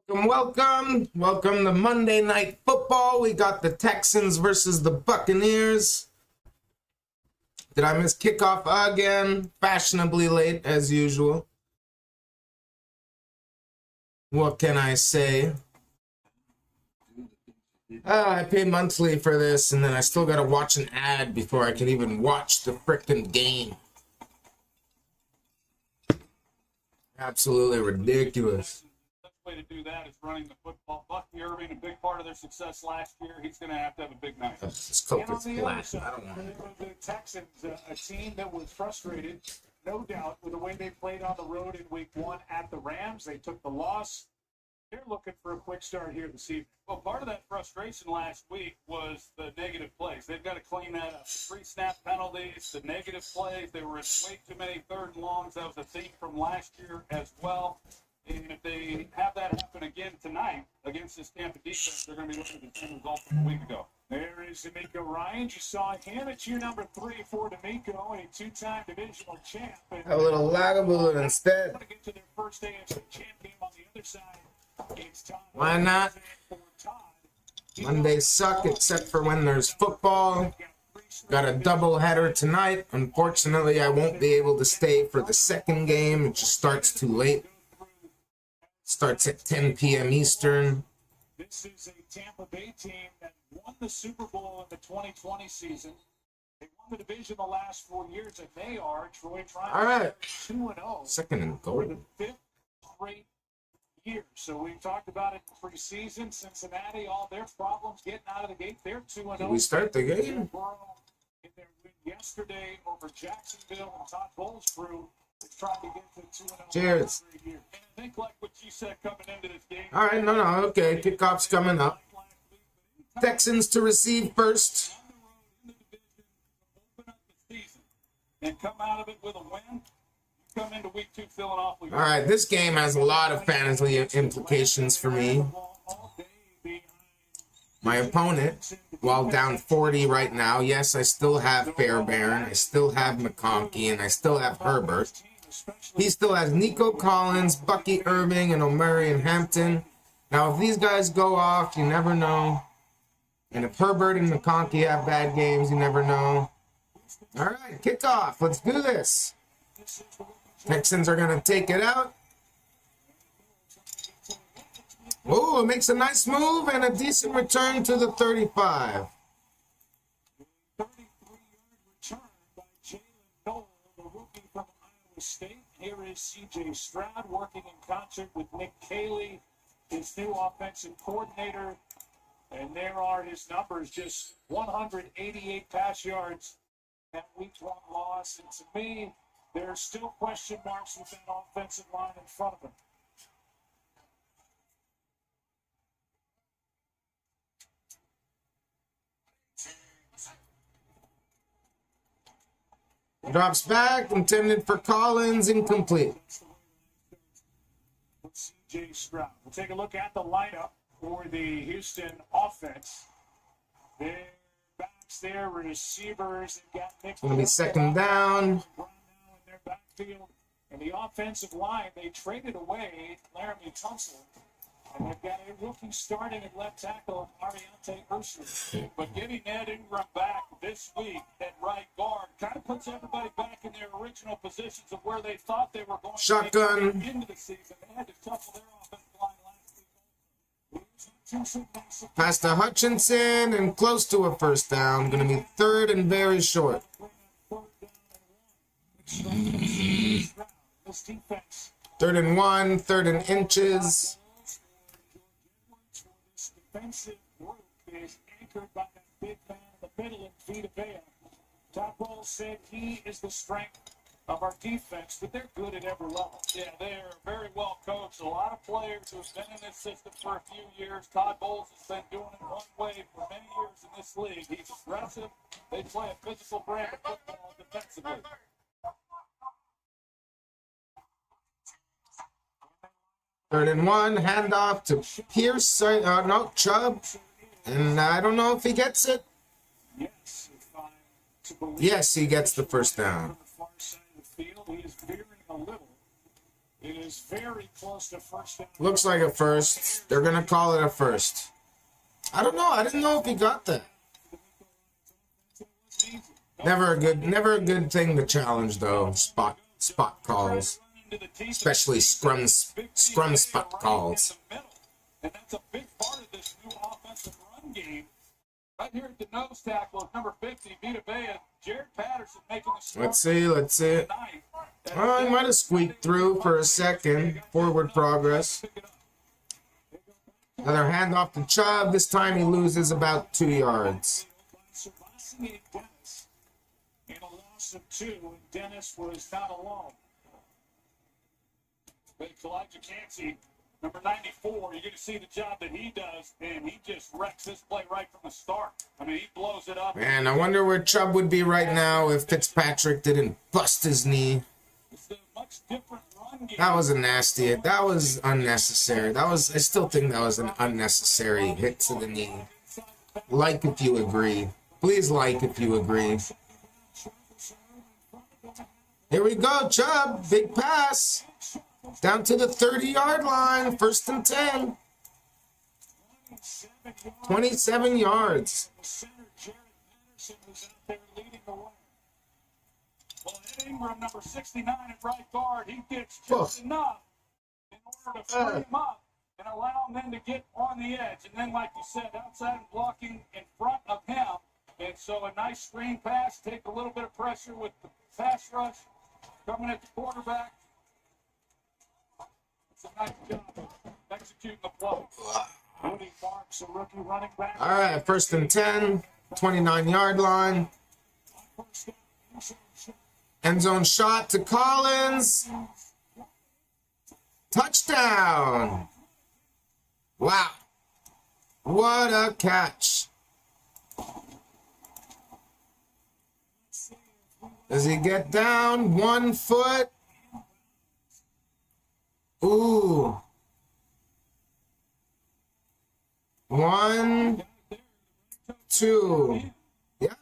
Welcome to Monday Night Football. We got the Texans versus the Buccaneers. Did I miss kickoff again? Fashionably late, as usual. What can I say? I pay monthly for this, and then I still gotta watch an ad before I can even watch the frickin' game. Absolutely ridiculous. Way to do that is running the football. Bucky Irving, a big part of their success last year. He's going to have a big night. This Coke is flat. I don't know. The Texans, a team that was frustrated, no doubt, with the way they played on the road in Week 1 at the Rams. They took the loss. They're looking for a quick start here this evening. Well, part of that frustration last week was the negative plays. They've got to clean that up. Pre-snap penalties, the negative plays. They were in way too many third and longs. That was a theme from last year as well. And if they have that happen again tonight against this Tampa defense, they're going to be looking at the same result from a week ago. There is D'Amico Ryans. You saw him at year number 3 for D'Amico, a two-time divisional champ. A little Lagavulin instead. Want to get to their first AFC champ game on the other side. It's Todd. Why not? Mondays suck except for when there's football. Got a doubleheader tonight. Unfortunately, I won't be able to stay for the second game. It just starts too late. Starts at 10 p.m. Eastern. This is a Tampa Bay team that won the Super Bowl in the 2020 season. They won the division the last 4 years, and they are, Troy, trying All right. 2-0. Second and For goal. the 5th straight year. So we've talked about it in preseason. Cincinnati, all their problems getting out of the gate. They're 2-0. Did we start the game? In their win yesterday over Jacksonville, and Todd Bowles' crew is trying to get to 2-0. Cheers. And I think like what you said coming into this game. All right, no, okay. Kickoff's coming up. Texans to receive first. And come out of it with a win. You come into week 2 feeling awfully. All right, this game has a lot of fantasy implications for me. My opponent, while down 40 right now, yes, I still have Fairbairn, I still have McConkey, and I still have Herbert. He still has Nico Collins, Bucky Irving, and Omarion Hampton. Now, if these guys go off, you never know. And if Herbert and McConkey have bad games, you never know. All right, kickoff. Let's do this. Texans are going to take it out. Oh, it makes a nice move and a decent return to the 35. 33-yard return by Jalen Noel, the rookie from Iowa State. Here is C.J. Stroud working in concert with Nick Caley, his new offensive coordinator. And there are his numbers, just 188 pass yards that Week 1 loss. And to me, there are still question marks with that offensive line in front of him. Drops back, intended for Collins, incomplete. C.J. Stroud. We'll take a look at the lineup for the Houston offense. Their backs, their receivers, they've got Nick. It's going to be second down. In their backfield. And the offensive line, they traded away Laramie Tunsil. And they've got a rookie starting at left tackle, Ariante Ursula. But getting Ed Ingram back this week at right guard kind of puts everybody back in their original positions of where they thought they were going Shotgun. to into the season. They had to shuffle their offensive line last week. Pass to Hutchinson and close to a first down. Going to be third and very short. Third and 1, third and inches. Defensive group is anchored by that big man in the middle in Vita Vea. Todd Bowles said he is the strength of our defense, but they're good at every level. Yeah, they're very well coached. A lot of players who have been in this system for a few years. Todd Bowles has been doing it one way for many years in this league. He's aggressive. They play a physical brand of football defensively. Third and 1, handoff to Pierce, no, Chubb. And I don't know if he gets it. Yes, he gets the first down. He is veering a little It is very close to first down. Looks like a first. They're gonna call it a first. I don't know. I didn't know if he got that. Never a good thing to challenge though. Spot calls, especially scrum spot calls. And that's a big part of this new offensive run game. Right here at the nose tackle is number 50, Vita Vea. Jared Patterson making the start. Let's see. Oh, he might have squeaked through for a second. Forward progress. Another handoff to Chubb. This time he loses about 2 yards. And a loss of 2, and Dennis was not alone. But Elijah Cansey, number 94, you're going to see the job that he does, and he just wrecks this play right from the start. I mean, he blows it up. Man, I wonder where Chubb would be right now if Fitzpatrick didn't bust his knee. It's a much different run game. That was a nasty. That was unnecessary. I still think that was an unnecessary hit to the knee. Like if you agree. Please like if you agree. Here we go, Chubb. Big pass. Down to the 30-yard line. 1st and 10. 27 yards. Well, Ed Ingram, number 69 at right guard, he gets just enough in order to free him up and allow him then to get on the edge. And then, like you said, outside and blocking in front of him. And so a nice screen pass, take a little bit of pressure with the pass rush coming at the quarterback. It's a nice job of executing the play. Moody Marks, a rookie running back. All right, 1st and 10. 29-yard line. End zone shot to Collins. Touchdown. Wow. What a catch. Does he get down? 1 foot. Ooh. 1, 2. Yeah.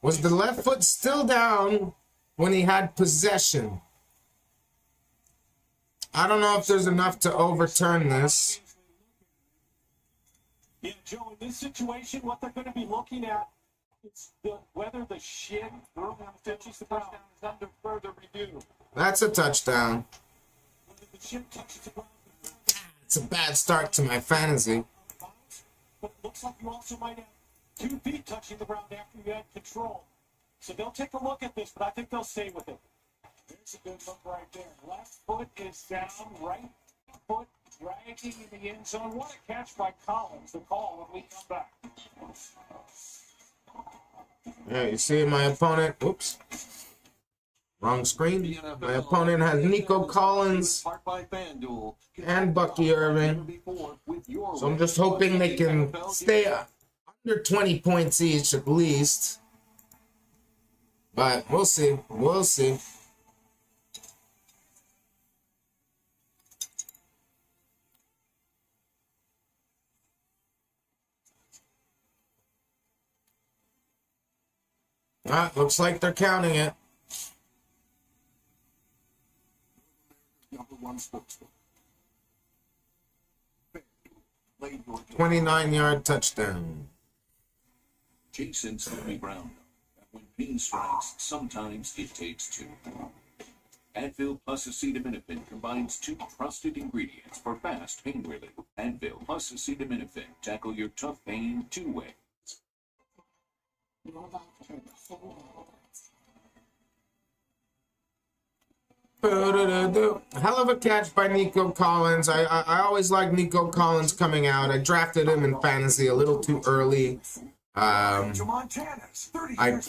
Was the left foot still down when he had possession? I don't know if there's enough to overturn this. Yeah, Joe, in this situation, what they're going to be looking at is whether the shin touches the ground is under further review. That's a touchdown. Whether the shin touches the ground. It's a bad start to my fantasy. But it looks like you also might have 2 feet touching the ground after you had control. So they'll take a look at this, but I think they'll stay with it. There's a good look right there. Left foot is down, right foot dragging in the end zone. What a catch by Collins. The call when we come back. Yeah, you see my opponent. Oops. Wrong screen. My opponent has Nico Collins and Bucky Irving. So I'm just hoping they can stay under 20 points each at least. But we'll see. We'll see. Looks like they're counting it. 29-yard touchdown. Jason Stormy Brown. When pain strikes, sometimes it takes 2. Advil plus acetaminophen combines 2 trusted ingredients for fast pain relief. Advil plus acetaminophen. Tackle your tough pain 2 ways. Hell of a catch by Nico Collins. I always like Nico Collins coming out. I drafted him in fantasy a little too early. I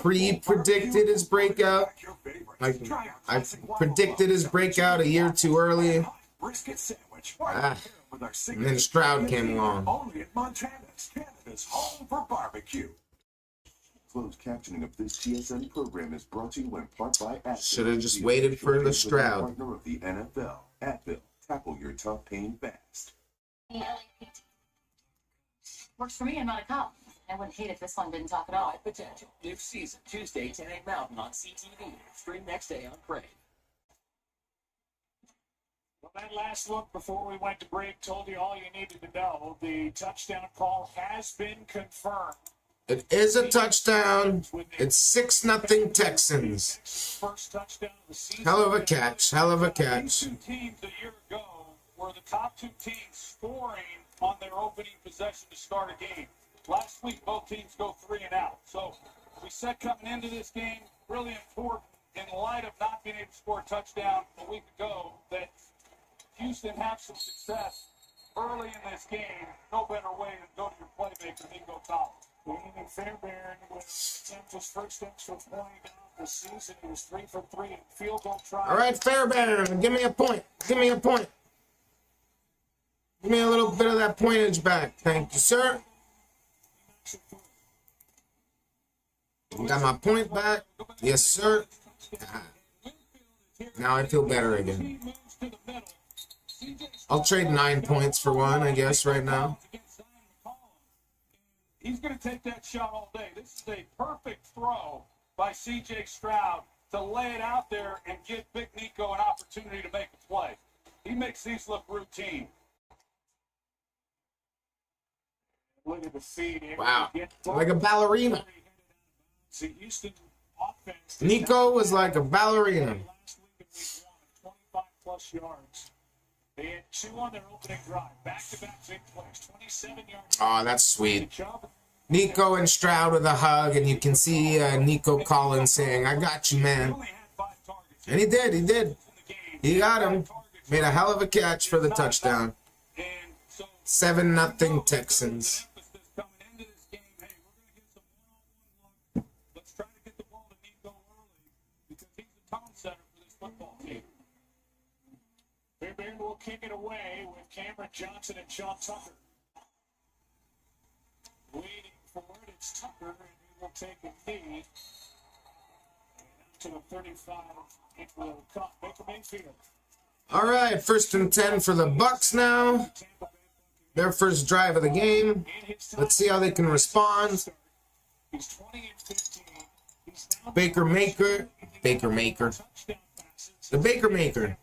predicted his breakout. I predicted his breakout a year too early. And then Stroud came along. Only at Montana's, Canada's home for barbecue. Closed captioning of this TSN program is brought to you in part by Advil. Should have just waited for the Stroud. Partner of the NFL. Advil. Tackle your tough pain fast. Works for me. I'm not a cop. I wouldn't hate if this one didn't talk at all. Potential. New season, Tuesday, 10 a.m. Mountain on CTV. Stream next day on Crave. that last look before we went to break told you all you needed to know. The touchdown call has been confirmed. It is a touchdown. It's 6-0 Texans. First touchdown of the season. Hell of a catch. Hell of a catch. These two teams a year ago were the top two teams scoring on their opening possession to start a game. Last week, both teams go 3 and out. So we said coming into this game, really important in light of not being able to score a touchdown a week ago, that Houston have some success early in this game. No better way than go to your playmaker, Nico Collins. Danny Fairbairn will attempt his first extra point of the season. He was 3 for 3 in field goal try. All right, Fairbairn, give me a point. Give me a point. Give me a little bit of that pointage back. Thank you, sir. Got my point back. Yes, sir. Now I feel better again. I'll trade 9 points for 1, I guess, right now. He's going to take that shot all day. This is a perfect throw by C.J. Stroud to lay it out there and give Big Nico an opportunity to make a play. He makes these look routine. Look at the feed. Wow. Like a ballerina. See, Houston offense. Nico was like a ballerina. Last week in week 1, 25+ yards. They had 2 on their opening drive. Back-to-back big plays. 27 yards. Oh, that's sweet. Nico and Stroud with a hug, and you can see Nico Collins saying, "I got you, man." And he did. He did. He got him. Made a hell of a catch for the touchdown. 7-0 Texans. Let's try to get the ball to Nico early because he's the tone setter for this football team. Fairbairn will kick it away with Cameron Johnson and Sean Tucker. Waiting for it, it's Tucker, and he will take a knee. And to the 35, it will come. Baker Mayfield. All right, 1st and 10 for the BUCS now. Their first drive of the game. Let's see how they can respond. He's 20 and 15. He's now Baker Maker. The Baker Maker.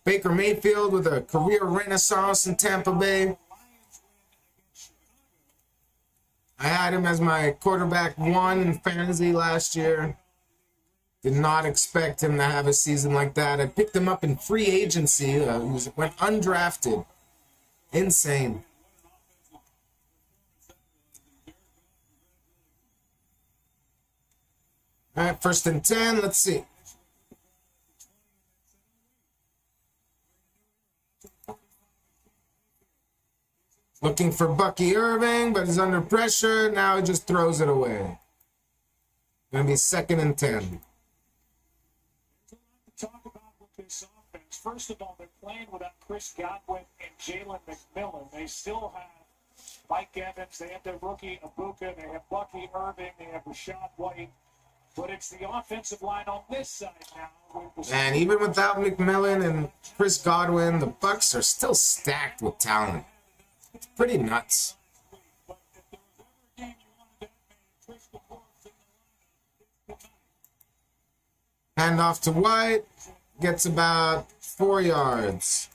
Baker Mayfield with a career renaissance in Tampa Bay. I had him as my quarterback 1 in fantasy last year. Did not expect him to have a season like that. I picked him up in free agency. He went undrafted. Insane. All right, 1st and 10. Let's see. Looking for Bucky Irving, but he's under pressure. Now he just throws it away. Going to be 2nd and 10. talk about with this offense. First of all, they're playing without Chris Godwin and Jalen McMillan. They still have Mike Evans. They have their rookie Ibuka. They have Bucky Irving. They have Rashad White. But it's the offensive line on this side now. And even without McMillan and Chris Godwin, the Bucs are still stacked with talent. It's pretty nuts. Hand off to White. Gets about 4 yards.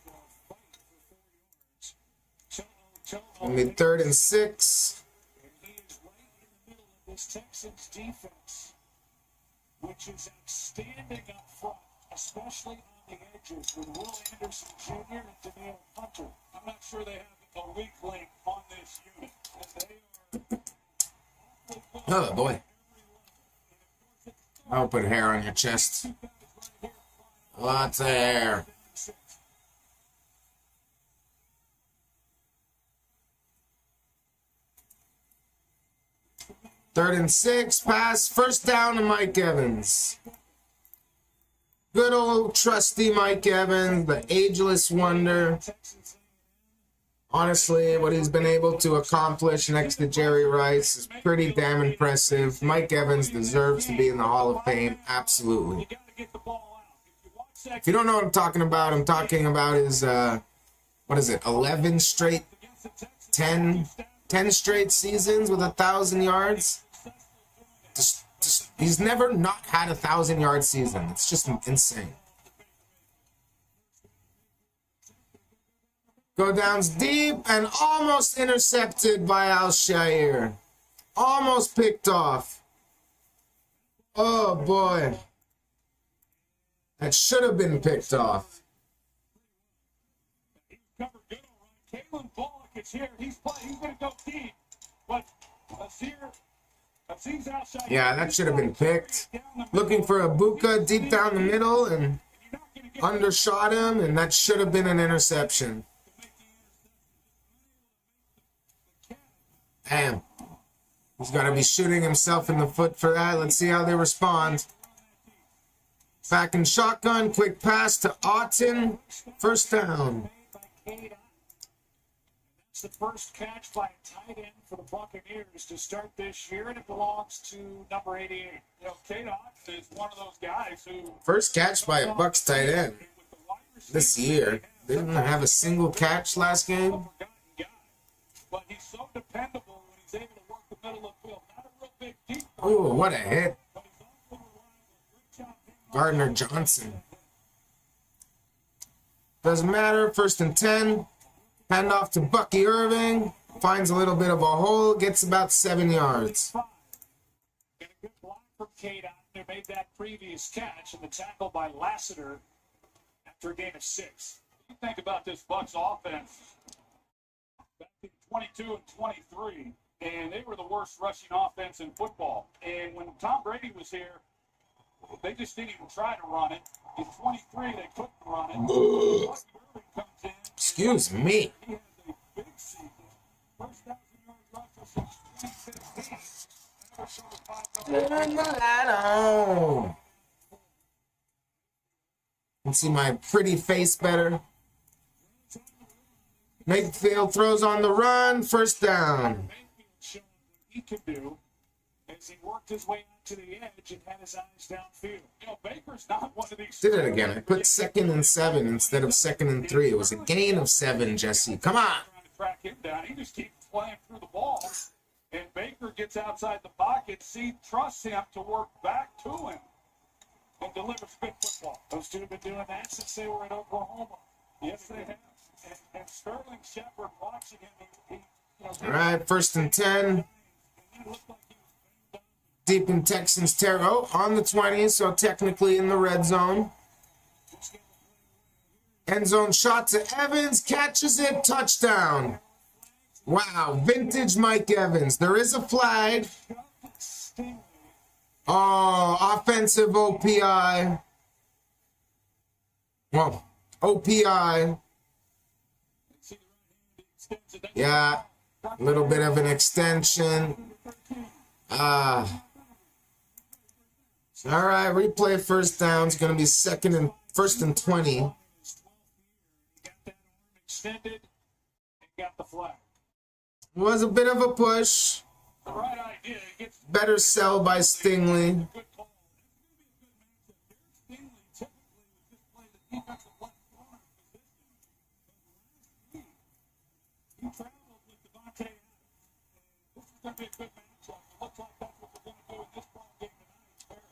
Only 3rd and 6. He is right in the middle of this Texans defense, which is outstanding up front, especially on the edges with Will Anderson Jr. and Daniel Hunter. I'm not sure they have a weak link on this unit. They are Oh, boy. I'll put hair on your chest. Lots of hair. Third and 6, pass, first down to Mike Evans. Good old trusty Mike Evans, the ageless wonder. Honestly, what he's been able to accomplish next to Jerry Rice is pretty damn impressive. Mike Evans deserves to be in the Hall of Fame, absolutely. If you don't know what I'm talking about his, 11 straight, 10 straight seasons with 1,000 yards. He's never not had 1,000-yard season. It's just insane. Go downs deep and almost intercepted by Alshire. Almost picked off. Oh boy. That should have been picked off. He's covered good, all right. Kalen Bullock is here. He's going to go deep. But Aziz's outside. Yeah, that should have been picked. Looking for a BUCS deep down the middle and undershot him, and that should have been an interception. Damn. He's got to be shooting himself in the foot for that. Let's see how they respond. Back in shotgun. Quick pass to Auten. First down. It's the first catch by a tight end for the Buccaneers to start this year, and it belongs to number 88. You know, K-Dot is one of those guys who First catch by a Bucks tight end this year. They didn't have a single catch last game. forgotten guy. But he's so dependable when he's able to work the middle of the field. Not a real big deep, Oh, what a hit. but he's also reliable. Good job him. Gardner Johnson. Doesn't matter. First and 10. Hand off to Bucky Irving. Finds a little bit of a hole. Gets about 7 yards. Got a good block from K-Dot, who made that previous catch, and the tackle by Lassiter after a gain of 6. You think about this Bucks offense back in 22 and 23, and they were the worst rushing offense in football. And when Tom Brady was here, they just didn't even try to run it. In 23, they couldn't run it. Bucky Irving comes in. Excuse me. He has a big season. First 1,000-yard rusher since 2015. Never showed a 5 Turn the light on. Can see my pretty face better. Mayfield throws on the run. First down. Mayfield showing what he could do as he worked his way out to the edge and had his eyes downfield. You know, Baker's not one of these. Did it again. I put 2nd and 7 instead of 2nd and 3. It was a gain of 7, Jesse. Come on. Trying to track him down. He just keeps playing through the ball. And Baker gets outside the pocket. Seed trusts him to work back to him and delivers good football. Those two have been doing that since they were at Oklahoma. Yes, they have. And Sterling Shepard watching him, All right, 1st and 10. he looked like he was banged up. Deep in Texans territory. Oh, on the 20, so technically in the red zone. End zone shot to Evans. Catches it. Touchdown. Wow, vintage Mike Evans. There is a flag. Oh, offensive OPI. Well, OPI. Yeah, a little bit of an extension. All right, replay first down. It's going to be 1st and 20. Got that arm extended and got the flag. Was a bit of a push. The right idea. He gets Better sell by Stingley. Good call. That's going to be a good matchup. Derek Stingley typically would just play the defensive left corner position. He traveled with Devontae Adams. This is going to be a good matchup. It looks like that's what they're going to do in this ball game tonight.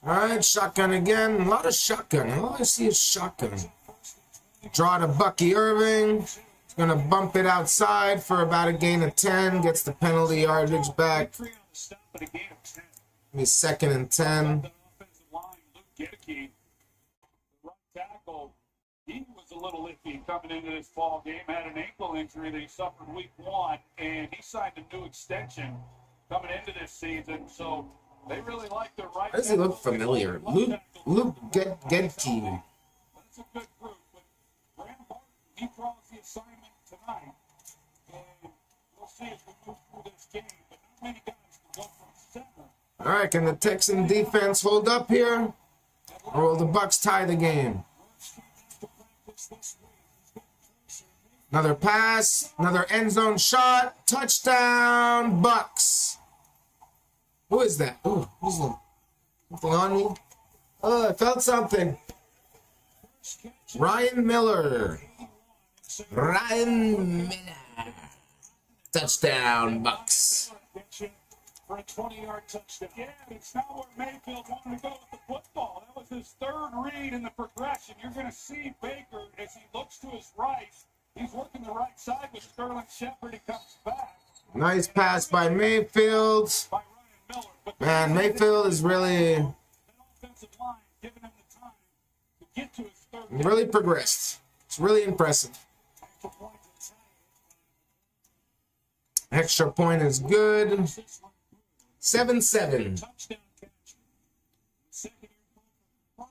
All right, shotgun again. A lot of shotgun. All I see is shotgun. Draw to Bucky Irving. He's going to bump it outside for about a gain of 10. Gets the penalty yardage back. 3 on the stop at a gain of 10. Be 2nd and 10. the offensive line. Luke Gedeke, the right tackle, he was a little iffy coming into this ball game. Had an ankle injury that he suffered week 1, and he signed a new extension coming into this season. So they really like their right. Why does he look familiar? Luke Gedke. That's a good group. But Graham Barton, he draws the assignment tonight, and we'll see as we move through this game. But not many guys can go from center. All right, can the Texan defense hold up here? Or will the Bucks tie the game? Another pass, another end zone shot, touchdown, Bucks. Who is that? Oh, who's that? Something on me? Oh, I felt something. Ryan Miller. Ryan Miller. Touchdown, Bucks. For a 20-yard touchdown. Yeah, it's not where Mayfield wanted to go with the football. That was his third read in the progression. You're going to see Baker as he looks to his right. He's working the right side with Sterling Shepard. He comes back Nice pass by Mayfield. by Ryan Miller. But Man, Mayfield is really, that offensive line giving him the time to get to his third down. really progressed. It's really impressive. Extra point is good. 7-7. Touchdown catch. Second year for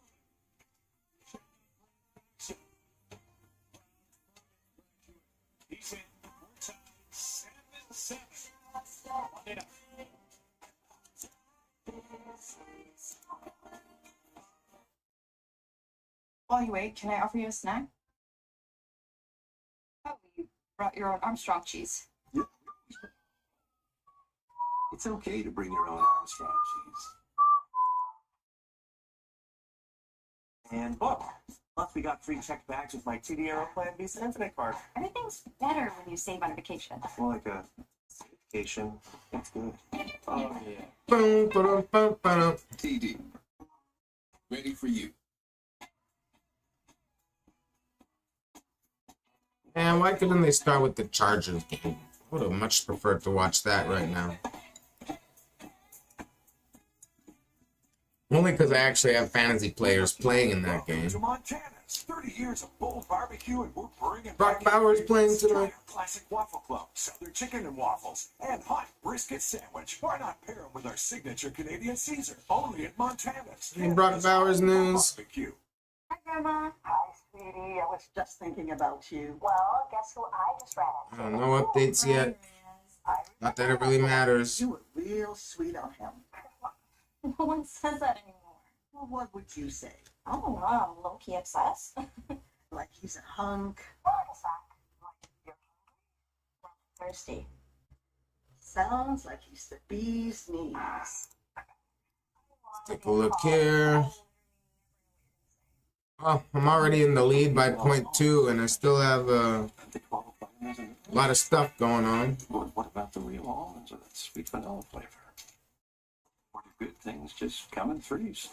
he's in overtime 7-7. Monday night. While you wait, can I offer you a snack? Oh, you brought your own Armstrong cheese. It's okay to bring your own Armstrong cheese. And look, plus we got free checked bags with my TD Aeroplan Visa Infinite card. Everything's better when you save on vacation. More like a vacation. That's good. Oh, yeah. Boom, ba-dum, bum, ba-dum. TD. Ready for you. And why couldn't they start with the Chargers game? I would have much preferred to watch that right now. Only because I actually have fantasy players playing in that game. To Montana's 30 years of bold barbecue, and we're bringing Brock back Bowers playing tonight. Giant Classic Waffle Club, Southern chicken and waffles, and hot brisket sandwich. Why not pair them with our signature Canadian Caesar? Only at Montana's. Any Brock Bowers news? Barbecue. Hi, Grandma. Hi, sweetie. I was just thinking about you. Well, guess who I just ran into? No updates yet. Not that it really matters. You were real sweet on him. No one says that anymore. Well, what would you say? I don't know. I'm low-key obsessed. Like he's a hunk? Well, I guess like you're thirsty. Sounds like he's the bee's knees. Take a look here. Oh, I'm already in the lead by 0.2, and I still have a lot of stuff going on. What about the real almonds or that sweet vanilla flavor? Or do good things just come in threes?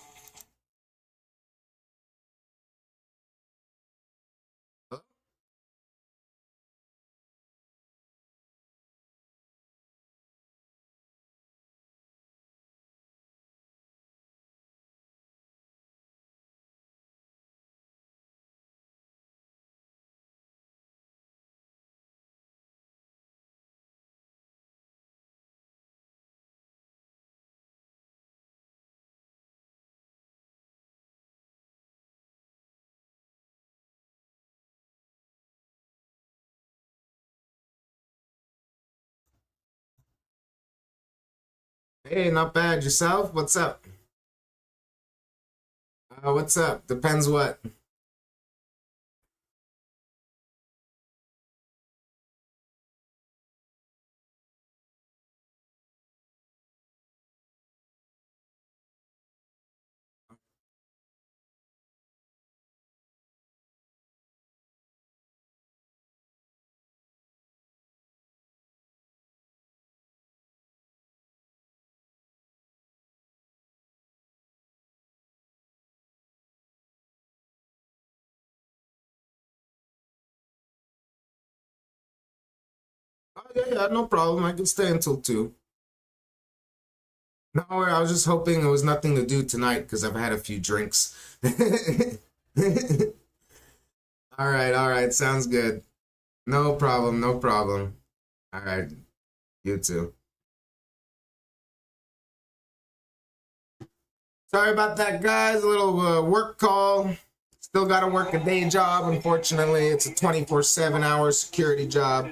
Hey, not bad. Yourself? What's up? What's up? Depends what. Oh, yeah, no problem. I can stay until 2. No, I was just hoping it was nothing to do tonight because I've had a few drinks. All right. Sounds good. No problem. All right. You too. Sorry about that, guys. A little work call. Still got to work a day job, unfortunately. It's a 24/7 hour security job.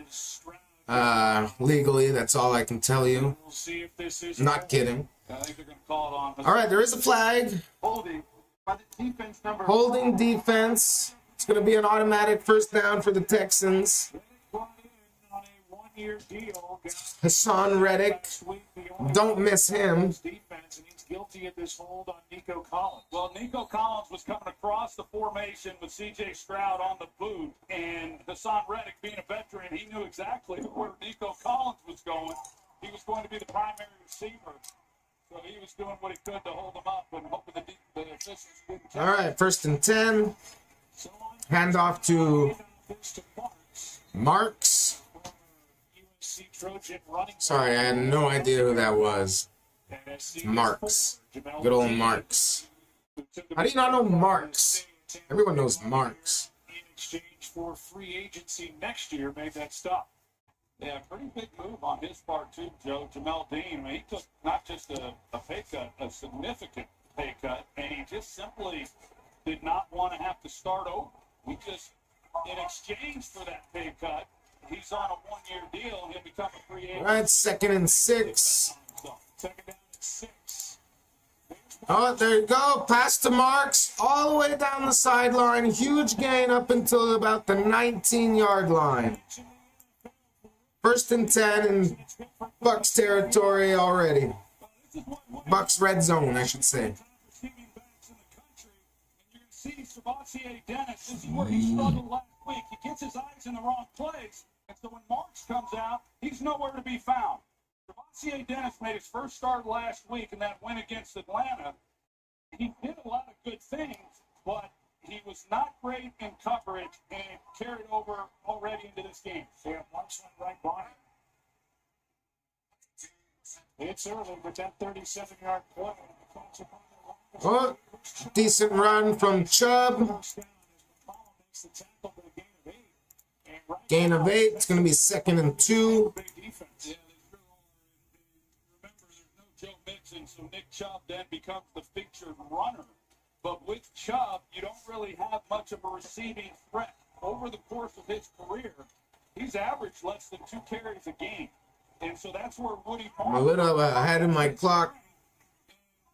Legally, that's all I can tell you. We'll see if this is Not kidding. I think they're going to call it on. All right, there is a flag. Holding by the defense number Holding defense. It's going to be an automatic first down for the Texans. Brought in on a one-year deal. Hassan Reddick. Don't miss him. Defense, and he's guilty of this hold on Nico Collins. Well, Nico Collins was coming across the formation with C.J. Stroud on the boot, and Hassan Reddick, being a veteran, he knew exactly where Nico Collins was going. He was going to be the primary receiver, so he was doing what he could to hold him up and hoping the officials didn't catch All right, 1st and 10. So on Hand off to this to Parks. Marks. USC Trojan running Sorry, I had no idea who that was. Marks. Good old Marks. How do you not know Marks? Everyone knows Marks. in exchange for free agency next year made that stop. Yeah, pretty big move on his part too, Joe. Jamel Dean, I mean, he took not just a pay cut, a significant pay cut, and he just simply did not want to have to start over. We just, in exchange for that pay cut, he's on a one-year deal and he'll become a free agent. All right, 2nd and 6. Second down and 6. Oh, there you go. Pass to Marks all the way down the sideline. Huge gain up until about the 19-yard line. 1st and 10 in Bucks territory already. Bucks red zone, I should say. See Sebastian Dennis, this is where he struggled last week. He gets his eyes in the wrong place, and so when Marks comes out, he's nowhere to be found. Sebastian Dennis made his first start last week in that win against Atlanta. He did a lot of good things, but he was not great in coverage, and it carried over already into this game. Yeah, Marks went right by him. It's early, but that 37-yard play. Oh, decent run from Chubb. Gain of 8. It's going to be 2nd and 2. Joe Mixon, so Nick Chubb then becomes the featured runner. But with Chubb, you don't really have much of a receiving threat. Over the course of his career, he's averaged less than 2 carries a game. And so that's where Woody I'm a little ahead of my clock.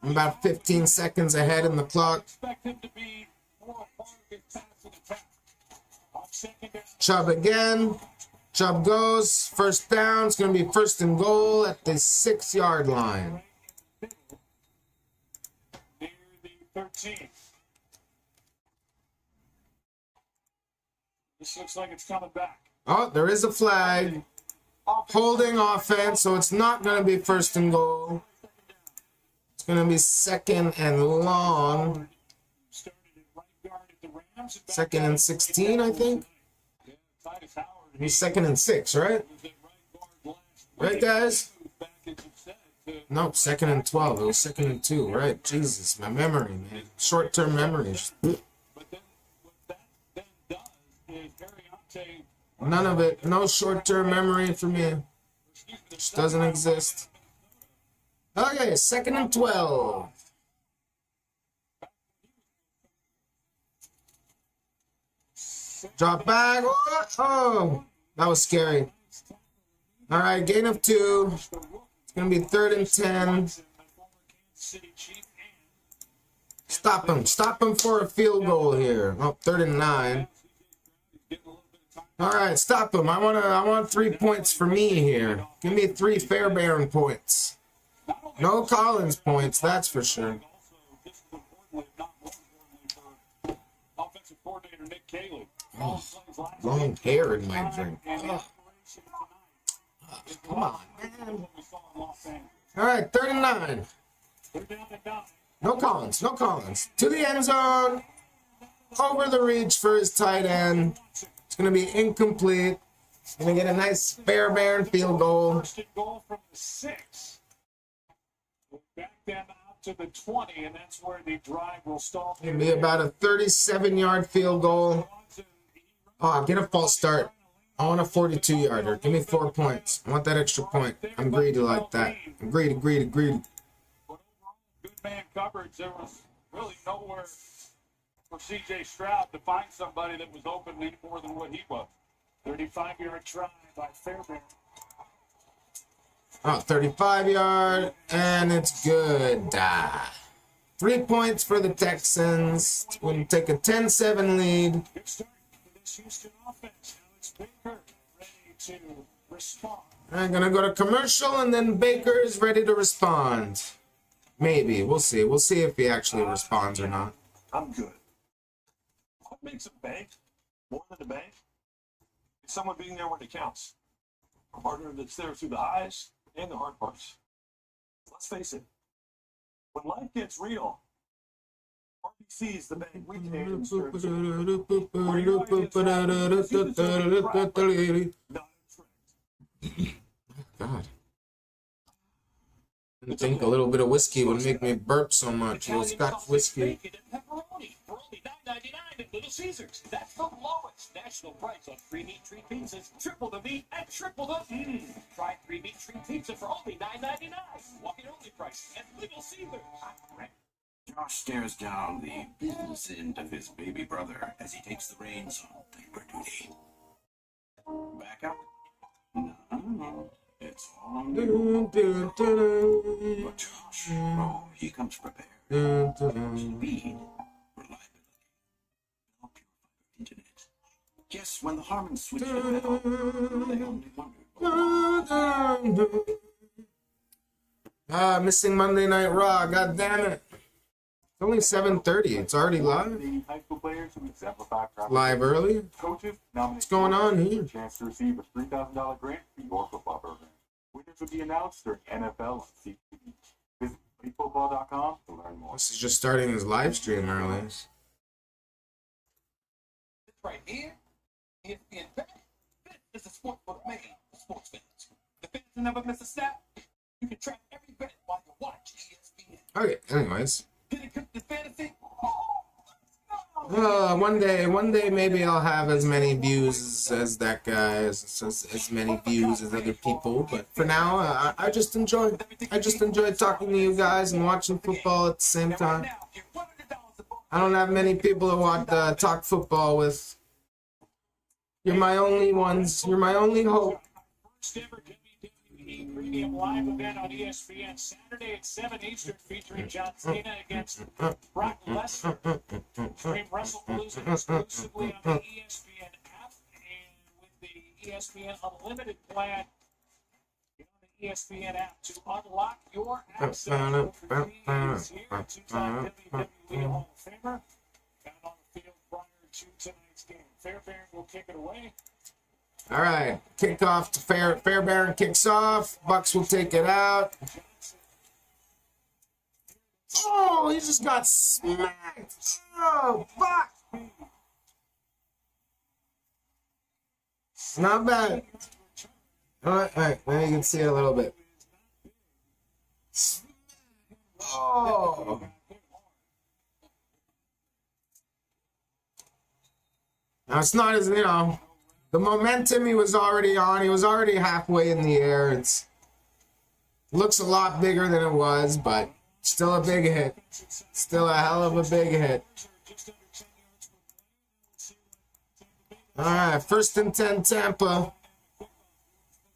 I'm about 15 seconds ahead in the clock. expect him to be more a part of his passing attack. On second down, Chubb again. Chubb goes. 1st down. It's going to be 1st and goal at the 6-yard line. near the 13. This looks like it's coming back. Oh, there is a flag. Holding offense, so it's not going to be 1st and goal. It's going to be 2nd and long. Started at right guard at the Rams. 2nd and 16, I think. Titus Howard, He's 2nd and 6, right? was at right guard last Right, guys? back, as you said, to Nope, 2nd and 12. It was 2nd and 2, right? Jesus, my memory, man. Short-term memory. But then what that then does is Ariante, None of it. No short-term memory for me. Just doesn't exist. Okay, 2nd and 12. Drop back. Oh, that was scary. All right, gain of 2. It's going to be 3rd and 10. Stop him. Stop him for a field goal here. Oh, 3rd and 9. All right, stop him. I want 3 points for me here. Give me 3 Fairbairn points. No Collins points, that's for sure. offensive coordinator Nick Caley. Oh, long hair in my drink. Oh, come on, man. All right, 3rd and 9. No Collins, no Collins. To the end zone. Over the reach for his tight end. It's going to be incomplete. Going to get a nice Fairbairn field goal. First and goal from the 6. Back them out to the 20, and that's where the drive will stall. It'll be about a 37-yard field goal. Oh, get a false start. I want a 42-yarder. Give me 4 points. I want that extra point. I'm greedy like that. I'm greedy. Good man coverage. There was really nowhere for C.J. Stroud to find somebody that was open any more than what he was. 35-yard try by Fairbairn. Oh, 35-yard, and it's good. 3 points for the Texans. We'll take a 10-7 lead. Good start for this Houston offense. Now it's Baker ready to respond. I'm going to go to commercial, and then Baker is ready to respond. Maybe. We'll see. We'll see if he actually responds or not. I'm good. What makes a bank more than a bank? It's someone being there when it counts. A partner that's there through the highs and the hard parts. Let's face it, when life gets real, RBC Sees the bank we take God. I didn't think a little bit of whiskey would make me burp so much. A little Scotch whiskey. Pepperoni for only $9.99 at Little Caesars. That's the lowest national price on 3 meat treat pizzas. Triple the meat and triple the Try 3 meat treat pizza for only $9.99. Walk-in only price at Little Caesars. Josh stares down the business end of his baby brother as he takes the reins on labor duty. Back up? No, it's all on you. But Josh, oh, he comes prepared. Speed, reliability, no purified internet. Yes, when the Harmons switched to metal, they only wondered. Missing Monday Night Raw. God damn it. It's only 7:30. It's already live. High school players who exemplify Live early. coaches What's going on here? chance to receive a $3,000 grant for your football program. Winners will be announced during NFL on CTV. Visit playfootball.com to learn more. This is just starting his live stream early. This right here, ESPN Bet. Bet is a sport for the man, the sports fans. The fans who never miss a snap. You can track every bet while you watch ESPN. Okay, anyways. Get it cooked in fantasy. One day maybe I'll have as many views as that guy, as many views as other people. But for now, I just enjoy talking to you guys and watching football at the same time. I don't have many people to watch talk football with. You're my only ones. You're my only hope. First ever WWE Premium Live event on ESPN Saturday at 7 Eastern featuring John Cena against Brock Lesnar. Stream WrestlePalooza exclusively on the ESPN app and with the ESPN Unlimited plan. Get on the ESPN app to unlock your access. Here, two-time WWE Hall of Famer. Got on the field prior to tonight's game. Fairbairn will kick it away. All right, kickoff to Fairbairn kicks off. Bucks will take it out. Oh, he just got smacked. Oh, fuck. Not bad. All right, now you can see it a little bit. Oh. Now it's not as, the momentum he was already on. He was already halfway in the air. It looks a lot bigger than it was, but still a big hit. Still a hell of a big hit. All right, 1st and 10 Tampa.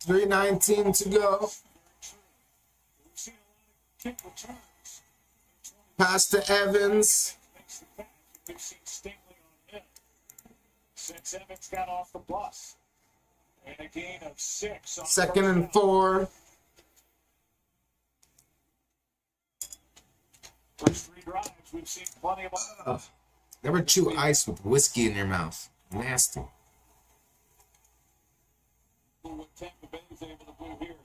3:19 to go. Pass to Evans. Since Evans got off the bus. And a gain of 6. 2nd and 4. First 3 drives, we've seen plenty of. Never chew ice with whiskey in your mouth. Nasty. What Tampa Bay is able to do here.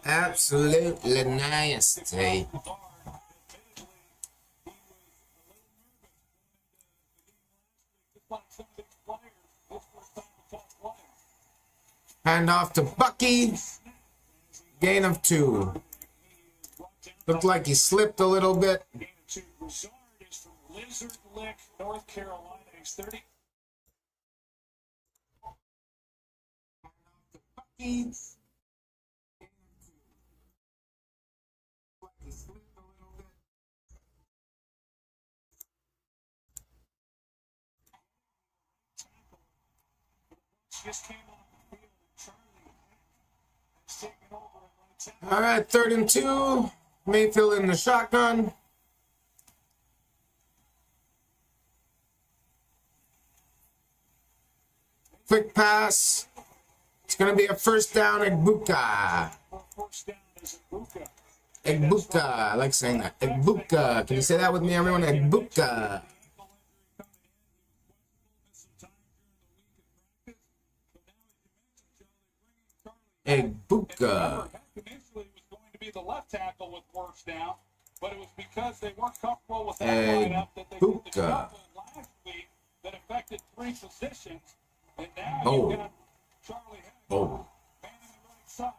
Absolutely nasty. Hand off to Bucky. Gain of 2. Looked like he slipped a little bit. Broussard is from Lizard Lick, North Carolina. He's 30. Just came on the field and Charlie has taken over and All right, 3rd and 2. Mayfield in the shotgun. Quick pass. It's going to be a first down, Egbuka. First down is Egbuka. Egbuka. I like saying that. Egbuka. Can you say that with me, everyone? Egbuka. Egbuka. Initially, it was going to be the left tackle with first down, but it was because they weren't comfortable with that And lineup that they did the BUCS. shuffle last week that affected 3 positions. And now Oh. you've got Charlie Henry Oh. man on the right side.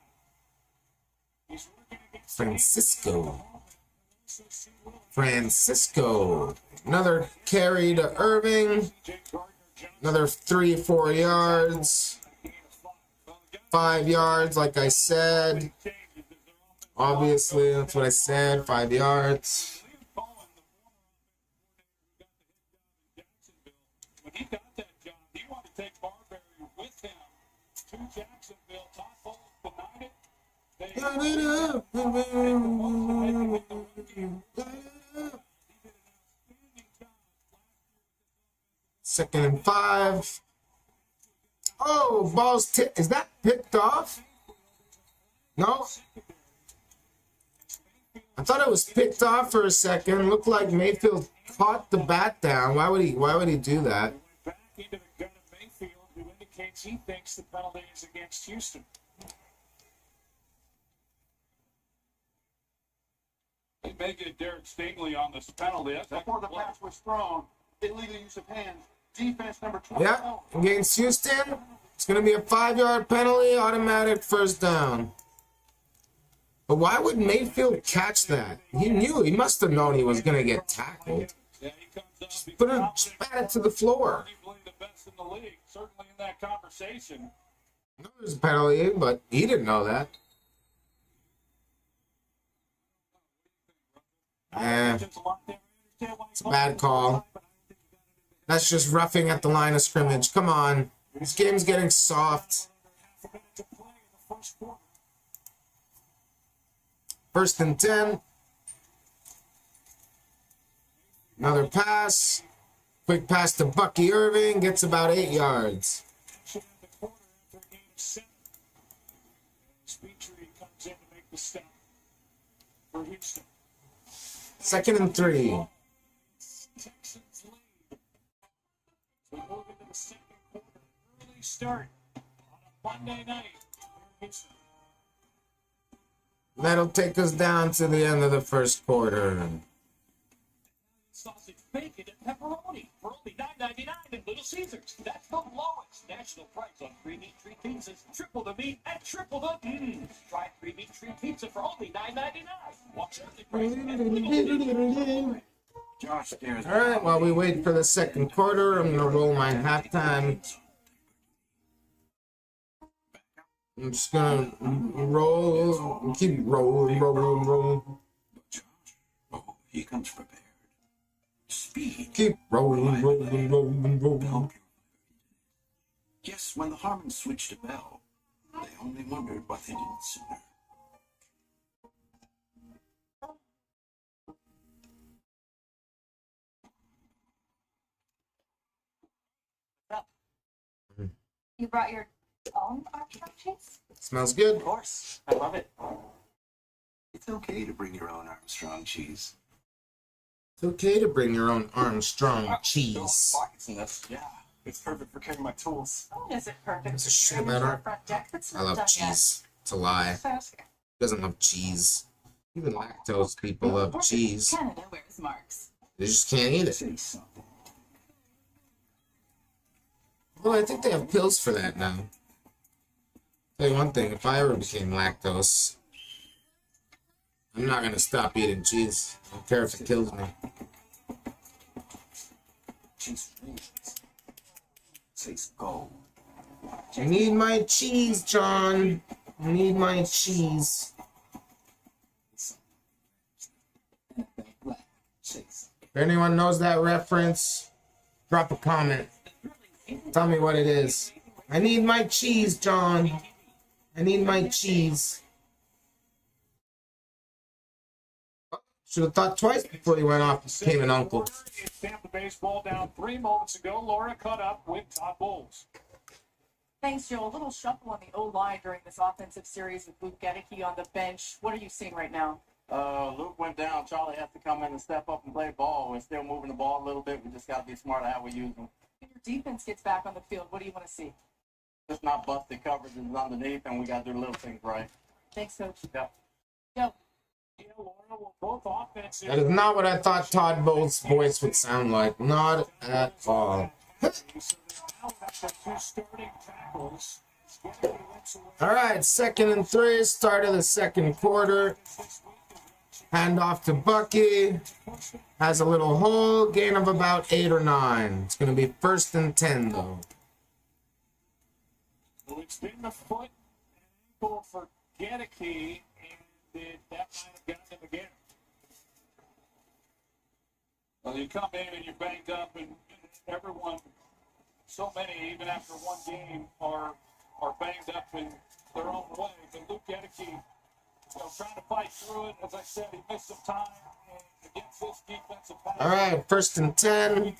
He's working against Francisco. Another carry to Irving. Another 3-4 yards. 5 yards, like I said. Obviously, that's what I said. 5 yards. When he got that job, he wanted to take Barberry with him to Jacksonville. Todd Bowles denied it. Second and 5. Oh, ball's tipped. Is that picked off? No. I thought it was picked off for a second. Looked like Mayfield caught the bat down. Why would he do that? Back into the gun of Mayfield, who indicates he thinks the penalty is against Houston. They may get Derek Stingley on this penalty. That's Before the pass was thrown, illegal use of hands. Defense number 12. Yeah, against Houston, it's going to be a 5-yard penalty, automatic first down. But why would Mayfield catch that? He knew. He must have known he was going to get tackled. Yeah, he comes up. Just bat it to the floor. Arguably the best in the league, certainly in that conversation. I know there's a penalty, but he didn't know that. It's a bad call. That's just roughing at the line of scrimmage. Come on. This game's getting soft. First and 10. Another pass. Quick pass to Bucky Irving. Gets about 8 yards. Second and 3. We move into the second quarter. Early start on a Monday night. That'll take us down to the end of the first quarter. Sausage, bacon, and pepperoni for only $9.99 at Little Caesars. That's the lowest national price on 3 meat treat pizzas. Triple the meat and triple the Try 3 meat treat pizza for only $9.99. Watch early prices at Little Caesars. Josh stares. All right, while we wait for the second quarter, I'm going to roll my halftime. I'm just going to roll, keep rolling. Josh, oh, he comes prepared. Speed. Keep rolling. Yes, when the Harmons switched to Bell, they only wondered why they didn't sooner. You brought your own Armstrong cheese? Smells good. Of course. I love it. It's okay to bring your own Armstrong cheese. It's okay to bring your own Armstrong cheese. Pockets in this. Yeah. It's perfect for carrying my tools. Oh, is it perfect? It's a shit about her. Front deck, but it's I not love done cheese. It's a lie. yet. Fast. Who doesn't love cheese? Even lactose people love cheese. Canada wears marks. They just can't eat it. Say something. Well, I think they have pills for that now. Tell you one thing, if I ever became lactose, I'm not gonna stop eating cheese. I don't care if it kills me. Cheese tastes gold. I need my cheese, John. I need my cheese. If anyone knows that reference, drop a comment. Tell me what it is. I need my cheese, John. I need my cheese. Should have thought twice before he went off and became an uncle. Tampa baseball down 3 moments ago. Laura caught up with Todd Bowles. Thanks, Joe. A little shuffle on the O-line during this offensive series with Luke Gedeke on the bench. What are you seeing right now? Luke went down. Charlie has to come in and step up and play ball. We're still moving the ball a little bit. We just got to be smart at how we use them. If your defense gets back on the field, what do you want to see? Just not busted coverage is underneath, and we got to do little things right. Thanks, Coach. Yeah. Joe. Yeah, Laura, well, both offenses. That is not what I thought Todd Bowles' voice would sound like. Not at all. So now that's the two starting tackles. All right, 2nd and 3, start of the second quarter. Hand off to Bucky. Has a little hole, gain of about 8 or 9. It's going to be 1st and 10, though. Well, it's been the foot and ankle for Gedeke, and that might have gotten him again. Well, you come in and you're banged up, and everyone, so many, even after one game, are banged up in their own way. But Luke Gedeke, trying to fight through it. As I said, he missed some time against this defensive pass. All right, 1st and 10.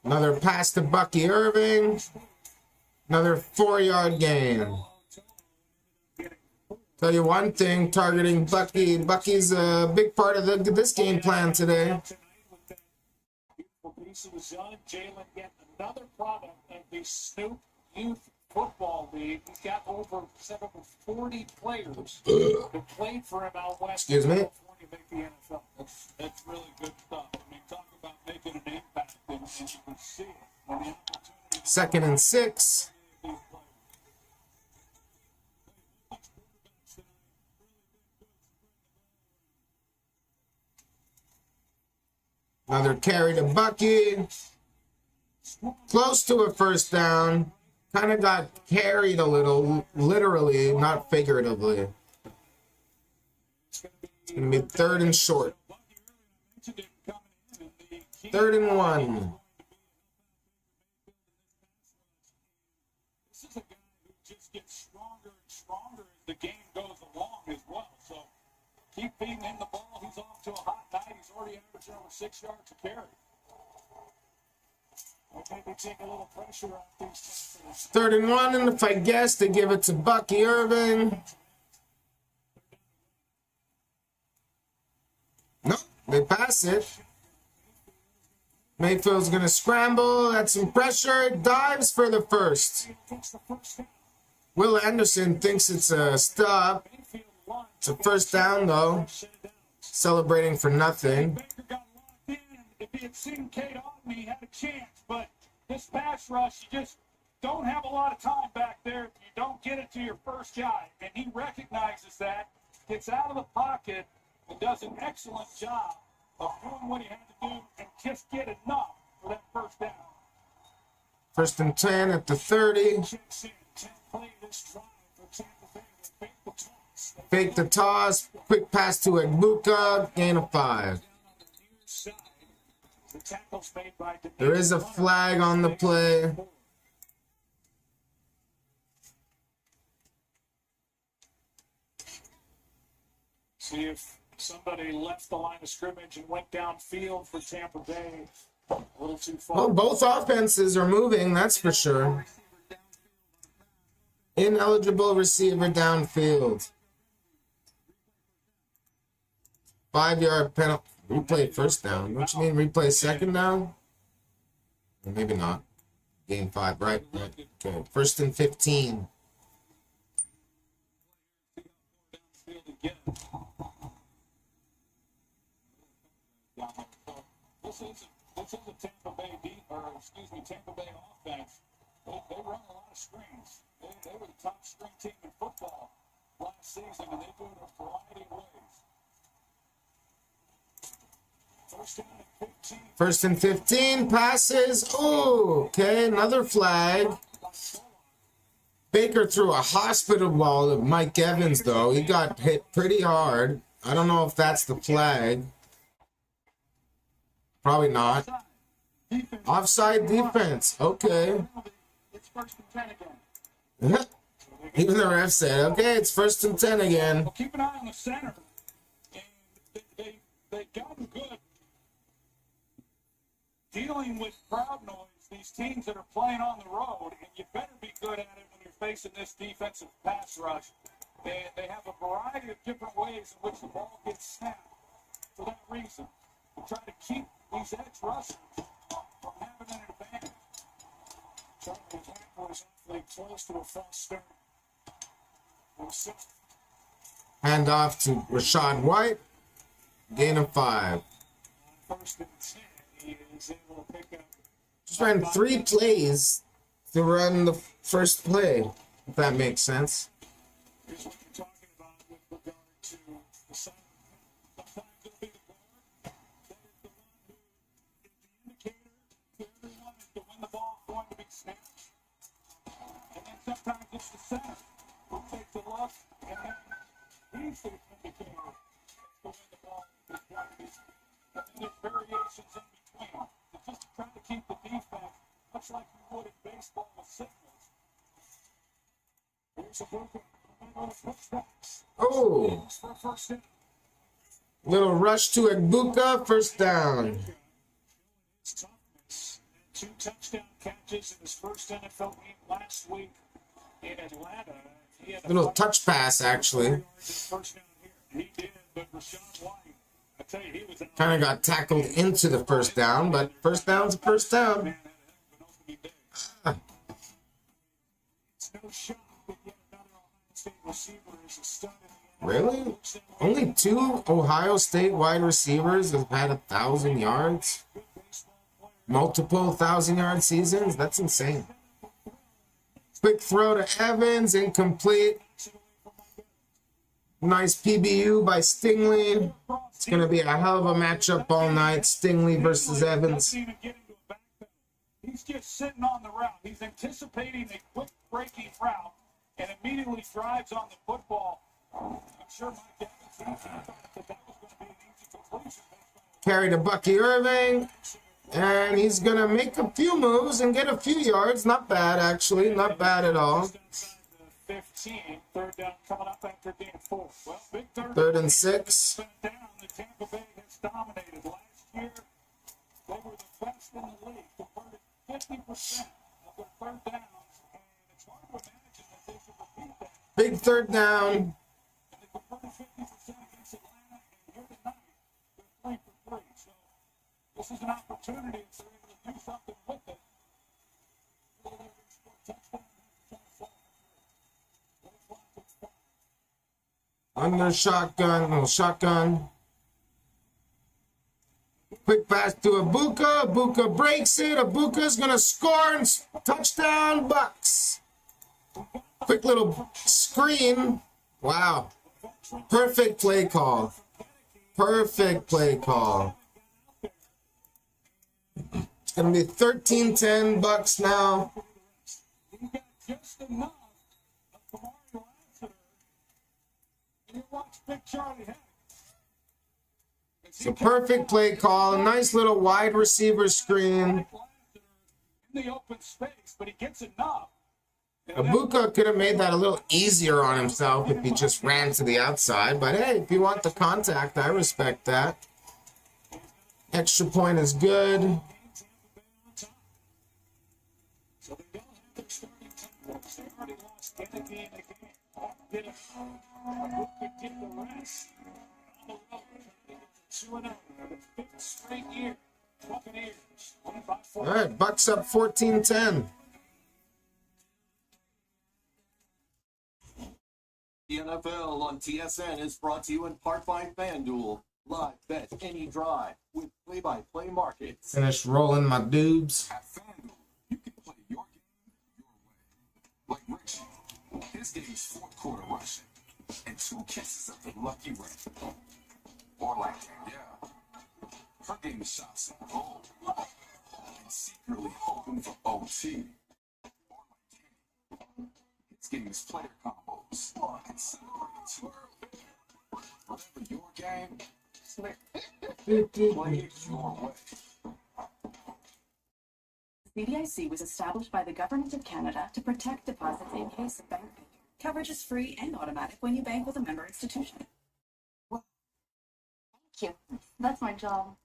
Another pass to Bucky Irving. Another 4-yard gain. Tell you one thing, targeting Bucky. Bucky's a big part of this game plan today. Piece of the zone. Jalen getting another product of the Snoop Youth Football League. He's got over 40 players that played for him out west. Excuse me. California, make the NFL. That's really good stuff. I mean, talk about making an impact, and you can see it. When the opportunity 2nd and 6. Another carry to Bucky. Close to a 1st down. Kind of got carried a little, literally, not figuratively. It's going to be 3rd and short. 3rd and 1. This is a guy who just gets stronger and stronger as the game goes along as well. So keep feeding him the ball. He's off to a hot night. He's already averaging over 6 yards a carry. Maybe take a little pressure off these tackles. 3rd and 1, and if I guess, they give it to Bucky Irving. Nope, they pass it. Mayfield's going to scramble. That's some pressure. Dives for the 1st. Will Anderson thinks it's a stop. It's a 1st down, though. Celebrating for nothing. If he had seen Kate Otten, he had a chance. But this pass rush, you just don't have a lot of time back there if you don't get it to your first guy. And he recognizes that, gets out of the pocket, and does an excellent job of doing what he had to do and just get enough for that 1st down. 1st and 10 at the 30. Fake the toss. Quick pass to Egbuka. Gain of 5. There is a flag on the play. See if somebody left the line of scrimmage and went downfield for Tampa Bay. A little too far. Well, both offenses are moving, that's for sure. Ineligible receiver downfield. 5-yard penalty. Replay 1st down. Don't you mean replay 2nd down? Or maybe not. Game 5, right? Okay. 1st and 15. This is a Tampa Bay Tampa Bay offense. They run a lot of screens. They were the top screen team in football last season, and they do it a variety of ways. 1st and 15. Passes. Oh, okay. Another flag. Baker threw a hospital ball to Mike Evans, though. He got hit pretty hard. I don't know if that's the flag. Probably not. Offside defense. Okay. It's 1st and 10 again. Even the ref said, okay, it's 1st and 10 again. Well, keep an eye on the center. And they got him good. Dealing with crowd noise, these teams that are playing on the road, and you better be good at it when you're facing this defensive pass rush. They have a variety of different ways in which the ball gets snapped for that reason. To try to keep these edge rushers from having an advantage. Trying to attack for his awfully close to a false start. Hand off to Rashad White. Gain of 5. First and 10, he is able to pick up. Just ran 3 plays to run the first play, if that makes sense. Here's what you're talking about with regard to the side. Sometimes it'll be the guard that is the one who is the indicator to everyone as to when the ball is going to be snatched. And then sometimes it's the center who takes a look, and then he's the indicator as to when the ball is going to be snatched. And then there's variations in between. It's just to try to keep the defense, much like you would in baseball with signals. Here's a broken. Oh, little rush to Ibuka, first down. 2 touchdown catches in his first NFL game last week in Atlanta. Little touch pass, actually. He did, but Rashad White, I tell you, he was Kind of got tackled into the first down, but first down's a first down. It's no shock that yet another Ohio State receiver is a stud in the NFL. Really? Only 2 Ohio State wide receivers have had 1,000 yards? Multiple 1,000-yard seasons? That's insane. Quick throw to Evans, incomplete. Nice PBU by Stingley. It's going to be a hell of a matchup all night. Stingley versus Evans. He's just sitting on the route. He's anticipating a quick breaking route and immediately drives on the football. I'm sure Mike Evans thought that was going to be an easy completion. Carry to Bucky Irving. And he's going to make a few moves and get a few yards. Not bad, actually. Not bad at all. 15, third down coming up after being 4. Well, big third and 6. Down, the Tampa Bay has dominated. Last year, they were the best in the league. Converted 50% of their third downs, and it's hard to imagine that they could repeat that. Big third down. And they converted 50% against Atlanta, and here tonight, they're 3 for 3. So this is an opportunity if they're able to do something with it. Under shotgun. No, shotgun. Quick pass to Ibuka. Ibuka breaks it. Ibuka's going to score and touchdown Bucks. Quick little screen. Wow. Perfect play call. Perfect play call. It's going to be 13-10 Bucks now. He got just enough of Kamari Lassiter. And you watch Big Charlie Hack. It's a perfect play call. A nice little wide receiver screen. In the open space, but he gets enough. Ibuka could have made that a little easier on himself if he just ran to the outside. But hey, if you want the contact, I respect that. Extra point is good. So they don't have their starting tempo. They already lost Kennedy in the game. Did Ibuka did the rest on the road. 2-0. The 5th straight year. Buccaneers. All right, Bucks up 14-10. The NFL on TSN is brought to you in part by FanDuel. Live bet any drive with play-by-play markets. Finish rolling my dubs. At FanDuel, you can play your game your way. Like Richie, his game is 4th quarter rushing and 2 kisses of the lucky ring. Or like Danielle, her game is shots and goal and secretly hoping for OT. Or like Danny, his game is player combos and celebrating too early. Whatever your game, play it your way. CDIC was established by the Government of Canada to protect deposits in case of bank failure. Coverage is free and automatic when you bank with a member institution. Thank you. That's my job.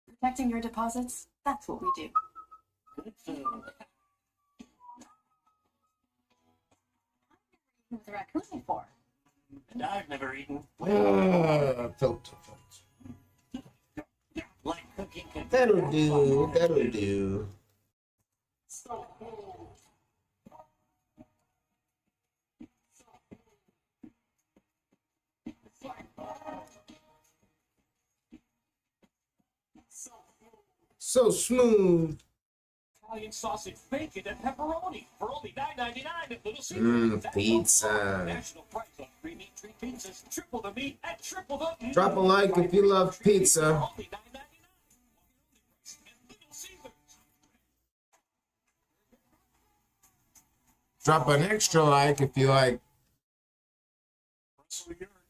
Protecting your deposits, that's what we do. What's the raccoon before? And I've never eaten. Filter. Like cooking. That'll do. That'll do. So smooth. Italian sausage, bacon, and pepperoni for only $9.99 at Little Caesars. Pizza. National price on 3 meat treat pizzas, triple the meat and triple the. Drop a like if you love pizza. Only $9.99 at Little Caesars. Drop an extra like if you like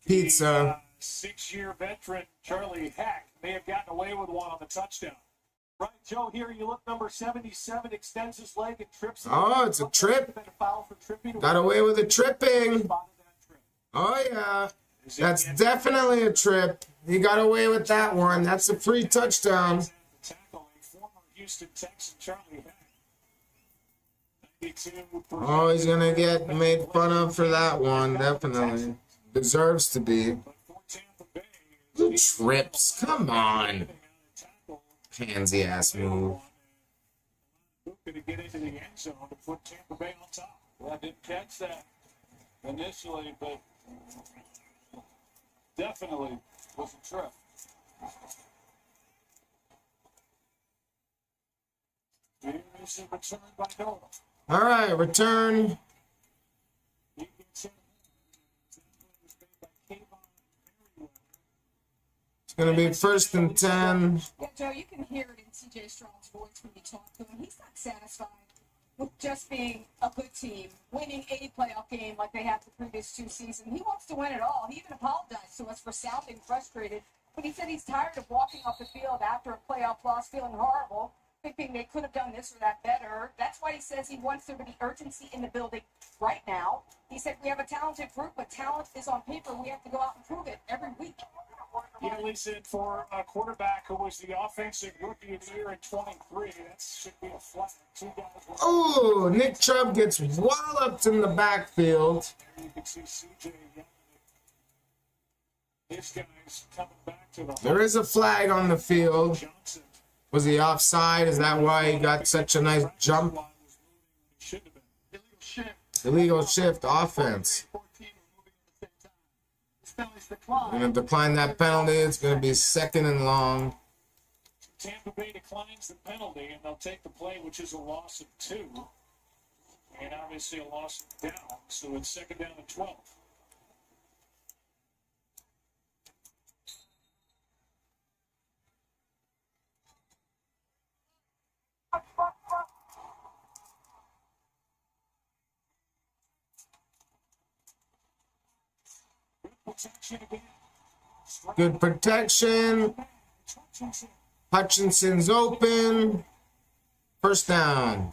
pizza. 6-year veteran Charlie Hack may have gotten away with one on the touchdown. Right, Joe, here you look, number 77 extends his leg and trips. Oh, it's a trip. Got away with a tripping. Oh, yeah. That's definitely a trip. He got away with that one. That's a free touchdown. Former Houston Texan Charlie Hack. Oh, he's going to get made fun of for that one. Definitely. Deserves to be. The trips. Come on. Pansy ass move. Going to get into the end zone to put Tampa Bay on top. Well, I didn't catch that initially, but definitely was a trip. Here's a return by Noah. All right, return. It's going to be 1st and 10. Yeah, Joe, you can hear it in CJ Stroud's voice when you talk to him. He's not satisfied with just being a good team, winning a playoff game like they have the previous 2 seasons. He wants to win it all. He even apologized to us for sounding frustrated, but he said he's tired of walking off the field after a playoff loss feeling horrible, thinking they could have done this or that better. That's why he says he wants there to be urgency in the building right now. He said we have a talented group, but talent is on paper. We have to go out and prove it every week. Italy said for a quarterback who was the offensive rookie of the year in 23, that should be a flat. 2 guys. Oh, Nick Chubb gets walloped in the backfield. There you can see CJ. This guy's coming back to the. There is a flag on the field. Johnson. Was he offside? Is that why he got such a nice jump? Should have been. Illegal shift. Illegal shift offense. Going to decline that penalty. It's going to be 2nd and long. Tampa Bay declines the penalty, and they'll take the play, which is a loss of 2. And obviously a loss of down. So it's 2nd down and 12. Good protection. Hutchinson's open. 1st down.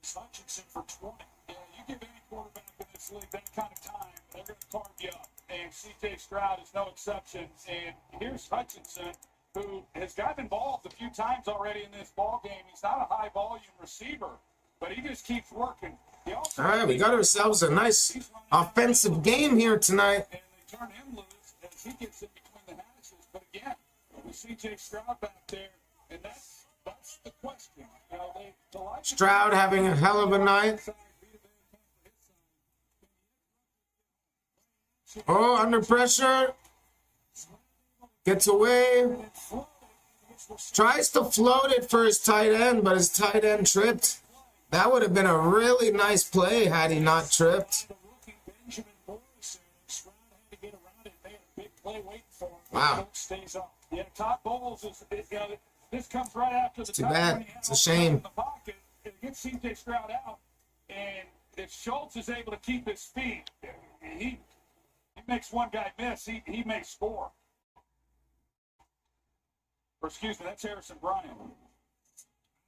Hutchinson for 20. Yeah, you give any quarterback in this league that kind of time, they're going to carve you up. And C.J. Stroud is no exception. And here's Hutchinson, who has gotten involved a few times already in this ball game. He's not a high-volume receiver, but he just keeps working. All right, we got ourselves a nice offensive game here tonight. And they turn him loose as he gets in between the hashes. But again, with C.J. Stroud back there, and that's the question. You know, Stroud having a hell of a night. Oh, under pressure. Gets away. Tries to float it for his tight end, but his tight end tripped. That would have been a really nice play had he not tripped. Wow. Yeah, Todd Bowles is, this comes right after the too bad. It's a shame. It gets C.J. Stroud out, and if Schultz is able to keep his feet, he makes one guy miss, he may score. Or excuse me, that's Harrison Bryant.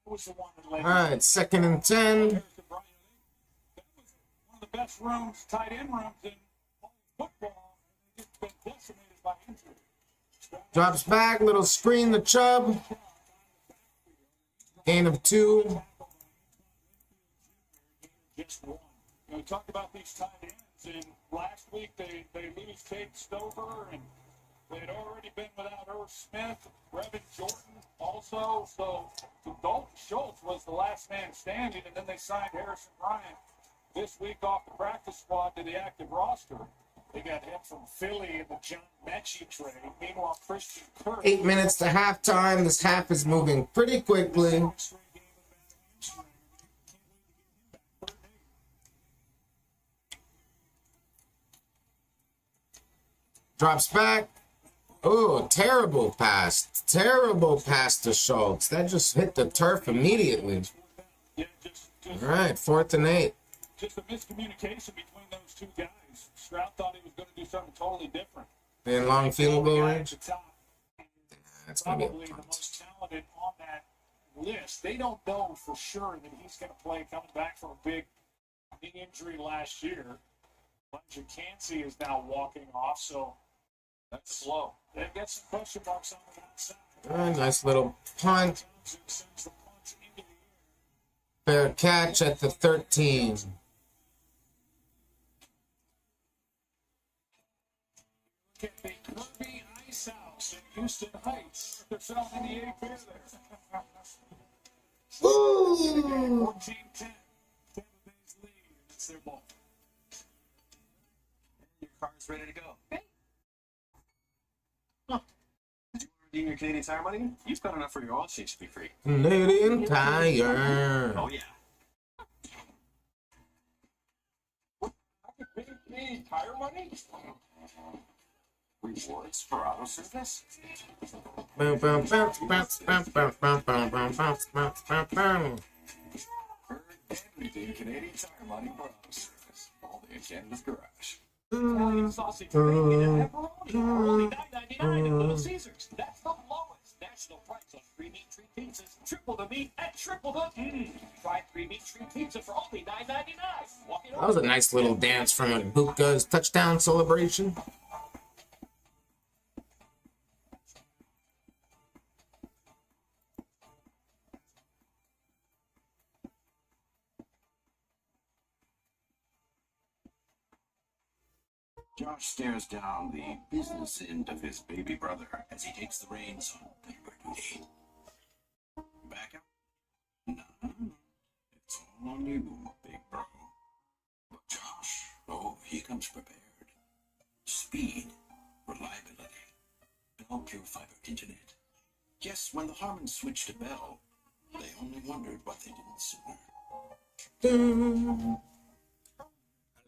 Was the one that led. All right, 2nd and 10. That was one of the best rooms, tight end rooms in football. It's been decimated by injury. Drops back, little screen to Chubb. Gain of 2. Just one. We talked about these tight ends, and last week they lose Tate Stover, and they had already been without Irv Smith, Brevin Jordan also. So Dalton Schultz was the last man standing, and then they signed Harrison Bryant this week off the practice squad to the active roster. They got him from Philly in the John Mechie trade. Meanwhile, Christian Kirk. 8 minutes to halftime. This half is moving pretty quickly. Drops back. Oh, terrible pass. Terrible pass to Schultz. That just hit the turf immediately. All right, 4th and 8. Just a miscommunication between those two guys. Stroud thought he was going to do something totally different. In long field goal range. That's going to be probably the most talented on that list. They don't know for sure that he's going to play coming back from a big knee injury last year. Elijah Cansey is now walking off, so that's slow. They've got some question marks on the outside. All right, nice little punt. Fair catch at the 13. Look at the Kirby Ice House in Houston Heights. They're selling the 8 beer there. Woo! 14-10. Tampa Bay's lead. It's their ball. Your car's ready to go. Huh. Did you redeem your Canadian Tire money? You've got enough for your oil change to be free. Canadian Tire. Oh, yeah. Big tire money? Rewards for auto service? Boom, boom, bounce, bounce, bounce, bounce, bounce, bounce, bounce, bounce, bounce, bounce, bounce. Redeem Canadian Tire money for auto service. All day in Canada's garage. Italian sausage gravy and pepperoni for only $9.99 at Little Caesars. That's the lowest national price on 3 meat 3 pizzas. Triple the meat and triple the Try 3 meat 3 pizza for only $9.99. That was a nice little dance from a BUCS touchdown celebration. Josh stares down the business end of his baby brother as he takes the reins on labor duty. Back up? No, it's all on you, big bro. But Josh, oh, he comes prepared. Speed, reliability, Bell Pure Fiber Internet. Yes, when the Harmons switched to Bell, they only wondered what they didn't sooner.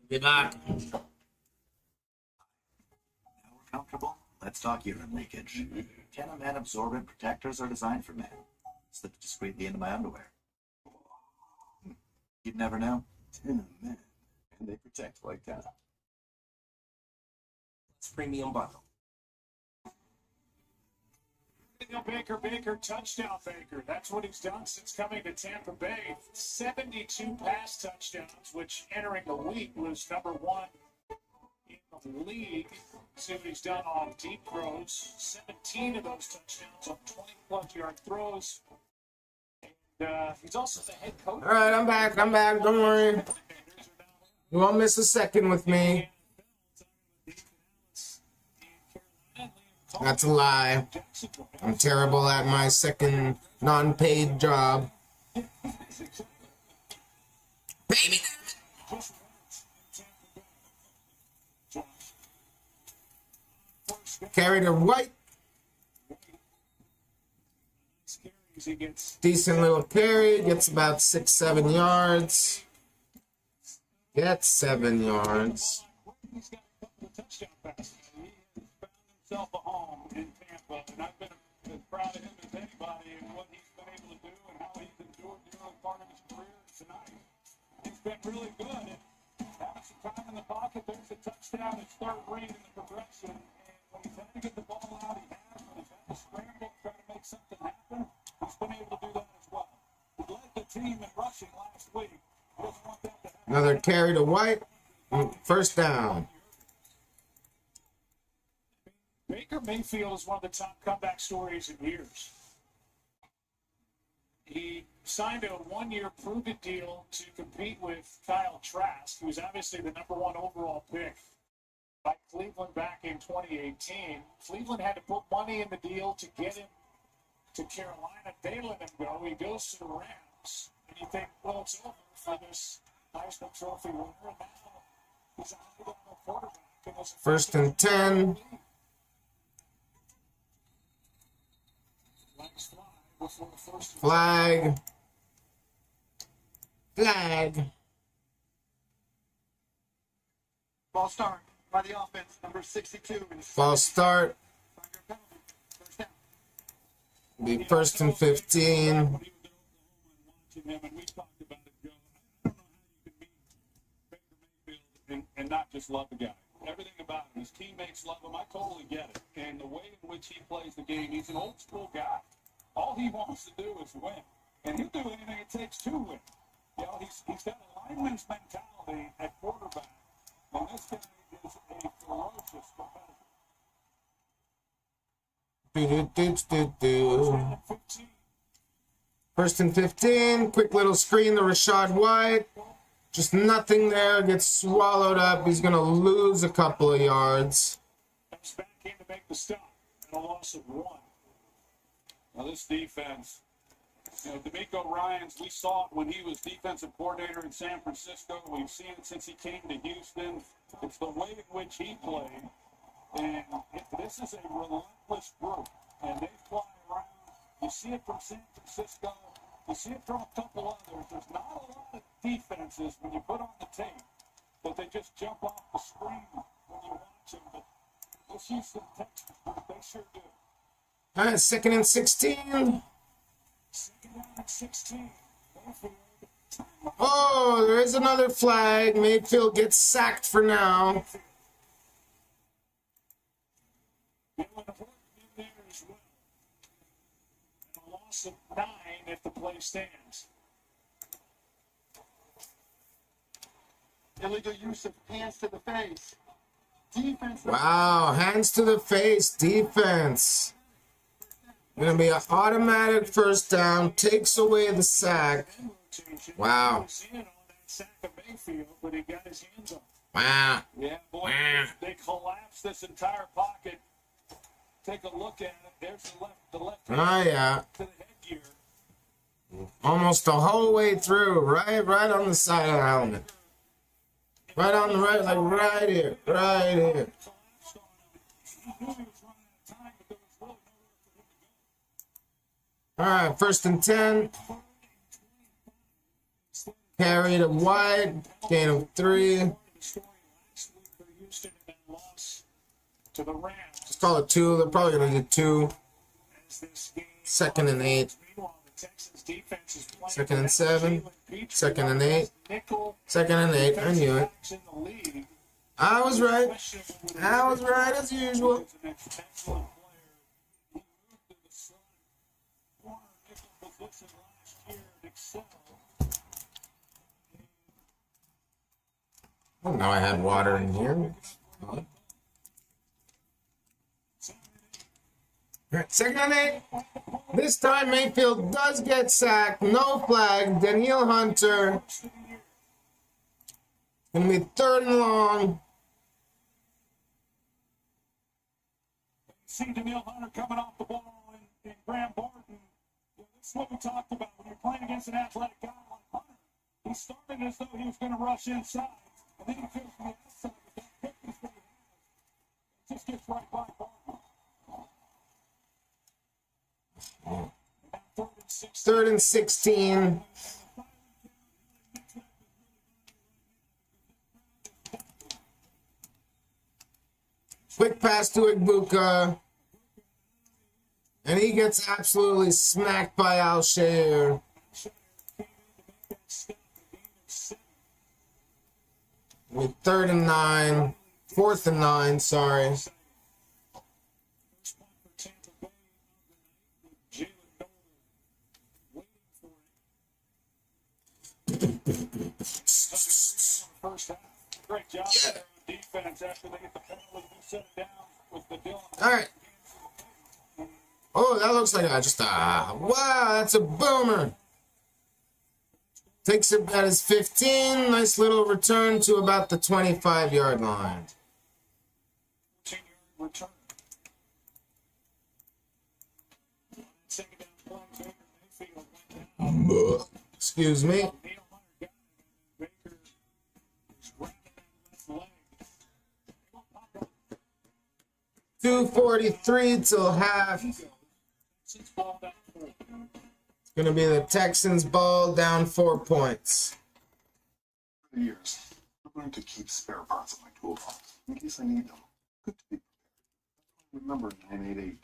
Be back. Comfortable? Let's talk urine leakage. Tenaman absorbent protectors are designed for men. Slip discreetly into my underwear. You'd never know. Tenaman, and they protect like that. It's premium bundle. Baker, touchdown Baker. That's what he's done since coming to Tampa Bay. 72 pass touchdowns, which entering the week was number 1 in the league. See what he's done on deep throws. 17 of those touchdowns on 20-plus yard throws. And he's also the head coach. All right, I'm back. Don't worry. You won't miss a second with me. That's a lie. I'm terrible at my second non-paid job. Baby. Carry to White. Decent little carry. Gets about 6-7 yards. Gets 7 yards. He's got a couple of touchdown passes. He has found himself a home in Tampa, and I've been as proud of him as anybody and what he's been able to do and how he's endured the early part of his career tonight. He's been really good. And having some time in the pocket, there's a touchdown. It's third read in the progression. When he's had to get the ball out, he has. When he's had to scramble, try to make something happen, he's been able to do that as well. He led the team in rushing last week. He doesn't want that to happen. Another carry to White. First down. Baker Mayfield is one of the top comeback stories in years. He signed a 1-year prove-it deal to compete with Kyle Trask, who was obviously the number 1 overall pick by Cleveland back in 2018. Cleveland had to put money in the deal to get him to Carolina. They let him go. He goes to the Rams. And you think, well, it's over for this Heisman Trophy winner. And now he's a high-level quarterback. First and 10. Flag. Flag. Ball start by the offense, number 62. False start. Be first and 15. And not just love the guy. Everything about him. His teammates love him. I totally get it. And the way in which he plays the game, he's an old school guy. All he wants to do is win. And he'll do anything it takes to win. You know, he's got a lineman's mentality at quarterback. And this guy is a ferocious competitor. First and 15. Quick little screen to Rashad White. Just nothing there. Gets swallowed up. He's going to lose a couple of yards. Comes back in to make the stop. And a loss of 1. Now this defense, you know, D'Amico Ryans, we saw it when he was defensive coordinator in San Francisco. We've seen it since he came to Houston. It's the way in which he played. And this is a relentless group. And they fly around. You see it from San Francisco. You see it from a couple others. There's not a lot of defenses when you put on the tape that they just jump off the screen when you watch them. But this Houston Texans group, they sure do. All right, second and 16. Second down and 16. Oh, there is another flag. Mayfield gets sacked for now. Of 9 if the play stands. Illegal use of hands to the face. Defense. Wow, hands to the face, defense. Going to be an automatic first down. Takes away the sack. Wow. Wow. Yeah, boy, they collapsed this entire pocket. Take a look at it. There's the left Oh, yeah. to the headgear. Almost the whole way through. Right on the side of the helmet. Right on the right, like right here. Right here. All right, first and 10. Carry to wide. Gain of 3. To the Rams. Let's call it 2. They're probably going to do 2. Second and 8. Second and 7. Second and 8. Second and 8. I knew it. I was right. I was right as usual. Oh, now I had water in here. Second and 8. This time Mayfield does get sacked. No flag. Danielle Hunter. Gonna be third and long. See Danielle Hunter coming off the ball and Graham Barton. This is what we talked about when you're playing against an athletic guy like Hunter. He started as though he was going to rush inside, and then he goes to the outside. But that quickness that he has, just gets right by Barton. Third and 16. Quick pass to Igbukah. And he gets absolutely smacked by Alshire. With third and 9. Fourth and 9, sorry. First half. Great job on defense after they get the penalty. We set it down with the Dillon. All right. Oh, that looks like just a wow, that's a boomer. Takes it at his 15. Nice little return to about the 25-yard line. 10-yard return. Second down play, Mayfield went down. Excuse me. 2:43 till half. It's gonna be the Texans ball down 4 points. For years, I'm going to keep spare parts of my toolbox in case I need them. Good to be prepared. Remember 988,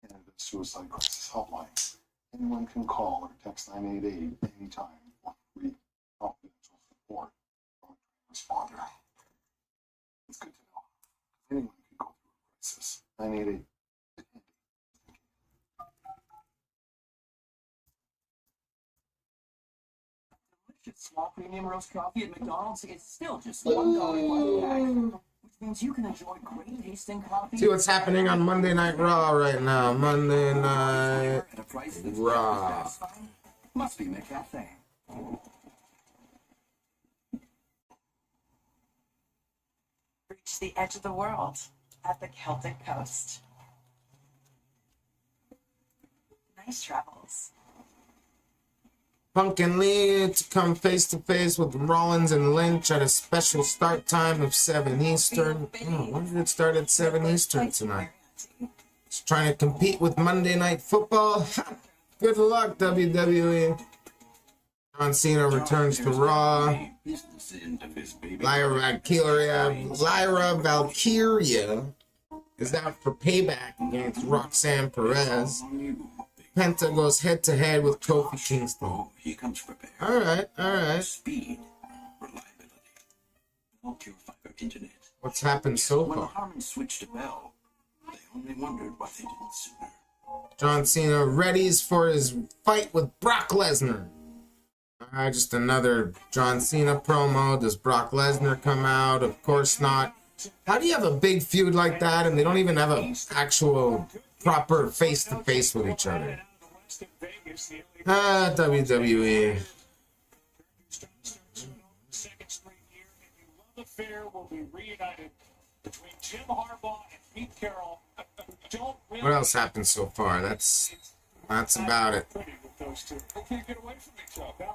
Canada's Suicide Crisis Helpline. Anyone can call or text 988 anytime for free confidential support from a responder. It's good to know. Anyone can go through a crisis. 988. Small premium roast coffee at McDonald's is still just $1 plus tax, which means you can enjoy great tasting coffee. See what's happening on Monday Night Raw right now. Monday Night Raw. Must be McCafe. Reach the edge of the world at the Celtic coast. Nice travels. Punk and Lee to come face to face with Rollins and Lynch at a special start time of 7 Eastern. Oh, why did it start at 7 Eastern tonight? It's trying to compete with Monday Night Football. Good luck, WWE. John Cena returns to Raw. Lyra Valkyria is out for payback against Roxanne Perez. Penta goes head-to-head with Kofi Kingston. Oh, he comes prepared. All right. Speed, reliability, no purifier internet. What's happened so When the far? Harmons switched to Bell, they only wondered why they didn't sooner. John Cena readies for his fight with Brock Lesnar. Just another John Cena promo. Does Brock Lesnar come out? Of course not. How do you have a big feud like that and they don't even have an actual proper face-to-face with each other? WWE. Second straight year, and you love affair will be reunited between Jim Harbaugh and Pete Carroll. Don't really What else happened so far? That's about it. pretty with those two. They can't get away from each other.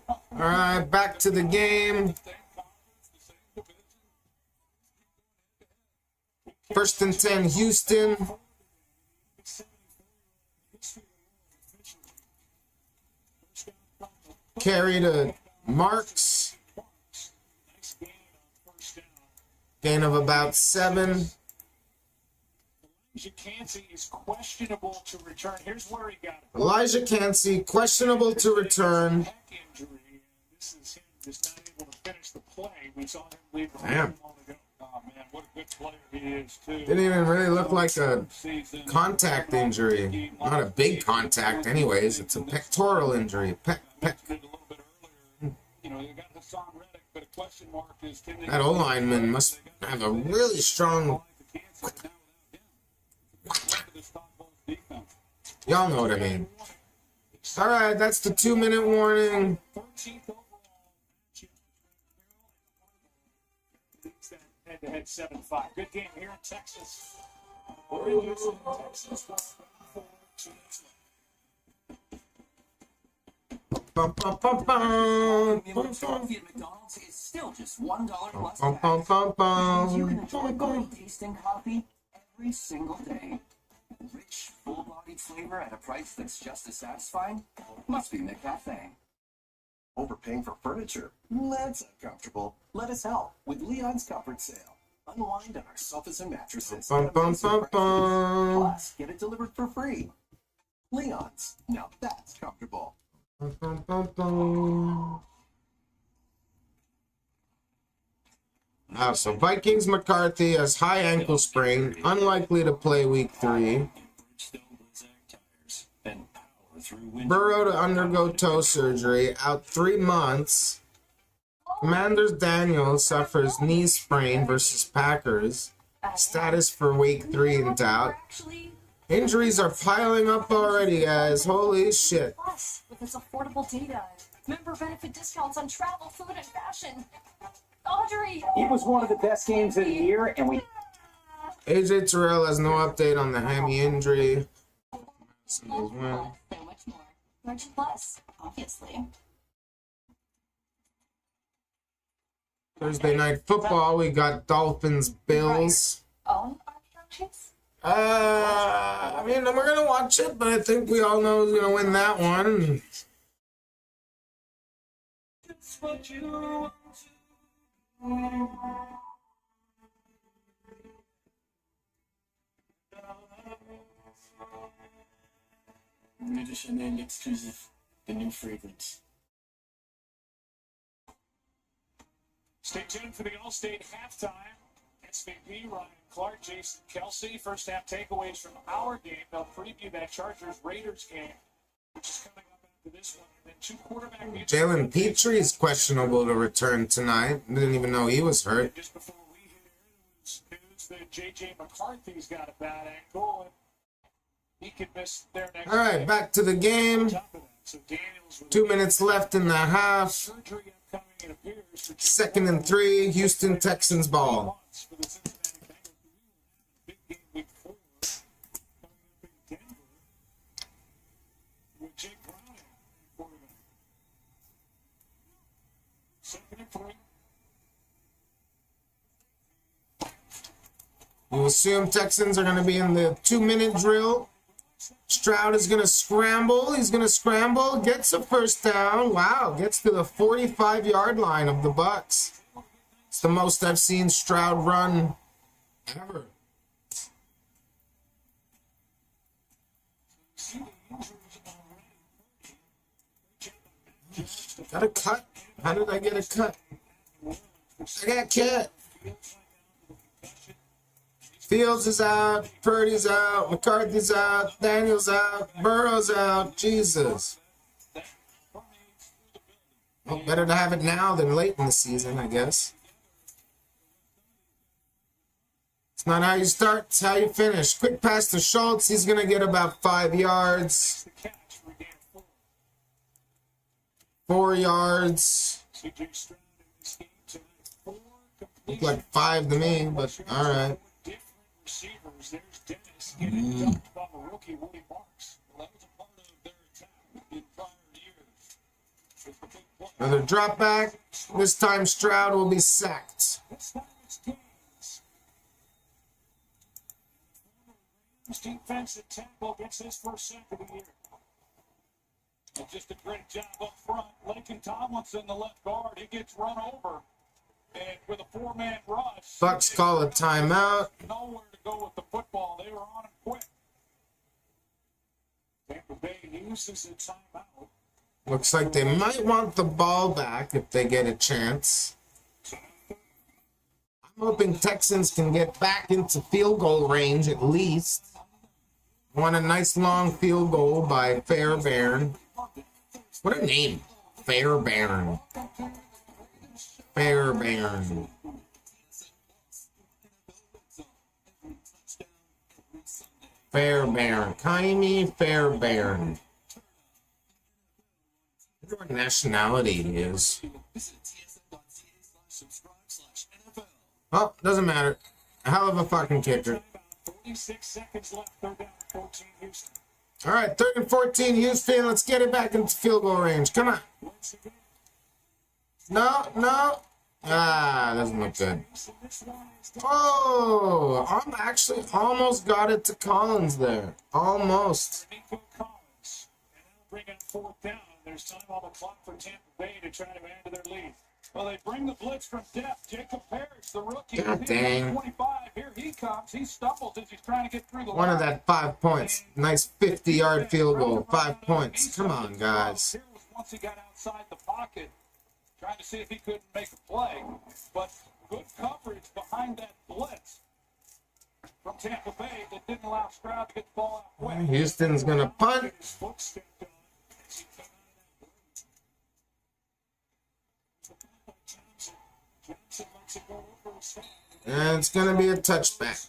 All right, back to the game. First and 10, Houston. Carry to Marks. Gain of about 7. Elijah Cansey is questionable to return. Here's where he got it. Elijah Cansey, questionable to return. Neck injury. This is him just not able to finish the play. We saw him leave the Damn. room long ago. Oh man, what a good player he is too. Didn't even really look like a contact injury. Not a big contact anyways. It's a pectoral injury. You know, you got Hassan Reddick, but a question mark is can they That O-lineman must have a really strong... Y'all know what I mean. All right, that's the 2-minute warning. Head-to-head 7-5. Good game here in Texas. We're in Houston, Texas. Bum, bum, bum, bum. Coffee at McDonald's is still just $1 plus Bum, bum, tax. bum, bum. You can enjoy great tasting coffee every single day. Rich, full-bodied flavor at a price that's just as satisfying? Must be McCafe. Overpaying for furniture? That's uncomfortable. Let us help with Leon's Comfort Sale. Unwind on our sofas and mattresses. Bum, bum, bum, bum. Plus, get it delivered for free. Leon's. Now that's comfortable. Bum, bum, bum, bum. So Vikings McCarthy has high ankle sprain, unlikely to play week 3. Burrow to undergo toe surgery, out 3 months. Commanders Daniel suffers knee sprain versus Packers. Status for week 3 in doubt. Injuries are piling up already, guys. Holy shit. Plus, with its affordable data, member benefit discounts on travel, food, and fashion. Audrey! It was one of the best games of the year, and we... AJ Terrell has no update on the hammy injury. So much more. Virgin Plus, obviously. Thursday night football, we got Dolphins Bills. Own Armstrong Chase? I mean, we're gonna watch it, but I think we all know who's gonna win that one. It's what you want New to Chanel exclusive, the new fragrance. Stay tuned for the Allstate halftime. SVP Ryan Clark, Jason Kelsey. First half takeaways from our game. They'll preview that Chargers-Raiders game, which is coming up after this one. And then two quarterback meetings. Jalen Petrie is questionable to return tonight. Didn't even know he was hurt. Just before we hit air, news that J.J. McCarthy's got a bad ankle, and he could miss their next All right, game. back to the game. So Daniels with 2 minutes left in the half. surgery upcoming, it appears, for 2nd and 3, Houston Texans ball. for the Cincinnati Bengals. Big game week 4 coming up in Denver with Jake Browning at quarterback. 2nd and 3. You assume Texans are going to be in the 2-minute drill. Stroud is going to scramble. He's going to scramble. Gets a first down. Wow. Gets to the 45-yard line of the BUCS. It's the most I've seen Stroud run ever. Got a cut. How did I get a cut? I got cut. Fields is out, Purdy's out, McCarthy's out, Daniels out, Burrow's out. Jesus. Well, better to have it now than late in the season, I guess. It's not how you start, it's how you finish. Quick pass to Schultz. He's going to get about 5 yards. 4 yards. Looked like 5 to me, but all right. Receivers, there's Dennis getting dumped by the rookie Woody Marks. Well, that was a part of their attack in prior years. With the big play. Another drop back. This time Stroud will be sacked. This time it's Gaines. His defensive tackle gets his first sack of the year. And just a great job up front. Laken Tomlinson, the left guard, he gets run over. And with a 4-man rush, Bucks call a timeout. nowhere to go with the football. They were on him quick. Tampa Bay uses a timeout. Looks like they might want the ball back if they get a chance. I'm hoping Texans can get back into field goal range at least. Want a nice long field goal by Fairbairn. What a name. Fairbairn. Fairbairn. Fairbairn. Kaimi Fairbairn. I wonder what nationality he is. Oh, doesn't matter. A hell of a fucking kicker. 46 seconds left, 3rd down, 14 Houston. All right, 3rd and 14 Houston. Let's get it back into field goal range. Come on. No, no. Ah, doesn't look good. Oh, I'm actually almost got it to Collins there. Almost. Nico Collins. And that'll bring in 4th down. There's time on the clock for Tampa Bay to try to add to their lead. Well, they bring the blitz from depth. Jacob Parrish, the rookie. God dang. 25. Here he comes. He stumbles as he's trying to get through the One of line. that 5 points. Nice 50-yard field goal. 5 points. Come on, guys. Here was once he got outside the pocket, trying to see if he couldn't make a play. But good coverage behind that blitz from Tampa Bay that didn't allow Stroud to get the ball out quick. Houston's going to punt. His foot stepped on as he came out of that blitz. Johnson lets it go over his head. And it's going to be a touchback.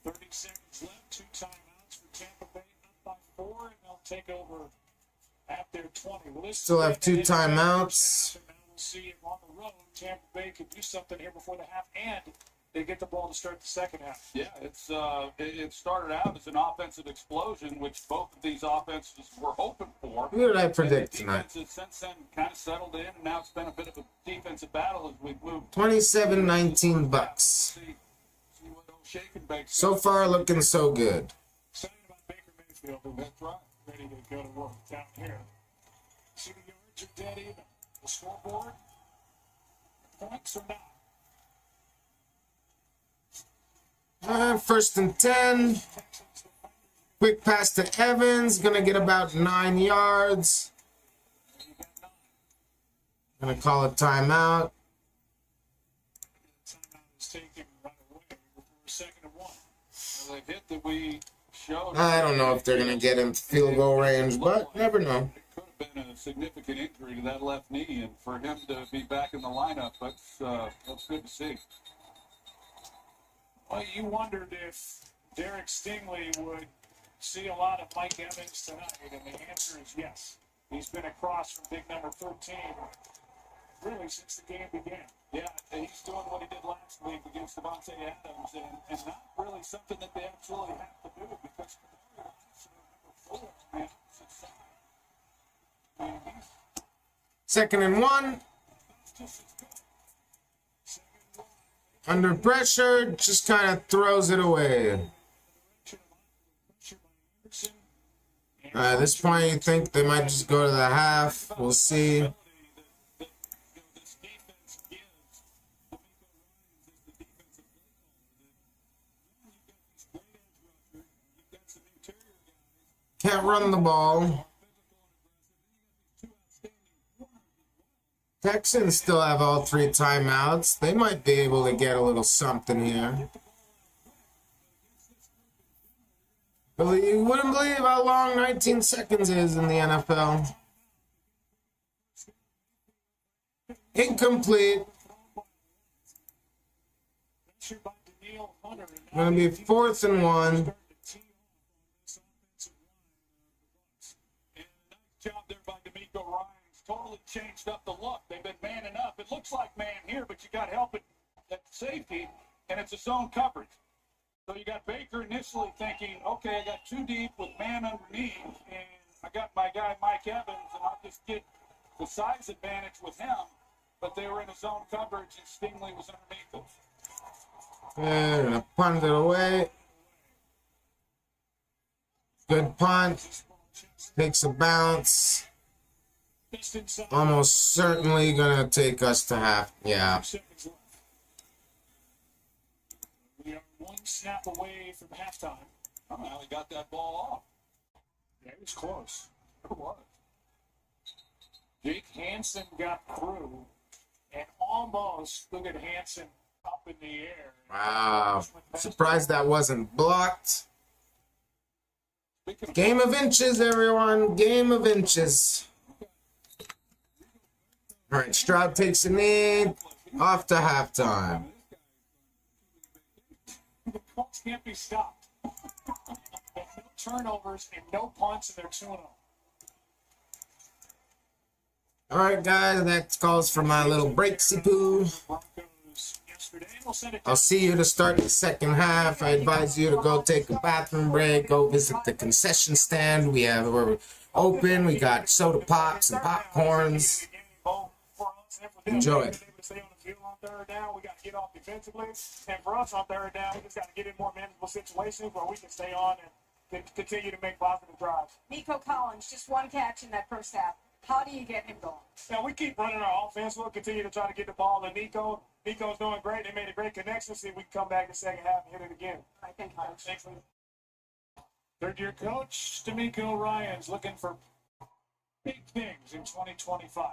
30 seconds left. 2 timeouts for Tampa Bay, up by 4, and they'll take over at their 20. Well, this Still have 2 is- timeouts. Now we'll see if on the road Tampa Bay could do something here before the half, and they get the ball to start the second half. Yeah, it started out as an offensive explosion, which both of these offenses were hoping for. Who did I And predict the tonight? defense has since then kind of settled in, and now it's been a bit of a defensive battle as we've moved. 27-19 Bucks. See what shake and bake. So far, looking so good. Excited about Baker Mayfield, who that's right, ready to go to work down here. See the yards are dead even. The scoreboard, points or not? First and 10. Quick pass to Evans. Gonna get about 9 yards. Gonna call a timeout. Timeout is taken right away before 2nd and 1. Well, the hit that we showed. I don't know if they're gonna get him field goal range, but never know. It could have been a significant injury to that left knee, and for him to be back in the lineup, that's good to see. Well, you wondered if Derek Stingley would see a lot of Mike Evans tonight, and the answer is yes. He's been across from big number 13 really since the game began. Yeah, he's doing what he did last week against Devontae Adams, and not really something that they absolutely have to do because Second and 1. Under pressure, just kind of throws it away. At this point, you think they might just go to the half. We'll see. Can't run the ball. Texans still have all 3 timeouts. They might be able to get a little something here. But you wouldn't believe how long 19 seconds is in the NFL. Incomplete. Gonna be 4th and 1. Job there by D'Amico Ryans. Totally changed up the look. They've been manning up. It looks like man here, but you got help at safety, and it's a zone coverage. So you got Baker initially thinking, okay, I got 2 deep with man underneath, and I got my guy Mike Evans, and I'll just get the size advantage with him. But they were in a zone coverage, and Stingley was underneath them. They're gonna punt it away. Good punt. Takes a bounce. Almost certainly gonna take us to half. Yeah. We are 1 snap away from halftime. Somehow he got that ball off. Yeah, it was close. It was. Jake Hansen got through and almost, look at Hansen up in the air. Wow. Surprised that wasn't blocked. Game of inches, everyone. Game of inches. All right, Stroud takes a knee. Off to halftime. The Colts can't be stopped. No turnovers and no punts, and they're 2-0. All right, guys, that calls for my little breaksy poo. I'll see you to start the second half. I advise you to go take a bathroom break, go visit the concession stand. We're open. We got soda pops and popcorns. Enjoy it. Third down, we got to get off defensively, and for us on third down, we just got to get in more manageable situations where we can stay on and continue to make positive drives. Nico Collins, just 1 catch in that first half. How do you get him going? Now, we keep running our offense. We'll continue to try to get the ball to Nico. Nico's doing great. They made a great connection. See if we can come back in the second half and hit it again. I think Thanks. Third-year coach, D'Amico Ryans, looking for big things in 2025.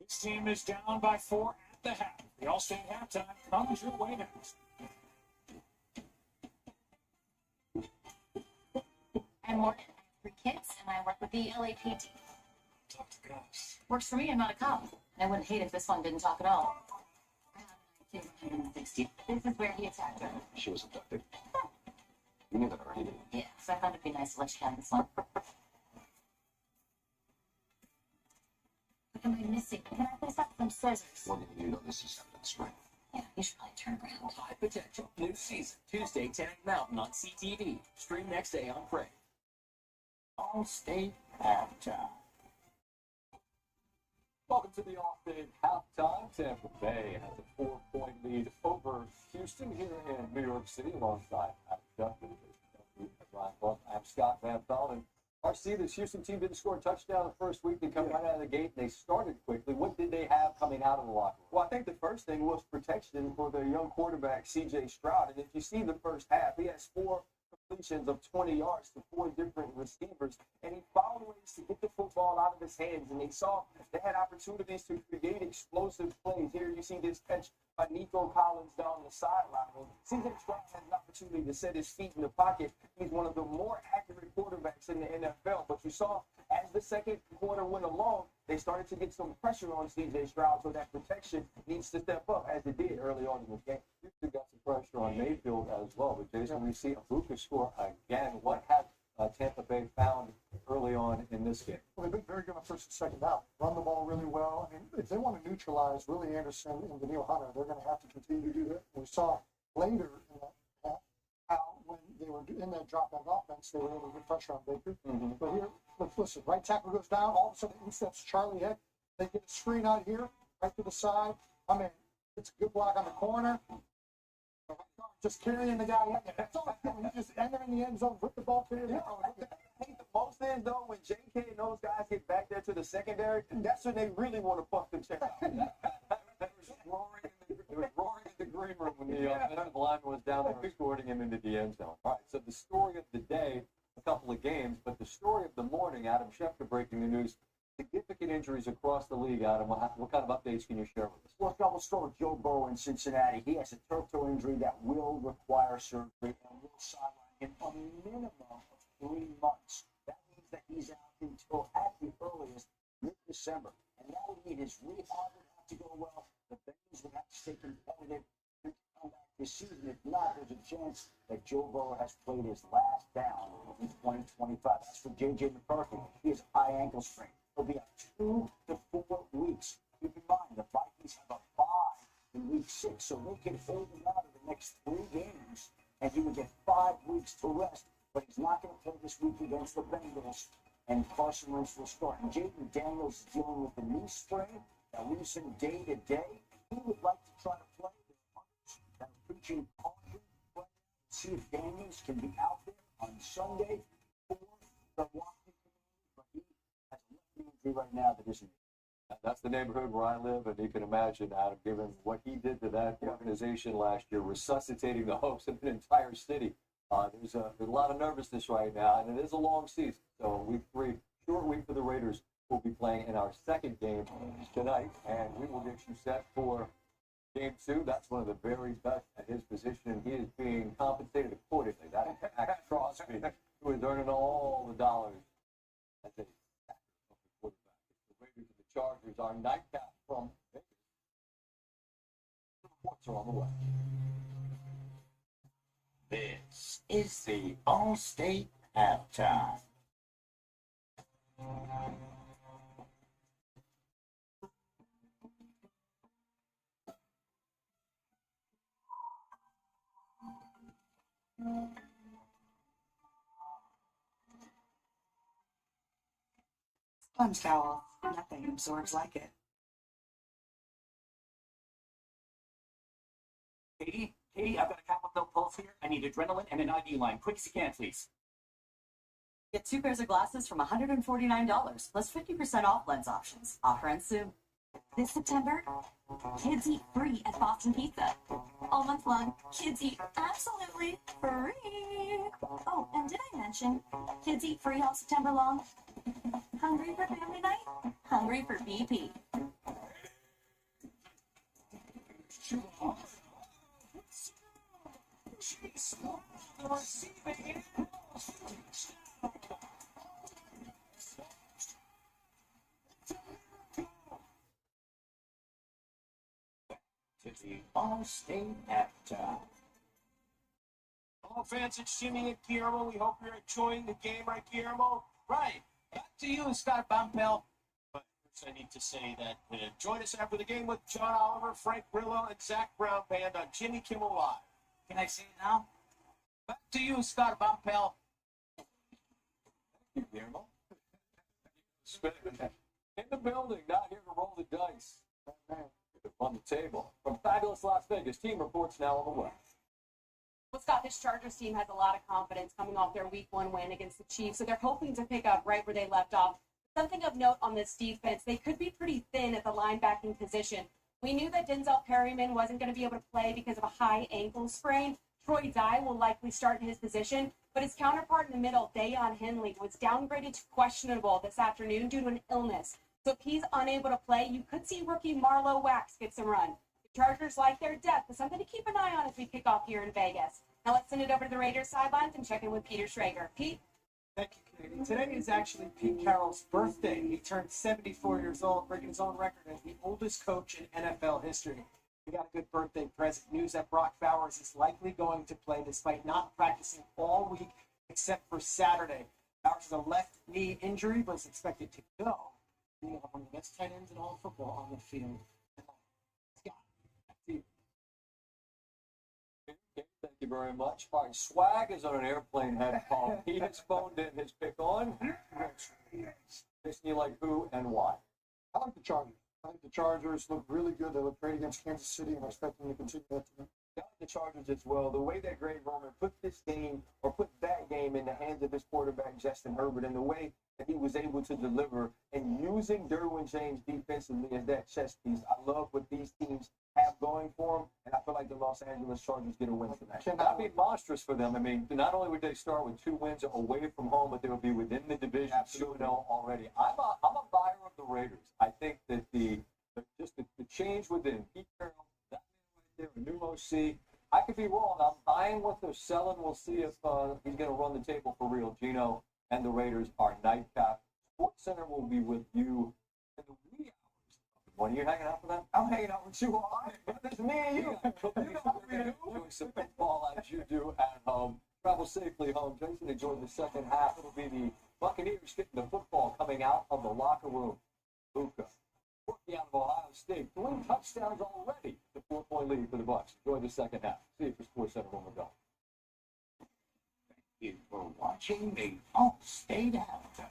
This team is down by 4 at the half. The All-State halftime comes your way next. I'm Morgan. I have 3 kids, and I work with the LAPD. Talk to guys. Works for me. I'm not a cop. I wouldn't hate if this one didn't talk at all. This is where he attacked her. She was abducted. You knew that already. Yeah, so I thought it'd be nice to let you have this one. What am I missing? Can I please have some scissors? Well, you know this is evidence, right? Yeah, you should probably turn around. High Potential, new season, Tuesday, 10 Mountain on CTV. Stream next day on Prey. All-State halftime. Welcome to the off-day halftime. Tampa Bay has a 4-point lead over Houston here in New York City alongside Adam Schefter. I'm Scott Van Pelt. And RC, this Houston team didn't score a touchdown the first week. They come right out of the gate and they started quickly. What did they have coming out of the locker room? Well, I think the first thing was protection for their young quarterback, C.J. Stroud. And if you see the first half, he has 4 completions of 20 yards to 4 different receivers, and he found ways to get the football out of his hands, and they had opportunities to create explosive plays. Here you see this catch by Nico Collins down the sideline. C.J. Stroud had an opportunity to set his feet in the pocket. He's one of the more accurate quarterbacks in the NFL, but you saw as the second quarter went along, they started to get some pressure on C.J. Stroud, so that protection needs to step up as it did early on in the game. Houston got some pressure on Mayfield as well, but Jason, we see a BUCS score again. What has Tampa Bay found early on in this game? Well, they've been very good on first and second down. Run the ball really well. I mean, if they want to neutralize Willie Anderson and Daniil Hunter, they're going to have to continue to do that. We saw later in that half how when they were in that drop-back offense, they were able to get pressure on Baker. But here, listen, right tackle goes down. All of a sudden, in steps Charlie Heck. They get a screen out here, right to the side. I mean, it's a good block on the corner. Just carrying the guy. That's all it's doing. You just enter in the end zone, put the ball to him. I think the most is, though, when J.K. and those guys get back there to the secondary, that's when they really want to fuck them check out. It was roaring in the green room when the offensive lineman was down there escorting him into the end zone. All right, so the story of the day, a couple of games, but the story of the morning, Adam Schefter breaking the news. Significant injuries across the league, Adam. What kind of updates can you share with us? Well, we'll start with Joe Burrow in Cincinnati. He has a turf toe injury that will require surgery and will sideline him a minimum of 3 months. That means that he's out until at the earliest mid-December. And that would mean his rehab would have to go well. The Bengals would have to stay competitive to come back this season. If not, there's a chance that Joe Burrow has played his last down in 2025. That's for J.J. McCarthy. He has a high ankle sprain. He'll be out 2 to 4 weeks. Keep in mind, the Vikings have a bye in week 6, so they can hold him out of the next 3 games, and he would get 5 weeks to rest. But he's not going to play this week against the Bengals, and Carson Wentz will start. And Jaden Daniels is dealing with a knee sprain that leaves him day to day. He would like to try to play the others that are preaching caution, but see if Daniels can be out there on Sunday for the Washington Commanders. But he has a injury right now that isn't. That's the neighborhood where I live, and you can imagine, Adam, given what he did to that organization last year, resuscitating the hopes of an entire city. There's a lot of nervousness right now, and it is a long season. So week 3, short week for the Raiders. We'll be playing in our second game tonight, and we will get you set for game 2. That's one of the very best at his position, and he is being compensated accordingly. That is Max Crosby, who is earning all the dollars as a quarterback. The Raiders and the Chargers are nightcap from Vegas. The reports are on the way. This is the All-State Halftime. Sponge towel. Nothing absorbs like it. Katie, I've got a cap with no pulse here. I need adrenaline and an ID line. Quick as you can, please. Get 2 pairs of glasses from $149, plus 50% off lens options. Offer ends soon. This September, kids eat free at Boston Pizza. All month long, kids eat absolutely free. Oh, and did I mention kids eat free all September long? Hungry for family night? Hungry for BP. To the All-State Halftime. Hello, fans. It's Jimmy and Guillermo. We hope you're enjoying the game, right, Guillermo? Right. Back to you, Scott Bumpel. But first, I need to say that join us after the game with John Oliver, Frank Grillo, and Zach Brown Band on Jimmy Kimmel Live. Can I say it now? Back to you, Scott Bumpel. Thank you, Guillermo. in the building, not here to roll the dice. On the table. From fabulous Las Vegas, team reports now on the way. Well, Scott, this Chargers team has a lot of confidence coming off their Week 1 win against the Chiefs, so they're hoping to pick up right where they left off. Something of note on this defense, they could be pretty thin at the linebacking position. We knew that Denzel Perryman wasn't going to be able to play because of a high ankle sprain. Troy Dye will likely start in his position, but his counterpart in the middle, Dayon Henley, was downgraded to questionable this afternoon due to an illness. So if he's unable to play, you could see rookie Marlo Wax get some run. The Chargers like their depth, but something to keep an eye on as we kick off here in Vegas. Now let's send it over to the Raiders sidelines and check in with Peter Schrager. Pete? Thank you, Katie. Today is actually Pete Carroll's birthday. He turned 74 years old, breaking his own record as the oldest coach in NFL history. We got a good birthday present. News that Brock Bowers is likely going to play despite not practicing all week except for Saturday. Bowers has a left knee injury, but is expected to go. You have one of the best tight ends in all of football on the field. Scott, back to you. Thank you very much. All right, Swag is on an airplane headphone. He has phoned in his pick on. Jason, you like who and why? I like the Chargers. I think the Chargers look really good. They look great against Kansas City, and I expect them to continue that today. I like the Chargers as well. The way that Greg Roman put this game, or put that game in the hands of his quarterback, Justin Herbert, and the way that he was able to deliver and using Derwin James defensively as that chess piece. I love what these teams have going for them, and I feel like the Los Angeles Chargers get a win for that. That'd be monstrous for them. I mean, not only would they start with 2 wins away from home, but they would be within the division 2-0 already. I'm a buyer of the Raiders. I think that the change within Pete Carroll, that man right there, a new OC. I could be wrong. I'm buying what they're selling. We'll see if he's going to run the table for real. Gino and the Raiders are nightcap. Sports Center will be with you in the wee hours. When are you hanging out for that? I'm hanging out with you all right. That's me and you. Doing some football as you do at home. Travel safely home. Jason enjoyed the second half. It'll be the Buccaneers getting the football coming out of the locker room. BUCS. Rookie out of Ohio State. 3 touchdowns already. The 4-point lead for the Bucs. Enjoy the second half. See you for Sports Center when we're done. Thank you for watching a All State Halftime.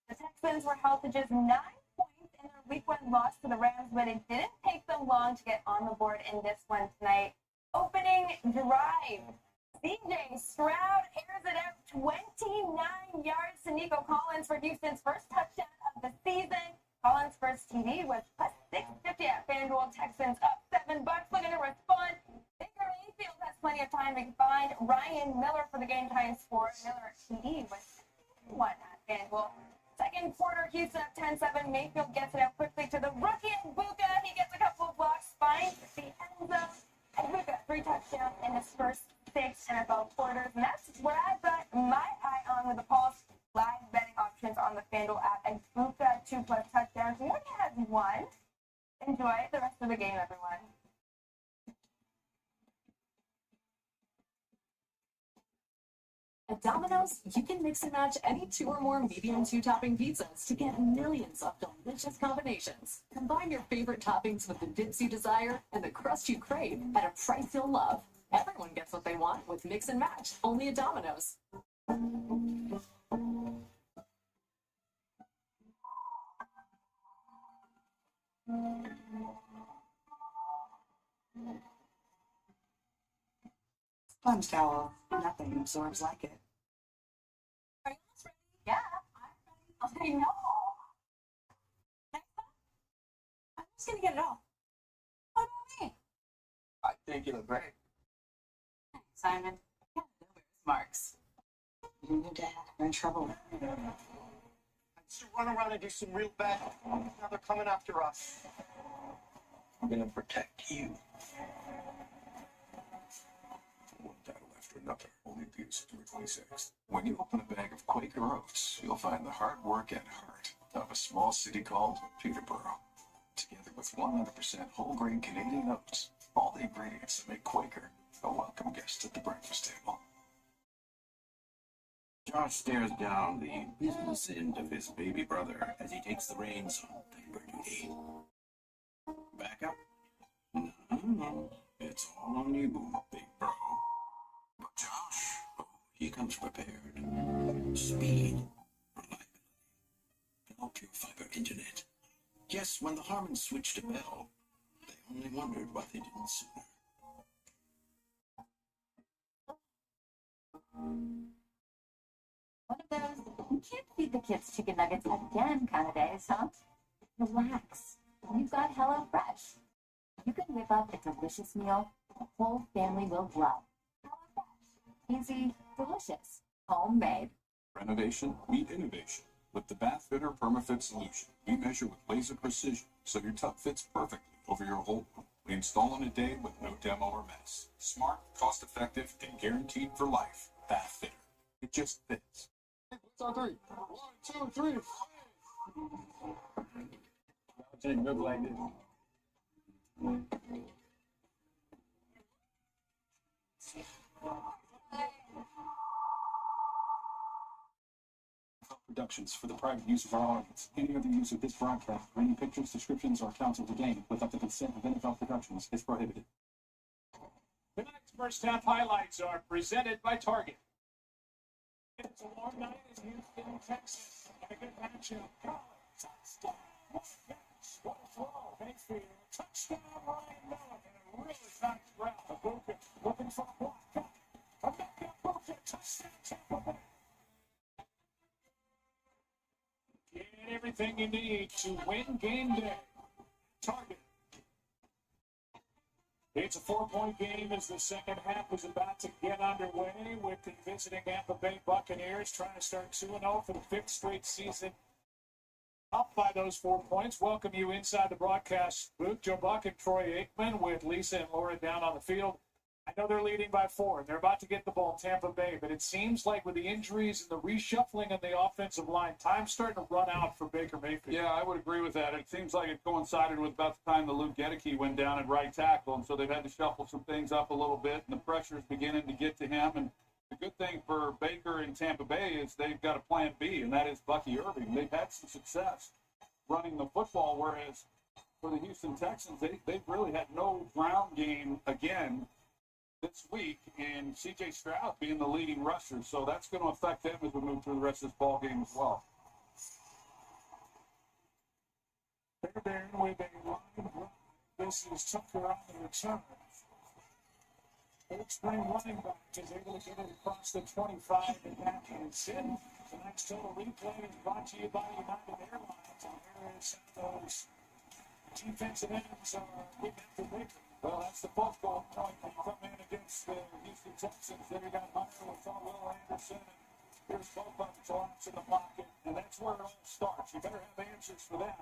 The Texans were held to just 9 points in their Week 1 loss to the Rams, but it didn't take them long to get on the board in this one tonight. Opening drive. CJ Stroud airs it out 29 yards to Nico Collins for Houston's first touchdown of the season. Collins' first TD was plus 650 at FanDuel. Texans up $7. Looking to respond. Baker Mayfield has plenty of time to find Ryan Miller for the game-tying score. Miller TD was 1 at FanDuel. Second quarter, Houston up 10-7. Mayfield gets it out quickly to the rookie BUCS. He gets a couple of blocks, finds the end zone. And BUCS 3 touchdowns in his first 6 NFL quarters. And that's what I got my eye on with the Pulse live betting options on the FanDuel app. And BUCS 2+ touchdowns. He only has 1. Enjoy the rest of the game, everyone. At Domino's, you can mix and match any 2 or more medium 2-topping pizzas to get millions of delicious combinations. Combine your favorite toppings with the dips you desire and the crust you crave at a price you'll love. Everyone gets what they want with Mix and Match, only at Domino's. Sponge towel. Nothing absorbs like it. Are you almost ready? Yeah, I'm ready. I know. Next time, I'm just going to get it all. What about me? I think you look great. Thanks, Simon. Yeah, where's Marks? You Dad, we're in trouble. I used to run around and do some real bad. Now they're coming after us. I'm gonna protect you. One title after another. Only these September 26th. When you open a bag of Quaker Oats, you'll find the hard work and heart of a small city called Peterborough. Together with 100% whole grain Canadian oats, all the ingredients that make Quaker a welcome guest at the breakfast table. Josh stares down the business end of his baby brother as he takes the reins on labor duty. Back up? No. No. It's all on you, big bro. But Josh, he comes prepared. Speed, reliability, Bell Pure Fiber Internet. Yes, when the Harmons switched to Bell, they only wondered why they didn't sooner. One of those, you can't feed the kids chicken nuggets again kind of days, huh? Relax. You've got HelloFresh. You can whip up a delicious meal the whole family will love. HelloFresh. Easy, delicious, homemade. Renovation, meet innovation. With the Bath Fitter PermaFit solution, we measure with laser precision so your tub fits perfectly over your whole room. We install in a day with no demo or mess. Smart, cost-effective, and guaranteed for life. Bath Fitter. It just fits. What's our three? 1, 2, 3. I'll take good like this. Productions for the private use of our audience. Any other use of this broadcast, or any pictures, descriptions, or accounts of the game without the consent of NFL Productions is prohibited. Tonight's first half highlights are presented by Target. It's a long night in Houston, Texas. And a good matchup. Touchdown, catch. What a throw. Mayfield. Touchdown, Ryan Miller. And a really nice route. A Buccaneers looking for a block. Got it. A Buccaneers. Touchdown, Tampa Bay. Get everything you need to win game day. Target. It's a 4-point game as the second half is about to get underway with the visiting Tampa Bay Buccaneers trying to start 2-0 for the 5th straight season. Up by those 4 points. Welcome you inside the broadcast booth. Joe Buck and Troy Aikman with Lisa and Laura down on the field. I know they're leading by 4, and they're about to get the ball, Tampa Bay, but it seems like with the injuries and the reshuffling of the offensive line, time's starting to run out for Baker Mayfield. Yeah, I would agree with that. It seems like it coincided with about the time that Luke Gedeke went down at right tackle, and so they've had to shuffle some things up a little bit, and the pressure is beginning to get to him. And the good thing for Baker and Tampa Bay is they've got a plan B, and that is Bucky Irving. They've had some success running the football, whereas for the Houston Texans, they've really had no ground game again this week, and C.J. Stroud being the leading rusher, so that's going to affect them as we move through the rest of this ball game as well. Fairbairn with a line drive. This is Tucker on the return. Third string running back is able to get it across the 25 and back is in. Tonight's total replay is brought to you by United Airlines. And here is how those defensive ends are getting after Baker. Well, that's the football point. They come in against the Houston Texans. Then you got Hunter with Will Anderson. Here's both of them collapse in the pocket. And that's where it all starts. You better have answers for that.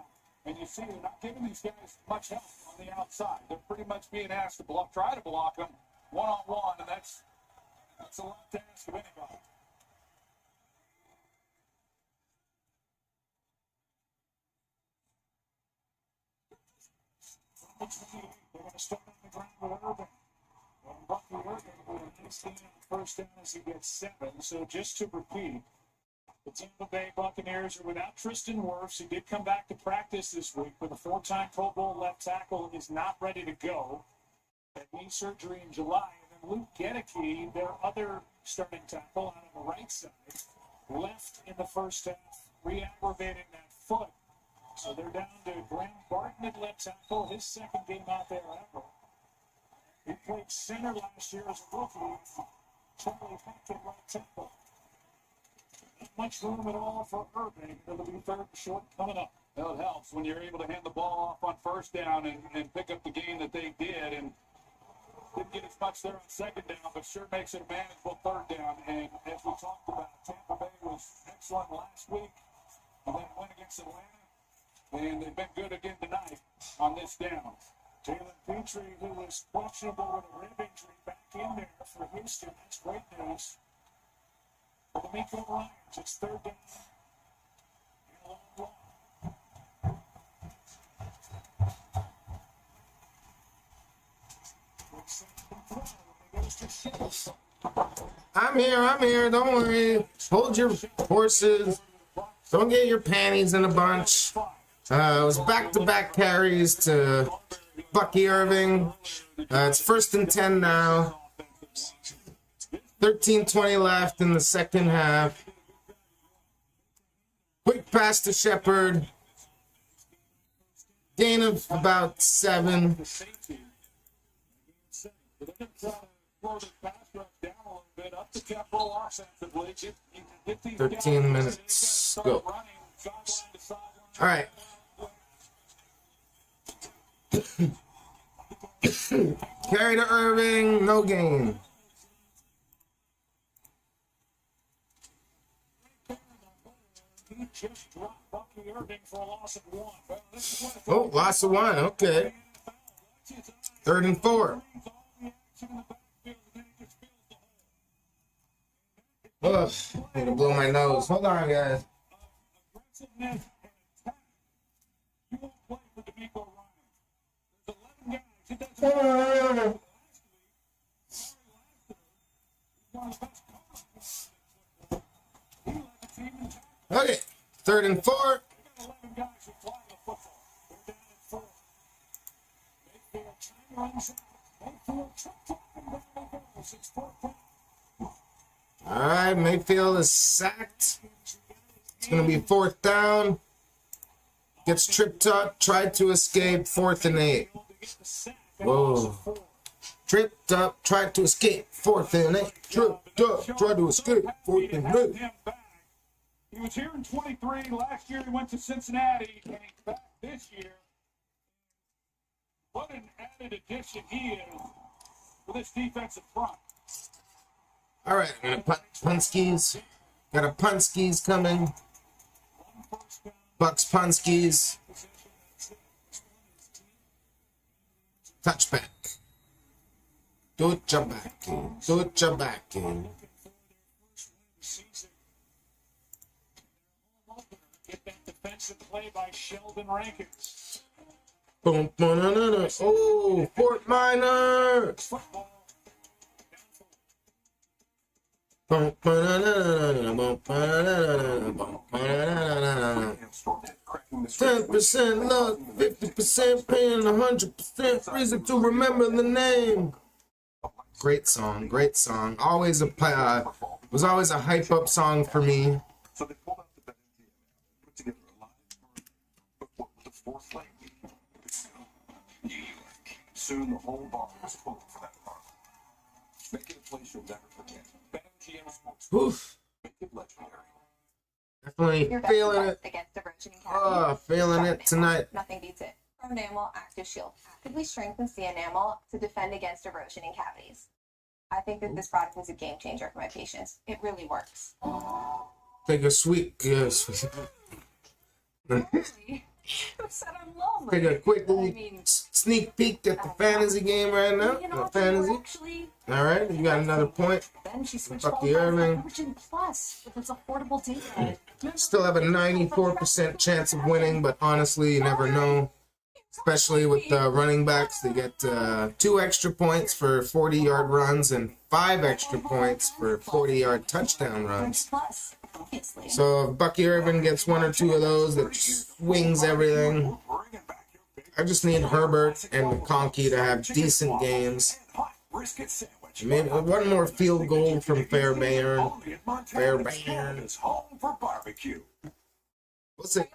And you see they're not giving these guys much help on the outside. They're pretty much being asked to block, try to block them one-on-one, and that's a lot to ask of anybody. They're going to start on the ground with Irving. And Bucky Irving with a nice gain on first down as he gets 7. So just to repeat, the Tampa Bay Buccaneers are without Tristan Wirfs. He did come back to practice this week, but the 4-time Pro Bowl left tackle is not ready to go. Had knee surgery in July. And then Luke Gedeke, their other starting tackle out on the right side, left in the first half, re-aggravating that foot. So they're down to Graham Barton at left tackle, his second game out there ever. He played center last year as a rookie. Charlie Peck at right tackle. Not much room at all for Irving. It'll be third and short coming up. Well, it helps when you're able to hand the ball off on first down and pick up the gain that they did. And didn't get as much there on second down, but sure makes it a manageable third down. And as we talked about, Tampa Bay was excellent last week. And then went against Atlanta. And they've been good again tonight on this down. Jalen Petrie, who was questionable with a rib injury, back in there for Houston. That's great news. For the Miko Lions, it's third down. And a long I'm here. Don't worry. Hold your horses. Don't get your panties in a bunch. It was back-to-back carries to Bucky Irving. It's 1st and 10 now. 13:20 left in the second half. Quick pass to Shepard. Gain of about 7. 13 minutes. Go. All right. Carry to Irving. No gain. Oh, loss of 1. Okay. 3rd and 4. Ugh, need to blow my nose. Hold on, guys. Okay, 3rd and 4. All right, Mayfield is sacked. It's going to be 4th down. Gets tripped up, tried to escape, 4th and 8. Whoa. Tripped up, tried to escape, 4th and 8. Tripped up, tried to escape, 4th and 8. He was here in 23. Last year he went to Cincinnati, and he's back this year. What an added addition he is for this defensive front. All right, I'm going to punt skis. Got a punt skis coming. Bucks punt skis. Touchback. Do it, jump back in. Do it, jump back in. Get that defensive play by Sheldon Rankins. Boom, boom, no, no, no. Oh, Fort Minor. Boom, boom, no, no, no, no, boom, 10% luck, 50% pain, 100% reason to remember the name. Great song, great song. Always was always a hype up song for me. So they pulled out the BetMGM app, put together a line with the 4th lane. New York. Soon the whole bar was full for that bar. Make it a place you'll never forget. BetMGM Sports. Oof. Make it legendary. Definitely feeling it. Against erosion and Oh, feeling it tonight. Nothing beats it. From Enamel Active Shield actively strengthens the enamel to defend against erosion and cavities. I think that this product is a game changer for my patients. It really works. Take a sweet, yes. Take a quick sneak peek at the fantasy game right now. The fantasy. All right, you got another point. Bucky Irving. Plus, with its affordable data. Still have a 94% chance of winning, but honestly, you never know. Especially with the running backs, they get 2 extra points for 40-yard runs and 5 extra points for 40-yard touchdown runs. So if Bucky Irving gets 1 or 2 of those, that swings everything. I just need Herbert and McConkey to have decent games. Maybe one more field goal from Fairbairn. Fairbairn. What's it?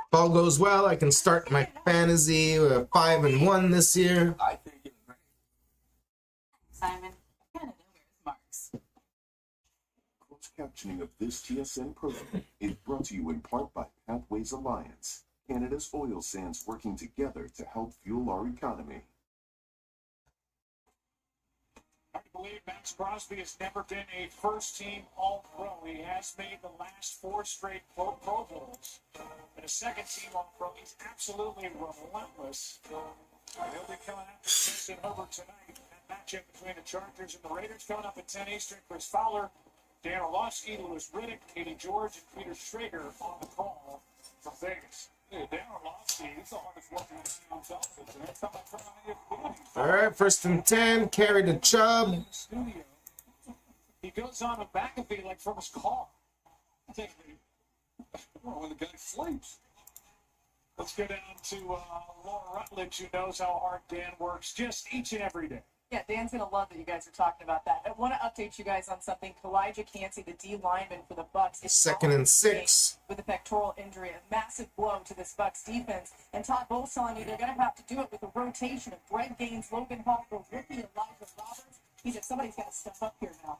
If all goes well, I can start my fantasy 5-1 this year. Simon, Canada wears marks. Closed captioning of this TSN program is brought to you in part by Pathways Alliance, Canada's oil sands working together to help fuel our economy. I believe Max Crosby has never been a first-team All-Pro. He has made the last 4 straight Pro Bowls. And a second-team All-Pro. He's absolutely relentless. He'll be coming after Justin Herbert tonight. That matchup between the Chargers and the Raiders coming up at 10 Eastern. Chris Fowler, Dan Orlovsky, Louis Riddick, Katie George, and Peter Schrager on the call from Vegas. Dan Orlovsky, he's the hardest working on television. That's how much fun All right, 1st and 10, carry to Chubb. He goes on a McAfee like from his car. When the guy sleeps. Let's go down to Laura Rutledge, who knows how hard Dan works just each and every day. Yeah, Dan's going to love that you guys are talking about that. I want to update you guys on something. Kalijah Cansey, the D lineman for the BUCS, is 2nd and 6. with a pectoral injury, a massive blow to this BUCS defense. And Todd Bowles telling me they're going to have to do it with a rotation of Greg Gaines, Logan Parker, rookie Elijah Roberts. He said somebody's got to step up here now.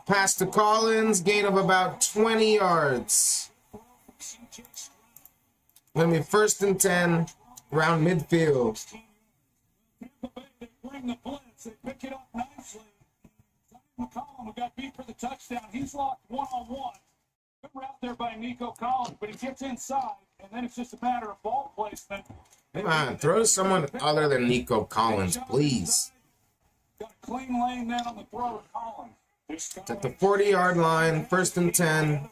Pass to Collins, gain of about 20 yards. Gonna be 1st and 10, around midfield. They bring the blitz. They pick it up nicely. McCollum, who got beat for the touchdown, he's locked one-on-one. Good route there by Nico Collins, but he gets inside, and then it's just a matter of ball placement. Come on, throw to someone other than Nico Collins, please. Got a clean lane then on the throw to Collins. It's at the 40-yard line, 1st and 10.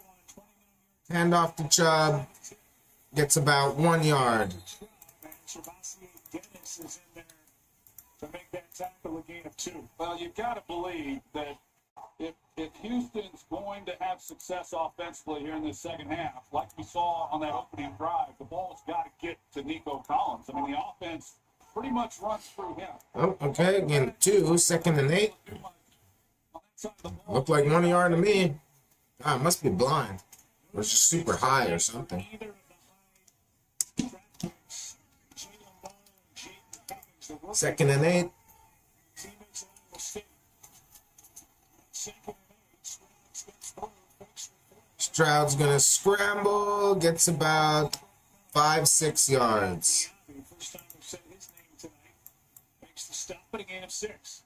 Hand off to Chubb. Gets about 1 yard. Dennis is in there to make that tackle a gain of 2. Well, you've got to believe that if Houston's going to have success offensively here in this second half, like we saw on that opening drive, the ball's got to get to Nico Collins. I mean, the offense pretty much runs through him. Oh, okay, again, 2, 2nd and 8. Looked like 1 yard to me. Ah, it must be blind. Or it's just super high or something. 2nd and 8. Stroud's gonna scramble, gets about 5-6 yards. First time we've said his name tonight. Makes the stop at a gain of 6.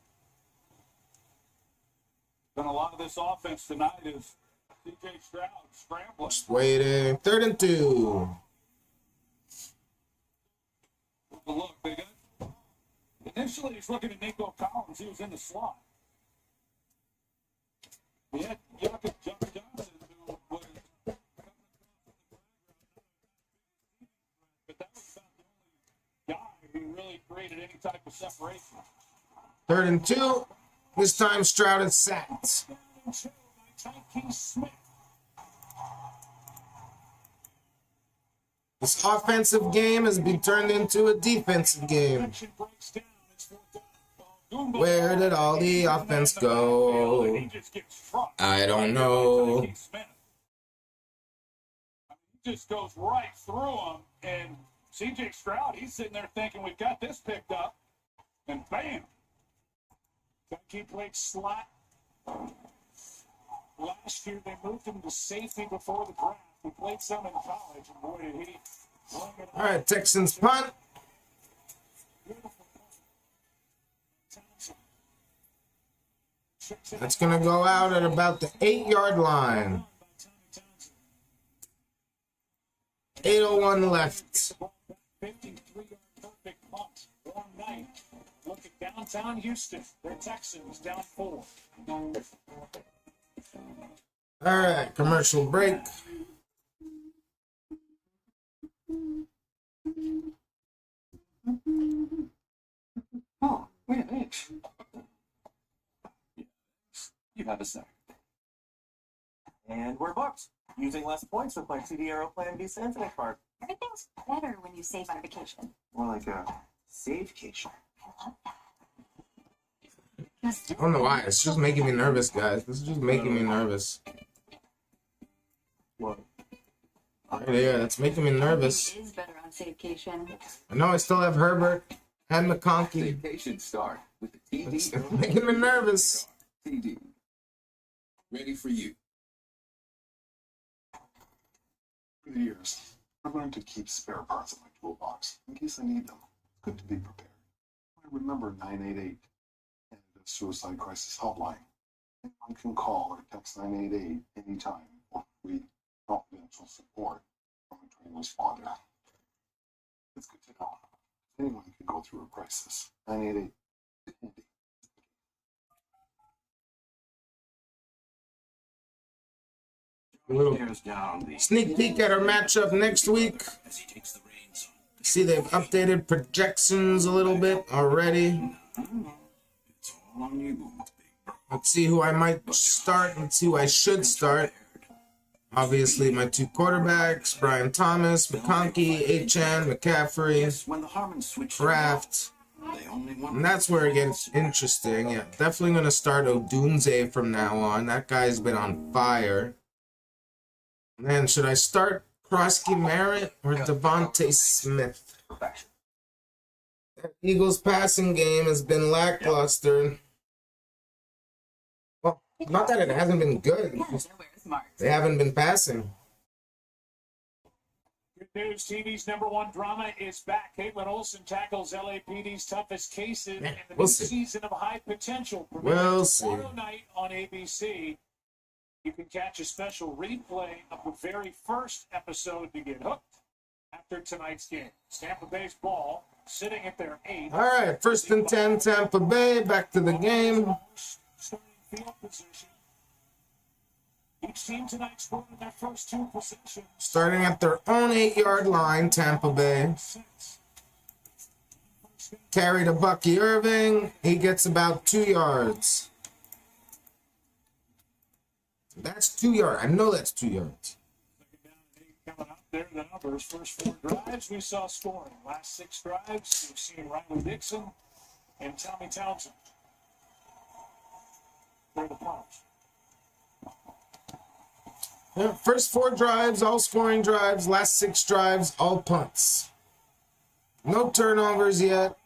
And a lot of this offense tonight is C.J. Stroud scrambling. Just waiting. 3rd and 2. But look, they got, initially he's looking at Nico Collins. He was in the slot. He had Johnson, who was but that was about the only guy who really created any type of separation. 3rd and 2. This time Stroud is sacked. This offensive game has been turned into a defensive game. Where did all the offense go? I don't know. He just goes right through him, and C.J. Stroud, he's sitting there thinking, we've got this picked up, and bam. He played slot. Last year they moved him to safety before the draft. He played some in college, and boy, did he. All right, Texans punt. That's going to go out at about the 8-yard line. 8:01 left. 53-yard perfect punt. Warm night. Look at downtown Houston. They're Texans down 4. All right, commercial break. Oh, wait a minute. You have a sec. And we're booked. Using less points with my 2D Aeroplan Visa Infinite card. Everything's better when you save on vacation. More like a save-cation. I love that. I don't know why. It's just making me nervous, guys. This is just making me nervous. What? Right there, that's making me nervous. It is better on Safecation. I know I still have Herbert and McConkey. Vacation start with the TD. It's making me nervous. TD. Ready for you. For the years, I've learned to keep spare parts in my toolbox in case I need them. It's good to be prepared. I remember 988 and the Suicide Crisis Helpline. Anyone can call or text 988 anytime for free confidential support from a trained responder. It's good to know. Anyone can go through a crisis. 988 is handy. Little sneak peek at our matchup next week. See, they've updated projections a little bit already. Let's see who I might start. Let's see who I should start. Obviously, my two quarterbacks, Brian Thomas, McConkey, Achane, McCaffrey, When the Harmon switched Kraft. they only won. And that's where it gets interesting. Yeah, definitely going to start Odunze from now on. That guy's been on fire. And then, should I start Krosky Merritt or Devontae Smith? That Eagles passing game has been lackluster. Well, not that it hasn't been good. Just they haven't been passing. Good news, TV's #1 drama is back. Caitlin Olsen tackles LAPD's toughest cases in the new season of High Potential. We'll see. Tomorrow night on ABC, you can catch a special replay of the very first episode to get hooked after tonight's game. Tampa Bay's ball sitting at their 8th. All right, 1st and 10, Tampa Bay. Back to the game. Starting field position. Each team tonight scored in their first 2 possessions. Starting at their own 8-yard line, Tampa Bay. Carry to Bucky Irving. He gets about 2 yards. That's 2 yards. I know that's 2 yards. Coming up there, the numbers. First 4 drives, we saw scoring. Last 6 drives, we've seen Riley Dixon and Tommy Townsend. They're the punts. Yeah, first 4 drives, all scoring drives. Last 6 drives, all punts. No turnovers yet.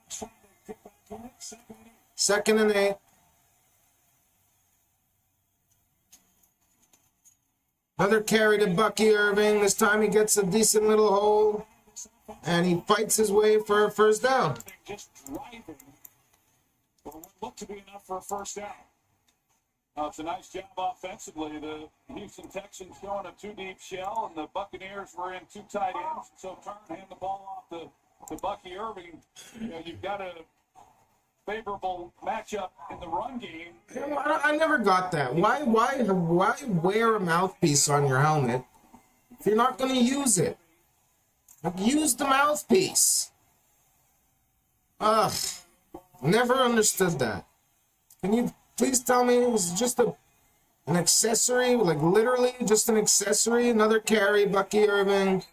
2nd and 8. Another carry to Bucky Irving. This time he gets a decent little hole. And he fights his way for a first down. Just driving. But it looked to be enough for a first down. It's a nice job offensively. The Houston Texans going a 2-deep shell, and the Buccaneers were in 2 tight ends. So turn and hand the ball off to Bucky Irving. You know, you've got a favorable matchup in the run game. I never got that. Why wear a mouthpiece on your helmet if you're not going to use it? Like, use the mouthpiece. Ugh. Never understood that. Can you please tell me it was just an accessory? Like, literally just an accessory? Another carry, Bucky Irving.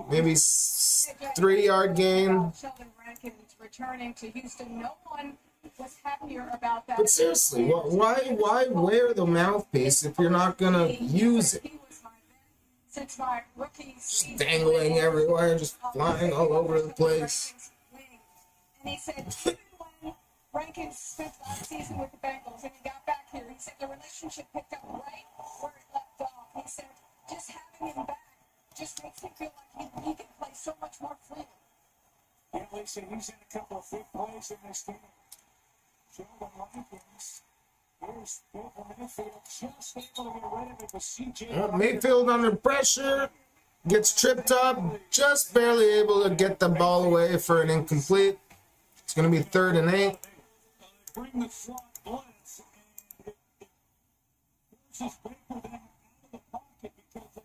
Maybe 3-yard gain. Sheldon Rankins returning to Houston. No one was happier about that. But seriously, why wear the mouthpiece if you're not going to use it? Since my rookie Just dangling everywhere, just flying all over the place. And he said, even when Rankins spent last season with the Bengals and he got back here, he said the relationship picked up right where it left off. He said, just having him back just makes me feel like he can play so much more freely. And listen, he's in a couple of big plays in this game. Sheldon Rankins. Here's Baker Mayfield just able to get rid of it with CJ. Mayfield under pressure, gets tripped up, just barely able to get the ball away for an incomplete. It's going to be 3rd and 8. Bring the slot blitz, and it forces Baker then out of the pocket because they got the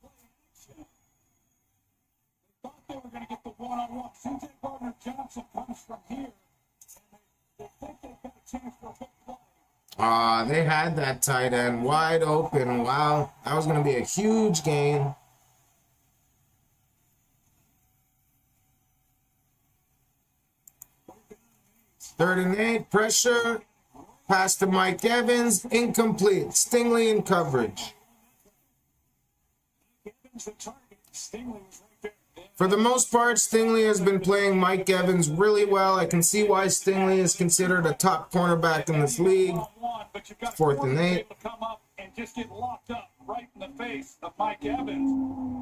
play action. They thought they were going to get the one-on-one. CJ Gardner-Johnson comes from here, and they think they've got a chance for a big play. They had that tight end wide open. Wow, that was going to be a huge gain. Third and 8, pressure. Pass to Mike Evans, incomplete. Stingley in coverage. For the most part, Stingley has been playing Mike Evans really well. I can see why Stingley is considered a top cornerback in this league. 4th and 8. Come up and just get locked up right in the face of Mike Evans.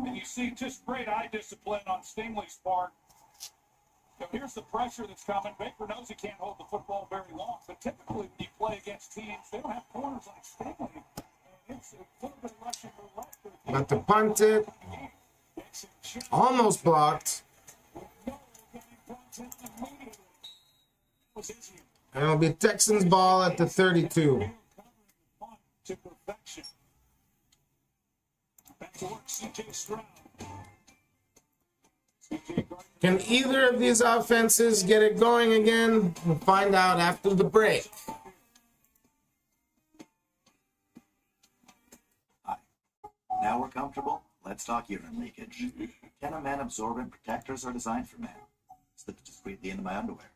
And you see just great eye discipline on Stingley's part. So here's the pressure that's coming. Baker knows he can't hold the football very long, but typically when you play against teams, they don't have corners like Stingley. And it's a little bit Russian roulette. Got to punt it. Almost blocked. And it'll be Texans ball at the 32. To perfection. Back to work, CJ Stroud. Can either of these offenses get it going again? We'll find out after the break. Now we're comfortable. Let's talk urine leakage. Kennaman absorbent protectors are designed for men. Slips discreetly into my underwear.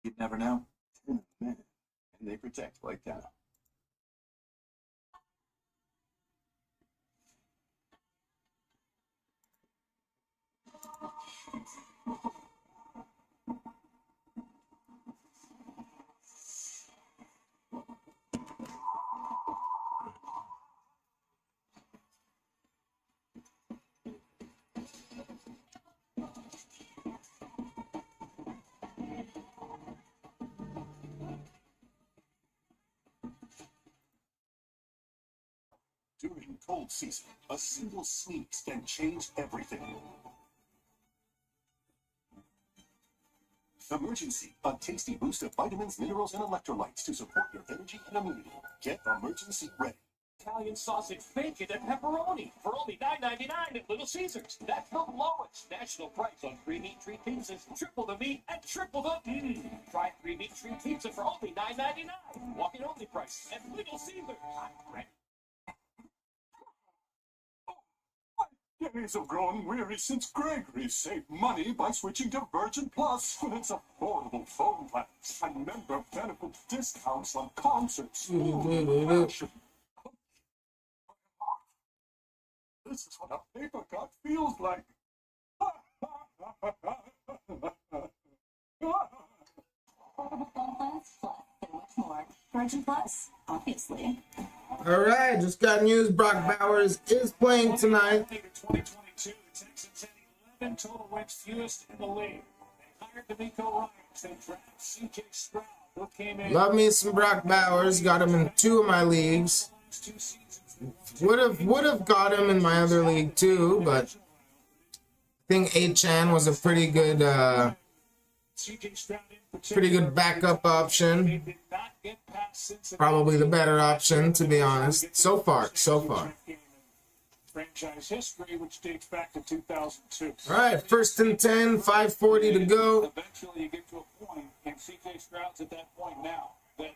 You'd never know. Men, and they protect like that. During cold season, a single sneeze can change everything. Emergency, a tasty boost of vitamins, minerals, and electrolytes to support your energy and immunity. Get Emergency Ready. Italian sausage, bacon, and pepperoni for only $9.99 at Little Caesars. That's the lowest national price on 3 meat treat pizzas. Triple the meat and triple the Try 3 meat treat pizza for only $9.99. Walk-in only price at Little Caesars. Days of growing weary since Gregory saved money by switching to Virgin Plus with its affordable phone plans and member benefit discounts on concerts. This is what a paper cut feels like. Affordable phone plans, plus so much more. Virgin Plus, obviously. All right, just got news. Brock Bowers is playing tonight. 2022, the Texans had 11 total wins, fewest in the league. They hired D'Amico Ryans. They drafted C.J. Stroud, who came in. Love me some Brock Bowers. Got him in 2 of my leagues. Would have got him in my other league too, but I think Achan was a pretty good backup option. Probably the better option, to be honest. So far. Franchise history, which dates back to 2002. All right, 1st and 10, 5:40 to go. Eventually, you get to a point, and C.J. Stroud's at that point now that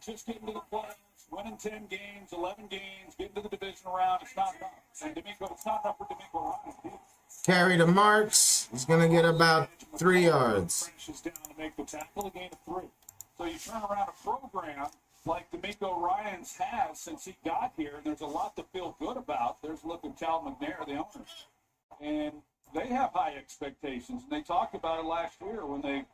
just getting to the playoffs, winning 10 games, 11 games, getting to the division round. It's not enough. And it's not enough for D'Amico Ryan. Carry to Marks. He's gonna get about 3 yards. Down to make the tackle, a gain of 3. So you turn around a program like D'Amico Ryans has since he got here, and there's a lot to feel good about. There's look at Cal McNair, the owner, and they have high expectations. And they talked about it last year when they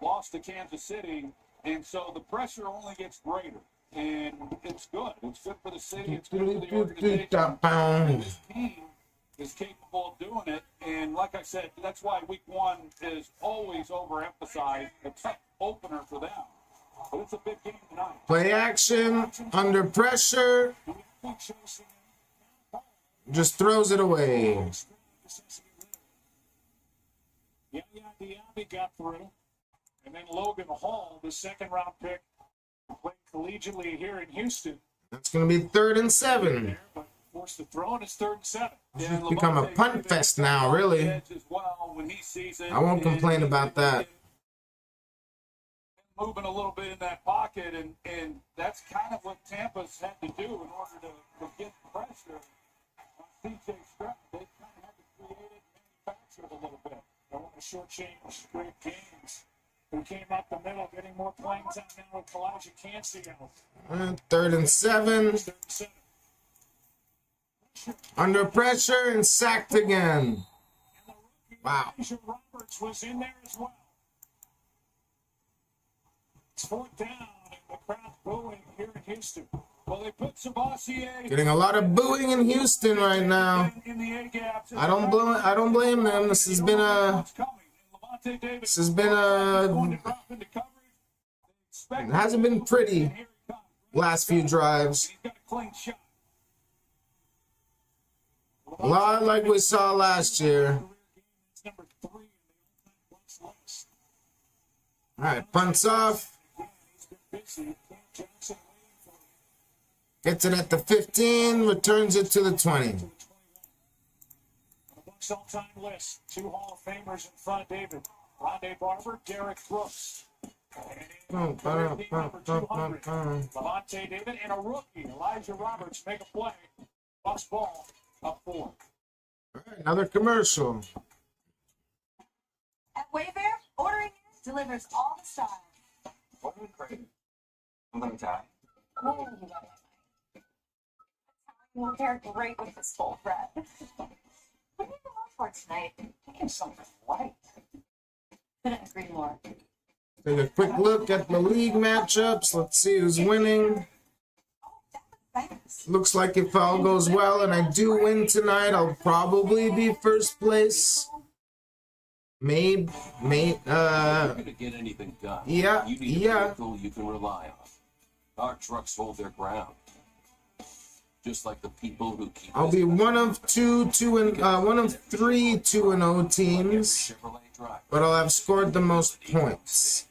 lost to Kansas City, and so the pressure only gets greater. And it's good. It's good for the city. It's good for the organization. And this team is capable of doing it. And like I said, that's why week 1 is always overemphasized. A tough opener for them. But it's a big game tonight. Play action, under pressure. Just throws it away. Yeah, Diaby got through. And then Logan Hall, the 2nd-round pick, played collegiately here in Houston. That's going to be 3rd and 7. But forced to throw, and it's 3rd and 7. It's become a punt fest now, really. I won't complain about that. Moving a little bit in that pocket, and that's kind of what Tampa's had to do in order to get pressure on C.J. Stroud. They kind of had to create it and manufacture it a little bit. They want to shortchange Greg Gaines, who came up the middle, getting more playing time now with Elijah Cansey out. 3rd and 7. Under pressure and sacked again. Wow. Roberts was in there as well. It's 4th down, and the crowd booing here in Houston. Well, they put Sabassier. Getting a lot of booing in Houston right now. I don't blame them. This has been a. It hasn't been pretty last few drives. A lot like we saw last year. All right, punts off. Gets it at the 15, returns it to the 20. Bucks all-time list. 2 Hall of Famers in front of David. Rondé Barber, Derek Brooks. Levante David and a rookie, Elijah Roberts, make a play. Bucks ball up 4. All right, another commercial. At Wayfair, ordering it delivers all the style. What are we craving? Something Italian? Oh, you got it. Will pair great with this full bread. What are you going for tonight? Thinking something light. Couldn't agree more. Take a quick look at the league matchups. Let's see who's winning. Looks like if all goes well and I do win tonight, I'll probably be first place. If you're gonna get anything done, Yeah, you need a vehicle you can rely on. Our trucks hold their ground. Just like the people who keep I'll be one of three 2-0 teams, but I'll have scored the most points.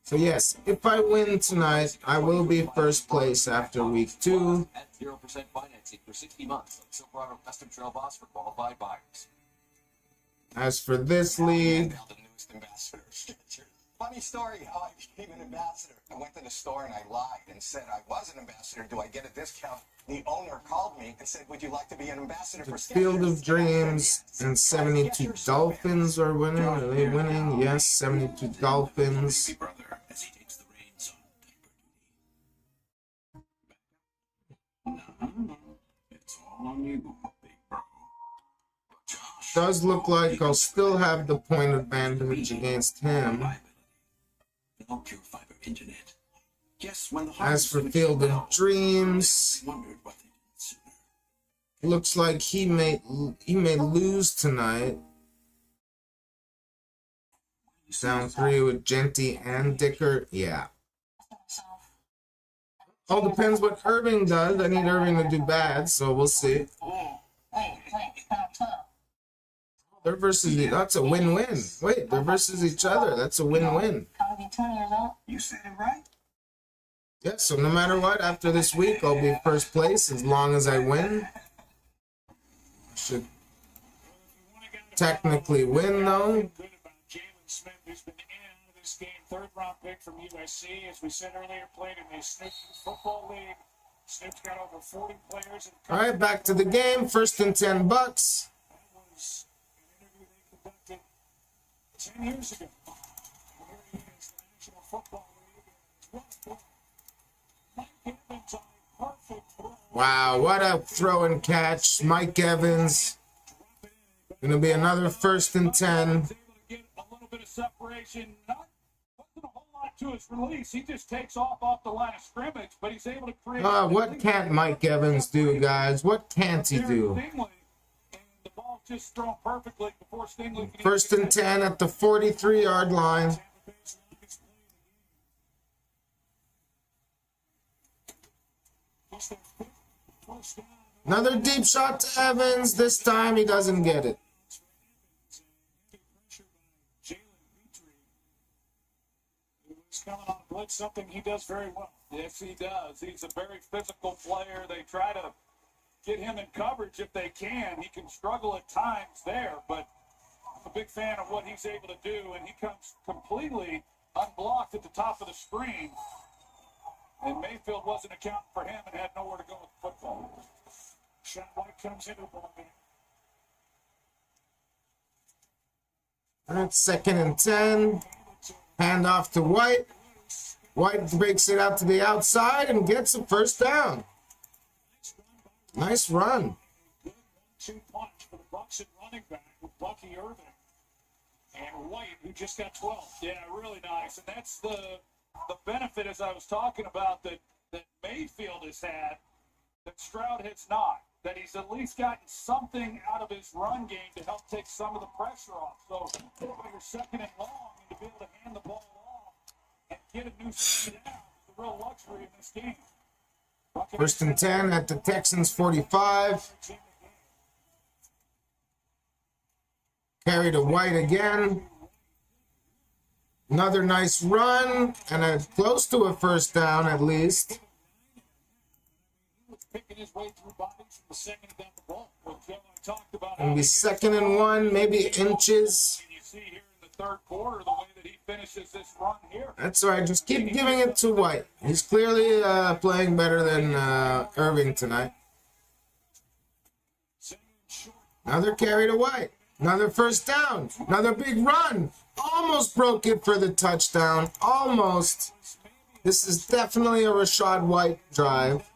So yes, if I win tonight, I will be first place after week 2. At 0% financing for 60 months. Silverado Custom Trail Boss for qualified buyers. As for this league, Funny story how I became an ambassador. I went to the store and I lied and said I was an ambassador. Do I get a discount? The owner called me and said, would you like to be an ambassador for Field of Dreams and 72 Dolphins are winning. Are they winning? Yes, 72 Dolphins. It's all on you, big bro. Does look like I'll still have the point advantage against him. No pure fiber internet. Yes, when the As for Field of Dreams, looks like he may lose tonight. Down 3 with Genty and Dicker. Yeah. All depends what Irving does. I need Irving to do bad, so we'll see. They're versus that's a win-win. Wait, they're versus each other. That's a win-win. You said it right. Yeah, so no matter what, after this week, I'll be first place as long as I win. I should technically win, though. Smith, who's been in and out of this game, 3rd-round pick from USC, as we said earlier, played in the Snoop Football League. Snoop's got over 40 players. All right, back to the game. 1st and 10 bucks. That was an interview they conducted 10 years ago. Here he is, the National Football League. Mike Evans on a perfect throw. Wow, what a throw and catch. Mike Evans. Gonna be another 1st and 10. Bit of separation, wasn't a whole lot to his release. He just takes off the line of scrimmage, but he's able to create. What can't Mike Evans do, guys? What can't he do? And the ball just thrown perfectly before Stingley. 1st and 10 at the 43-yard line. Another deep shot to Evans. This time he doesn't get it. Coming on a blitz, something he does very well. Yes, he does. He's a very physical player. They try to get him in coverage if they can. He can struggle at times there, but I'm a big fan of what he's able to do, and he comes completely unblocked at the top of the screen. And Mayfield wasn't accounting for him and had nowhere to go with the football. Sean White comes into the ball game. All right, 2nd and 10. Hand off to White. White breaks it out to the outside and gets a 1st down. Nice run. Good 1-2 punch for the Bucks at running back with Bucky Irving. And White, who just got 12. Yeah, really nice. And that's the benefit, as I was talking about, that Mayfield has had, that Stroud has not. That he's at least gotten something out of his run game to help take some of the pressure off. So you're 2nd and long, and to be able to hand the ball off and get a new speed down is a real luxury in this game. 1st and 10 at the Texans 45. Carry to White again. Another nice run, and close to a 1st down at least. Picking his way through bodies from the second down the ball. Gonna be 2nd and 1, maybe inches. And you see here in the third quarter, the way that he finishes this run here. That's right. Just keep giving it to White. He's clearly playing better than Irving tonight. Another carry to White. Another first down. Another big run. Almost broke it for the touchdown. Almost. This is definitely a Rashad White drive.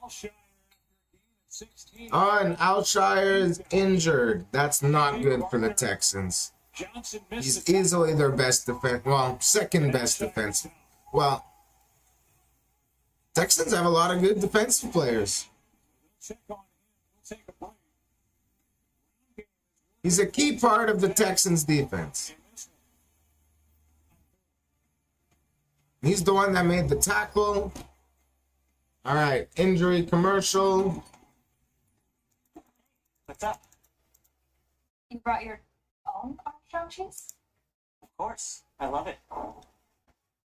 Oh, and Alshire is injured. That's not good for the Texans. He's easily their best defense. Well, second best defense. Well, Texans have a lot of good defensive players. He's a key part of the Texans defense. He's the one that made the tackle. All right, injury commercial. What's up? You brought your own Armstrong cheese? Of course. I love it.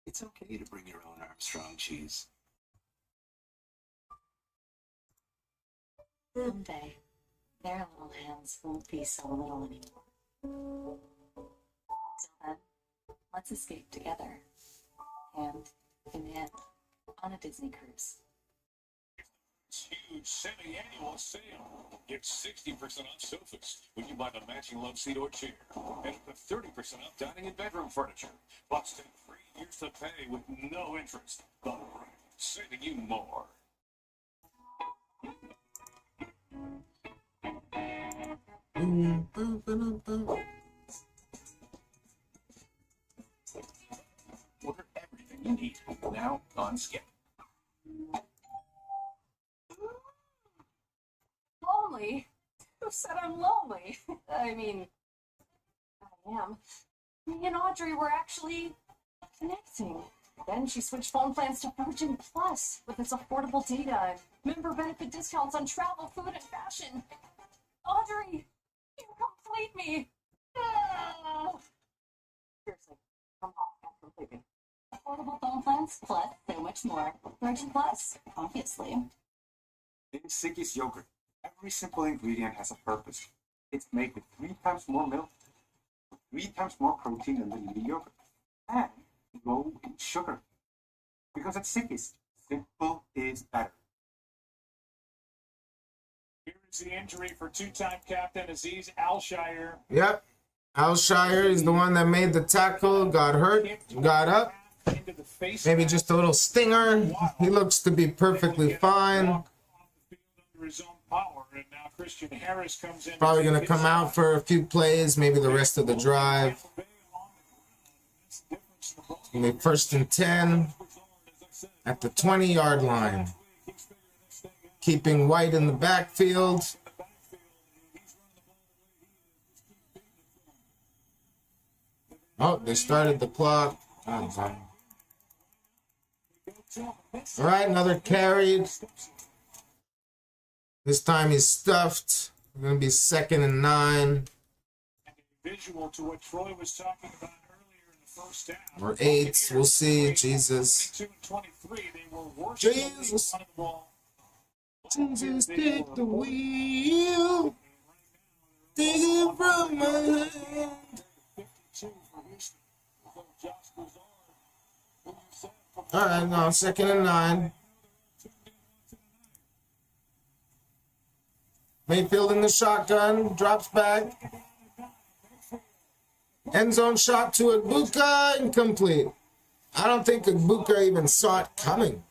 It's okay to bring your own Armstrong cheese. Someday, their little hands won't be so little anymore. Until then, let's escape together, hand in hand, on a Disney cruise. Huge semi-annual sale. Get 60% off sofas when you buy the matching love seat or chair. And up to 30% off dining and bedroom furniture. Plus 10 free years to pay with no interest. The saving you more. Order everything you need now on Skip. Lonely? Who said I'm lonely? I mean, I am. Me and Audrey were actually connecting. Then she switched phone plans to Virgin Plus with its affordable data and member benefit discounts on travel, food, and fashion. Audrey, you complete me. Ah. Seriously, come on, and complete me. Affordable phone plans, plus so much more. Virgin Plus, obviously. In Siggy's yogurt, every simple ingredient has a purpose. It's made with 3 times more milk, 3 times more protein than vanilla yogurt, and low in sugar. Because at Siggy's, simple is better. Here is the injury for two-time captain Aziz Alshire. Yep. Alshire is the one that made the tackle, got hurt, got up. Maybe just a little stinger. He looks to be perfectly fine. Probably going to come out for a few plays, maybe the rest of the drive. Maybe 1st and 10 at the 20-yard line. Keeping White in the backfield. Oh, they started the clock. All right, another carry. This time he's stuffed. Going to be 2nd and 9. Visual to what Troy was talking about earlier in the first half. Or 8. We'll see. Jesus. 22 and 23, they were worse Jesus. than the ball. Jesus, take the wheel. Take it from my hand. 52 for Houston. So Josh Broussard, who you said All right, now 2nd and 9. Mayfield in the shotgun, drops back. End zone shot to Ibuka, incomplete. I don't think Ibuka even saw it coming.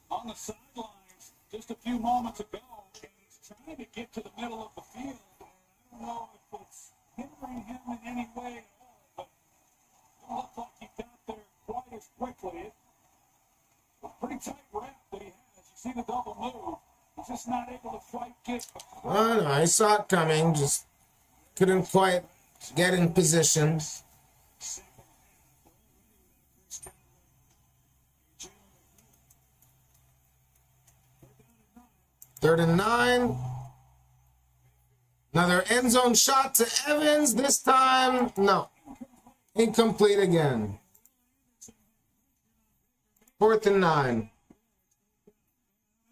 On the sidelines just a few moments ago, and he's trying to get to the middle of the field. I don't know if it's hindering him in any way at all, but it looked like he got there quite as quickly. A pretty tight wrap that he has. You see the double move. He's just not able to quite get. Oh, no, I saw it coming, just couldn't quite get in position. Third and 9. Another end zone shot to Evans. This time, no. Incomplete again. 4th and 9.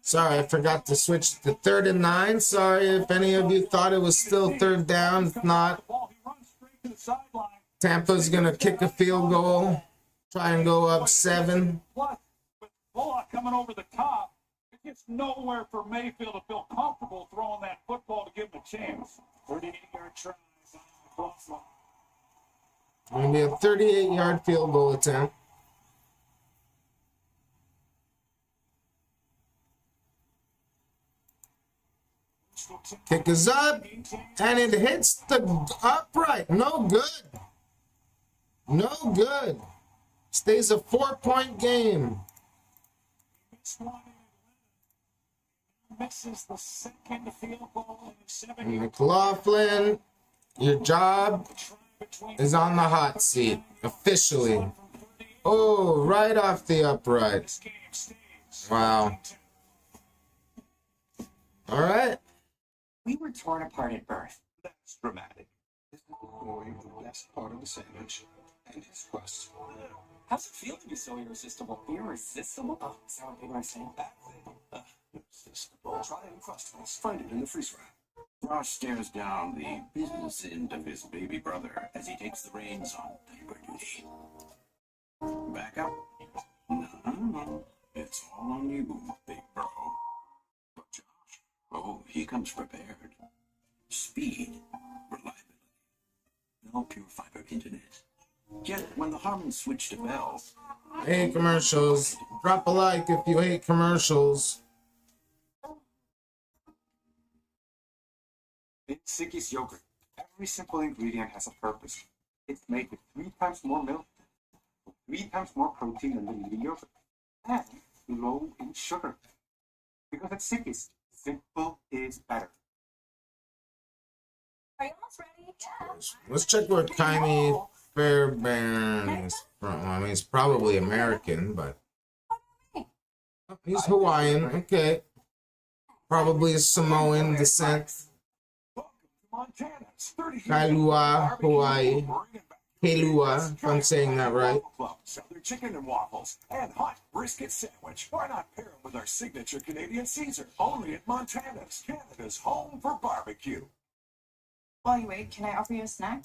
Sorry, I forgot to switch to 3rd and 9. Sorry if any of you thought it was still 3rd down. It's not. He runs straight to the sideline. Tampa's going to kick a field goal, try and go up 7. Plus, with Bullock coming over the top, it gets nowhere for Mayfield to feel comfortable throwing that football to give him a chance. 38-yard try. Going to be a 38-yard field goal attempt. Kick is up, and it hits the upright. No good. No good. Stays a 4-point game. Misses the second field goal in the 7 year. McLaughlin, your job is on the hot seat, officially. Oh, right off the upright. Wow. All right. We were torn apart at birth. That's dramatic. Isn't the boy the best part of the sandwich? And his quest. How's it feel to be so irresistible? Irresistible? Oh, is that what people are saying? Irresistible. Try Uncrustables. Find it in the freezer rack. Josh stares down the business end of his baby brother as he takes the reins on diaper duty. Back up. No. It's all on you, big bro. But Josh, oh, he comes prepared. Speed, reliability, no pure fiber internet. Yet when the Harmons switch to Bell, Hate commercials. Drop a like if you hate commercials. In Sicky's yogurt, every simple ingredient has a purpose. It's made with 3 times more milk, 3 times more protein than the leading yogurt, and low in sugar. Because at Sicky's, simple is better. Are you almost ready? Yeah. Let's check where Kaimi Fairbairn is from. I mean, he's probably American, but he's Hawaiian. Okay. Probably Samoan descent. Kailua, Hawaii. Kailua, if I'm saying that right. Southern chicken and waffles and hot brisket sandwich. Why not pair them with our signature Canadian Caesar? Only at Montana's, Canada's home for barbecue. While you wait, can I offer you a snack?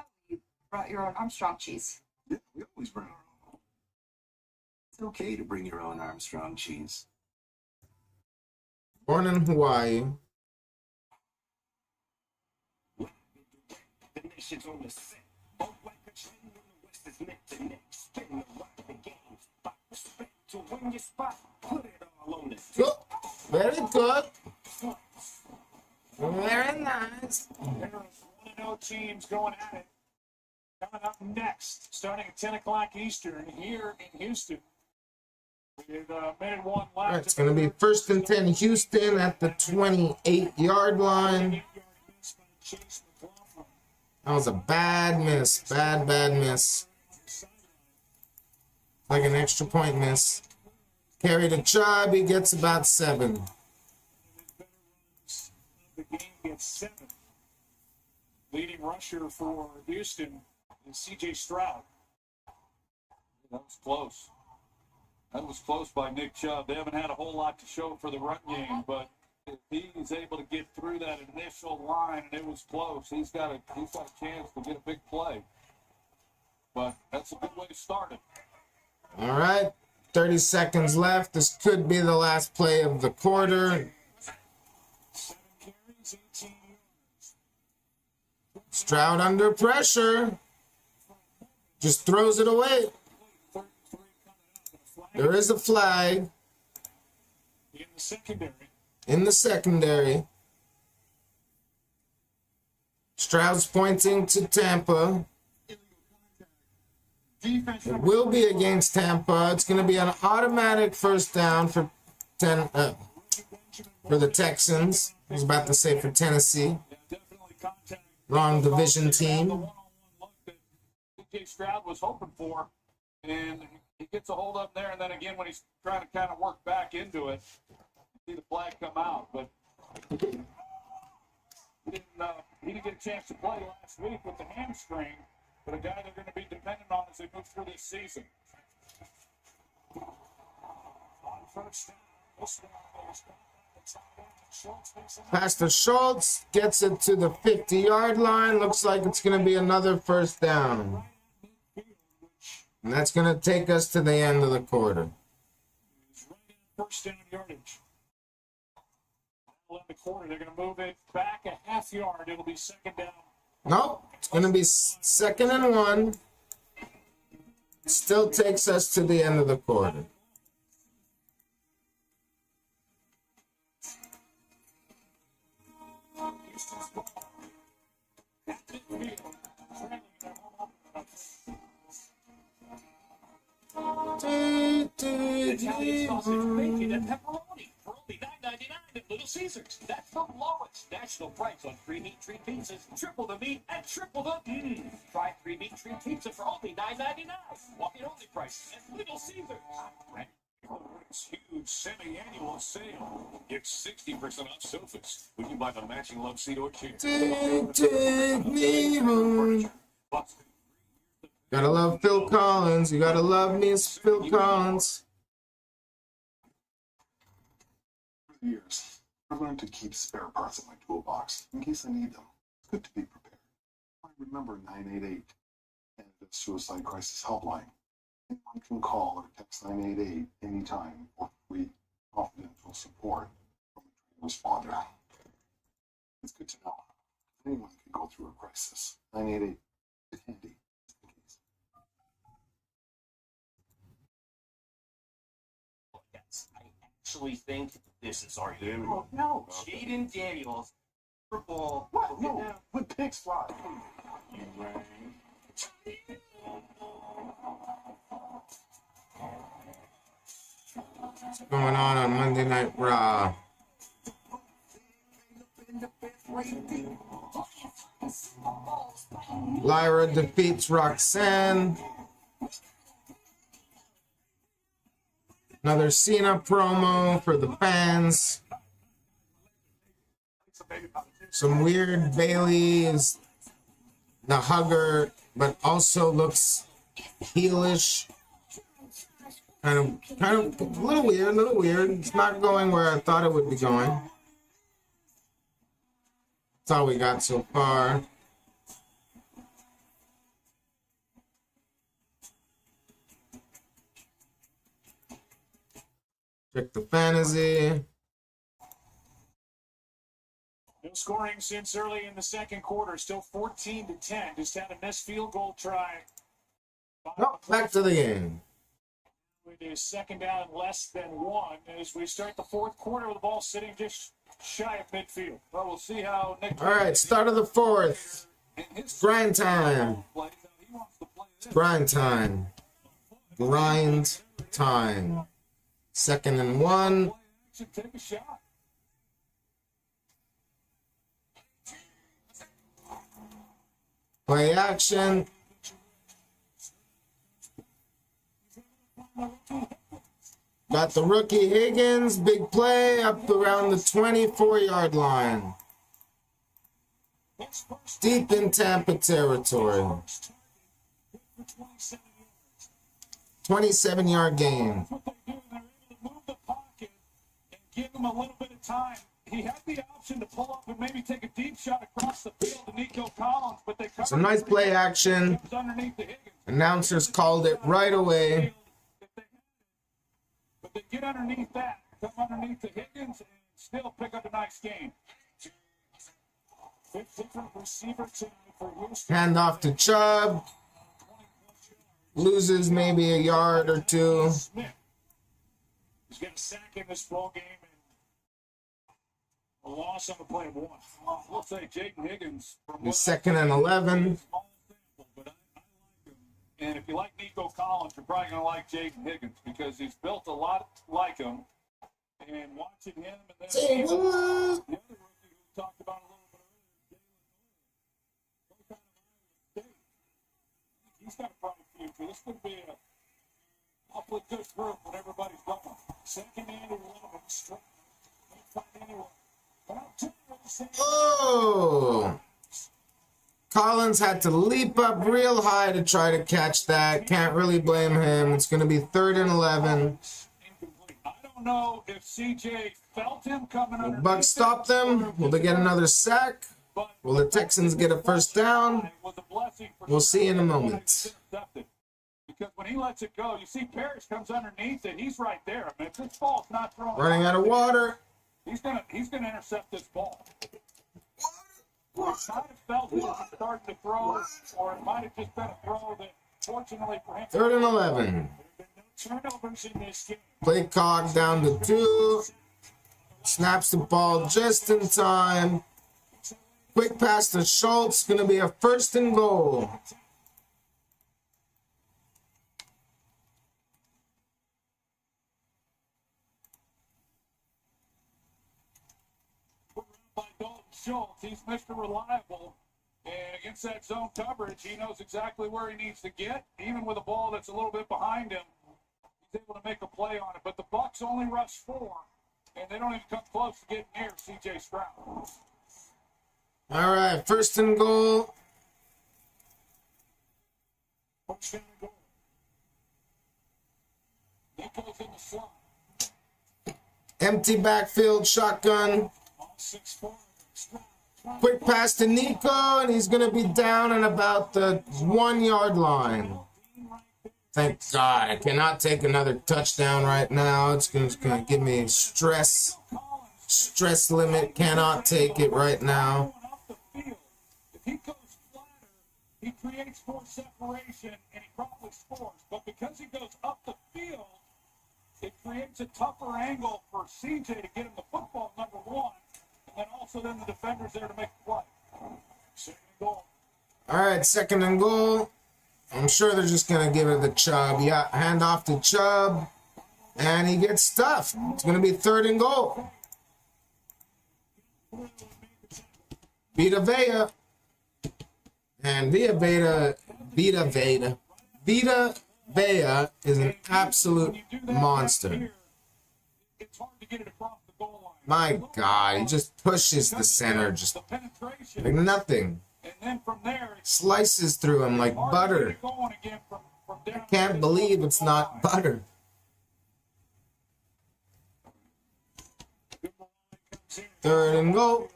Oh, you brought your own Armstrong cheese. yeah, we always bring our own. It's okay to bring your own Armstrong cheese. Born in Hawaii. The nation's on the set. All like a trend in the West is neck to neck. Spin the rock the game. Spot respect to win your spot. Put it all on the Good. Very good. Very nice. There's 1-0 teams going at it. Coming up next, starting at 10 o'clock Eastern here in Houston. With a minute 1 left. All right, it's going to be 1st and 10 Houston at the 28-yard line. That was a bad miss. Bad miss. Like an extra point miss. Carry to Chubb. He gets about 7. The game gets 7. Leading rusher for Houston is C.J. Stroud. That was close. That was close by Nick Chubb. They haven't had a whole lot to show for the run game, but if he's able to get through that initial line and it was close, he's got a chance to get a big play. But that's a good way to start it. All right, 30 seconds left. This could be the last play of the quarter. 7 carries, 18 yards. Stroud under pressure. Just throws it away. There is a flag. In the secondary. In the secondary. Stroud's pointing to Tampa. It will be against Tampa. It's going to be an automatic first down for the Texans. I was about to say for Tennessee. Wrong division team. C.J. Stroud was hoping for, and he gets a hold up there, and then again when he's trying to kind of work back into it, you see the flag come out, but he didn't get a chance to play last week with the hamstring, but a guy they're going to be dependent on as they move through this season. On first down, this one goes Pass to Schultz, gets it to the 50-yard line. Looks like it's going to be another first down. And that's going to take us to the end of the quarter. First down yardage. In the quarter, they're going to move it back a half yard. It'll be second down. Nope, it's going to be 2nd and 1. Still takes us to the end of the quarter. Italian sausage, bacon, and pepperoni for only $9.99 at Little Caesars. That's the lowest national price on 3 meat treat pizzas. Triple the meat and triple the Try 3 meat treat pizza for only $9.99. Walk-in only price at Little Caesars. Huge semi-annual sale. Get 60% off sofas when you buy the matching love seat or chair. Take me home. Gotta love Phil Collins. You gotta love me, Phil Collins. For years, I've learned to keep spare parts in my toolbox in case I need them. It's good to be prepared. I remember 988, Canada's Suicide Crisis Helpline. Anyone can call or text 988 anytime for free, confidential support from a trained responder. It's good to know anyone can go through a crisis. 988 is handy. Yes, I actually think this is our year. Oh, no. Jaden Daniels, Super Bowl. What? No, when pigs fly. What's going on Monday Night Raw? Lyra defeats Roxanne. Another Cena promo for the fans. Some weird Bailey is the hugger, but also looks heelish. Kind of a little weird. It's not going where I thought it would be going. That's all we got so far. Check the fantasy. No scoring since early in the second quarter. Still 14-10. Just had a missed field goal try. Oh, back to the game. It is second down and less than 1 as we start the fourth quarter with the ball sitting just shy of midfield. Well, we'll see how Nick. All right, start of the fourth. Grind time. Grind time. Grind time. 2nd and 1. Should take a shot. Play action. Got the rookie Higgins. Big play up around the 24-yard line. Deep in Tampa territory. 27-yard gain. Give him a little bit of time. He had the option to pull up and maybe take a deep shot across the field to Nico Collins, but they Some nice play action. Announcers called it right away. But they get underneath that, come underneath the Higgins, and still pick up a nice game. Different receiver for Houston. Hand off to Chubb. Loses maybe a yard or two. He's got a sack in this ball game and a loss on the play of 1. We'll say Jaden Higgins. The 2nd and 11. And if you like Nico Collins, you're probably going to like Jaden Higgins because he's built a lot like him. And watching him and then the other rookie who talked about a little bit earlier, he's got a bright future. This could be a awfully good group when everybody's going. 2nd and 11, straight. Can't find anyone. Oh! Collins had to leap up real high to try to catch that. Can't really blame him. It's going to be 3rd and 11. don't know if CJ felt him coming Will underneath. Bucks stop them? Will they get another sack? Will the Texans get a first down? We'll see in a moment. Because when he lets it go, you see Parrish comes underneath it. He's right there. I mean, if this ball's not thrown, Running out of water. he's gonna intercept this ball. It might have felt it as he started to throw, or it might have just been a throw that, fortunately for him, 3rd and 11. Turnovers in this game. Play clock down to 2. Snaps the ball just in time. Quick pass to Schultz. Going to be a 1st and goal. by Dalton Schultz. He's Mr. Reliable. And against that zone coverage, he knows exactly where he needs to get. Even with a ball that's a little bit behind him, he's able to make a play on it. But the Bucs only rush 4, and they don't even come close to getting near C.J. Stroud. All right, 1st and goal. Nico's in the slot. Empty backfield, shotgun. Quick pass to Nico, and he's going to be down at about the 1-yard line. Thank God. I cannot take another touchdown right now. It's going to give me stress. Stress limit. Cannot take it right now. If he goes flatter, he creates more separation, and he probably scores. But because he goes up the field, it creates a tougher angle for CJ to get him the football, number one, and then also then the defender's there to make the play. Second and goal. All right, 2nd and goal. I'm sure they're just going to give it to Chubb. Yeah, hand off to Chubb, and he gets stuffed. It's going to be 3rd and goal. Vita Vea. And Vita Vea is an absolute monster. My God, he just pushes the center, just like nothing. Slices through him like butter. I can't believe it's not butter. Third and goal.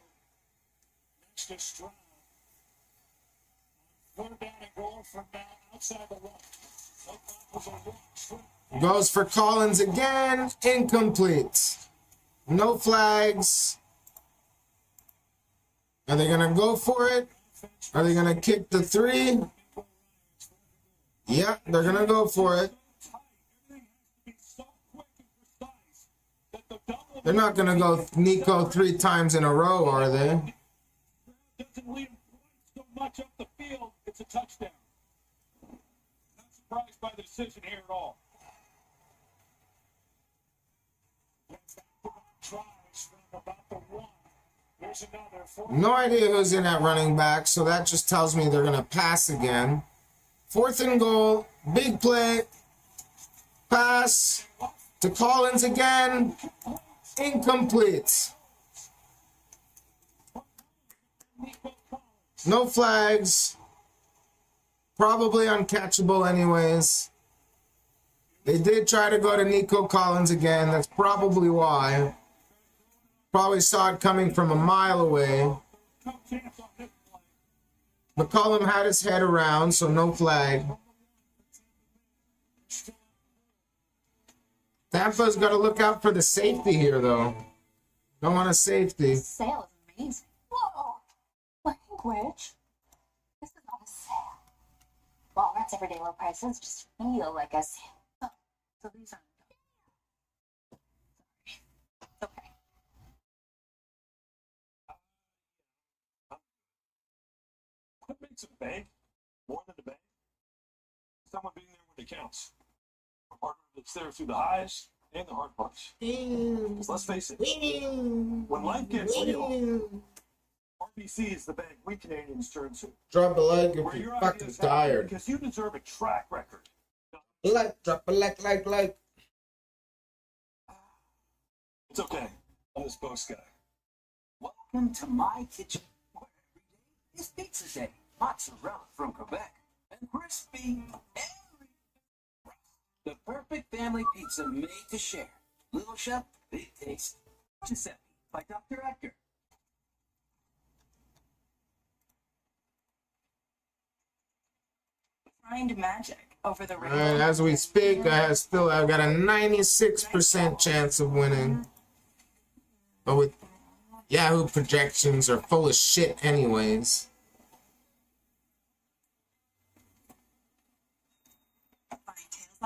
Goes for Collins again. Incomplete. No flags. Are they going to go for it? Are they going to kick the 3? Yeah, they're going to go for it. They're not going to go Nico 3 times in a row, are they? Doesn't lead him so much up the field, it's a touchdown. Not surprised by the decision here at all. No idea who's in at running back, so that just tells me they're going to pass again. 4th and goal, big play, pass to Collins again, incomplete. No flags, probably uncatchable anyways. They did try to go to Nico Collins again, that's probably why. Probably saw it coming from a mile away. McCollum had his head around, so no flag. Tampa's got to look out for the safety here, though. Don't want a safety. Sale is amazing. Whoa! Language? This is not a sale. Walmart's everyday low prices just feel like a sale. Oh, so these aren't. Okay. What makes a bank more than a bank? Someone being there when it counts. A partner that's there through the highs and the hard parts. Let's face it, when life gets real, RBC is the bank we Canadians turn to. Drop a like if Where you're your fucking ideas happen, tired. because you deserve a track record. Drop a like. It's okay. I'm this BUCS guy. Welcome to my kitchen, where every day is pizza day. Mozzarella from Quebec and crispy every. The perfect family pizza made to share. Little chef, big taste. Giuseppe by Dr. Edgar. Find magic over the All right, as we speak, I've got a 96% chance of winning. But with Yahoo projections are full of shit anyways.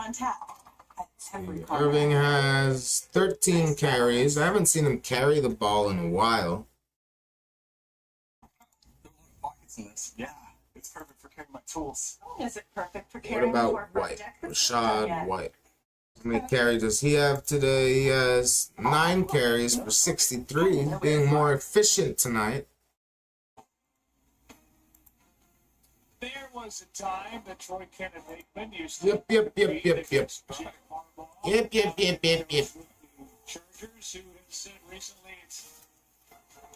on tap. Irving has 13 carries. I haven't seen him carry the ball in a while. Yeah, it's perfect for carrying my tools. Is it perfect for What carrying about more White? projectors? Rashad White. How many carries does he have today? He has 9 carries for 63, being more efficient tonight. There was a time that Troy Kenneth Aikman used to Yep. Yep. Chargers, who have said recently it's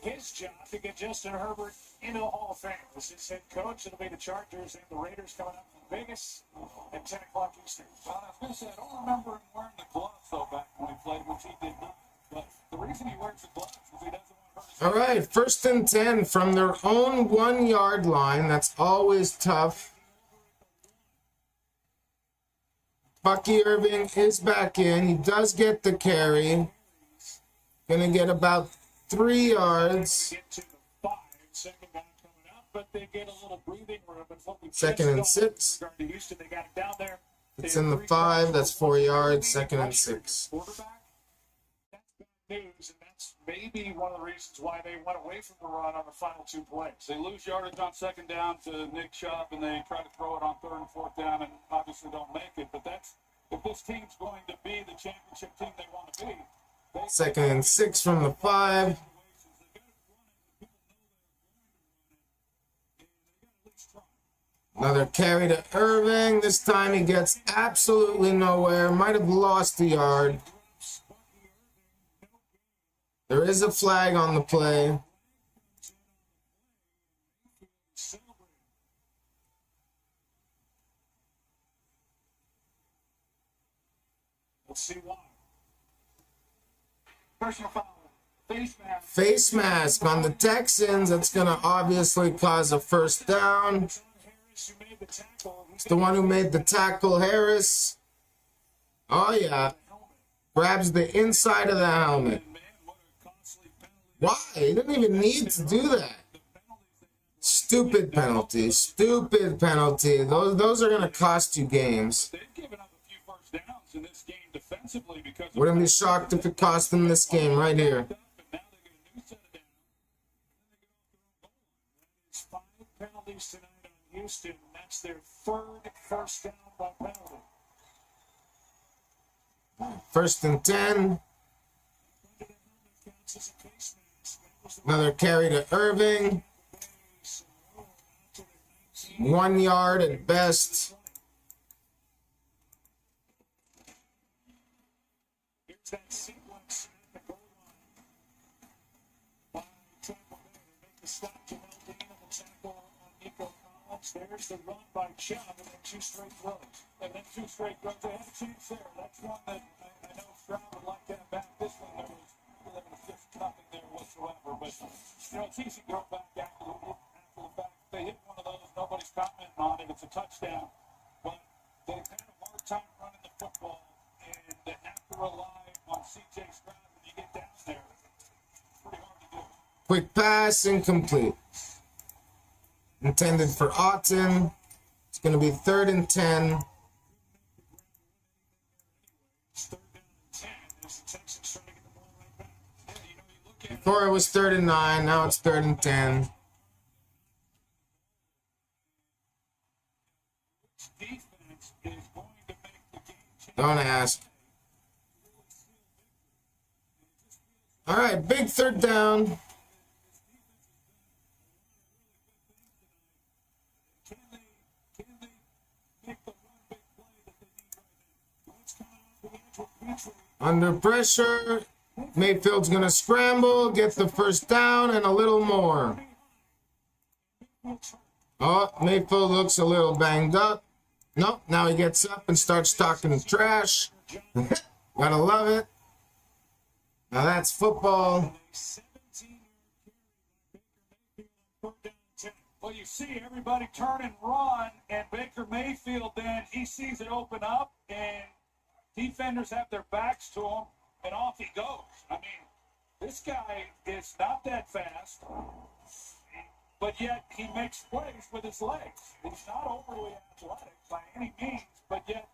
his job to get Justin Herbert into Hall of Fame. As his head coach, it'll be the Chargers and the Raiders coming up from Vegas at 10 o'clock Eastern. Well, I was going to say, I don't remember him wearing the gloves, though, back when he played, which he did not. But the reason he wears the gloves is he doesn't want to hurt his All right, 1st and 10 from their own 1-yard line. That's always tough. Bucky Irving is back in. He does get the carry. Gonna get about 3 yards. But they get a little breathing room. And what we 2nd and 6. to Houston, they got it down there. It's in the 5. That's 4 yards. 2nd and 6. Quarterback. That's bad news, and that's maybe one of the reasons why they went away from the run on the final 2 plays. They lose yardage on 2nd down to Nick Chubb, and they try to throw it on 3rd and 4th down, and obviously don't make it. But that's, if this team's going to be the championship team they want to be. 2nd and 6 from the 5. Another carry to Irving. This time he gets absolutely nowhere. Might have lost a yard. There is a flag on the play. Let's see why. Personal foul. Face mask. Face mask on the Texans. That's going to obviously cause a 1st down. It's the one who made the tackle, Harris. Oh, yeah. Grabs the inside of the helmet. Why? He didn't even need to do that. Stupid penalty. Stupid penalty. Those are going to cost you games. Wouldn't be shocked if it cost them this game right here. 5 penalties tonight on Houston. That's their 3rd first down by penalty. 1st and 10. Another carry to Irving. 1 yard at best. Here's that sequence at the goal line. By Tampa Bay. They make the stop to Dean and the tackle on Nico Collins. There's the run by Chubb, and then 2 straight throws. And then 2 straight throws. They had a chance there. That's one that I know Stroud would like to have back. This one, there was just nothing there whatsoever. But, it's easy to go back after the fact. They hit one of those. Nobody's commenting on it. It's a touchdown. But they've had a hard time running the football. And they have to rely on C.J. Stroud when you get down there. It's pretty hard to do. Quick pass, incomplete. Intended for Otton. It's going to be 3rd and 10. Before it was 3rd and 9, now it's 3rd and 10. Don't ask. All right, big 3rd down. Under pressure, Mayfield's going to scramble, get the 1st down, and a little more. Oh, Mayfield looks a little banged up. Nope, now he gets up and starts talking trash. Gotta love it. Now that's football. Well, you see everybody turn and run, and Baker Mayfield then he sees it open up, and defenders have their backs to him, and off he goes. I mean, this guy is not that fast, but yet he makes plays with his legs. He's not overly athletic by any means, but yet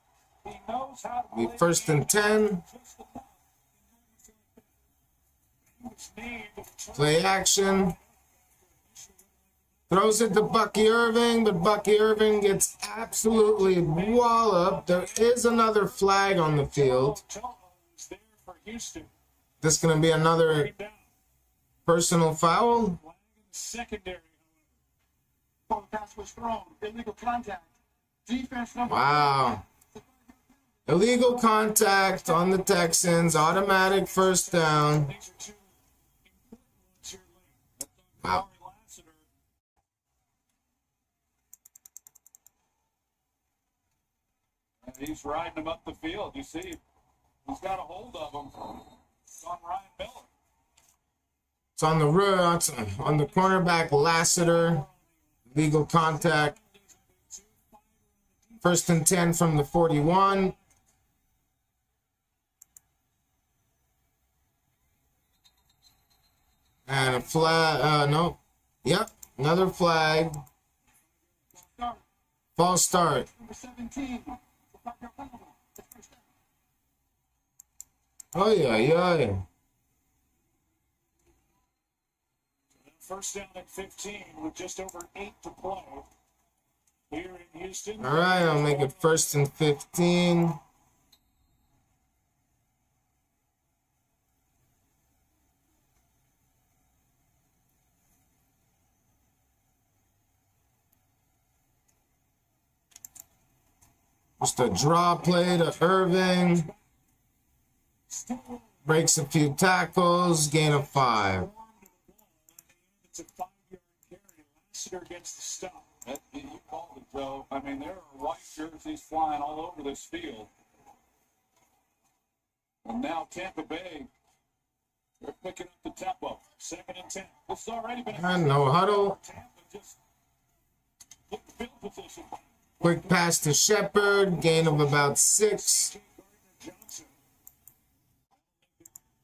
he knows how to Be play. first and 10. Play action. Throws it to Bucky Irving, but Bucky Irving gets absolutely walloped. There is another flag on the field. This going to be another personal foul? Secondary. Pass was thrown. Illegal contact. Defense number. Wow. Illegal contact on the Texans. Automatic first down. Wow. He's riding him up the field. You see, he's got a hold of him. It's on Ryan Miller. It's on the on the cornerback Lassiter. Legal contact. First and 10 from the 41. And a flag. No. Yep. Another flag. False start. Number 17. Oh, yeah. First down at 15 with just over 8 to play here in Houston. All right, I'll make it first and 15. Just a draw play to Irving. Breaks a few tackles, gain of 5. It's a 5-yard carry. Lassiter gets the stop. You called it, Joe. I mean, there are white jerseys flying all over this field. And now Tampa Bay, they're picking up the tempo. 2nd and 10. This has already been And no huddle. Tampa just get the field position. Quick pass to Shepard, gain of about 6.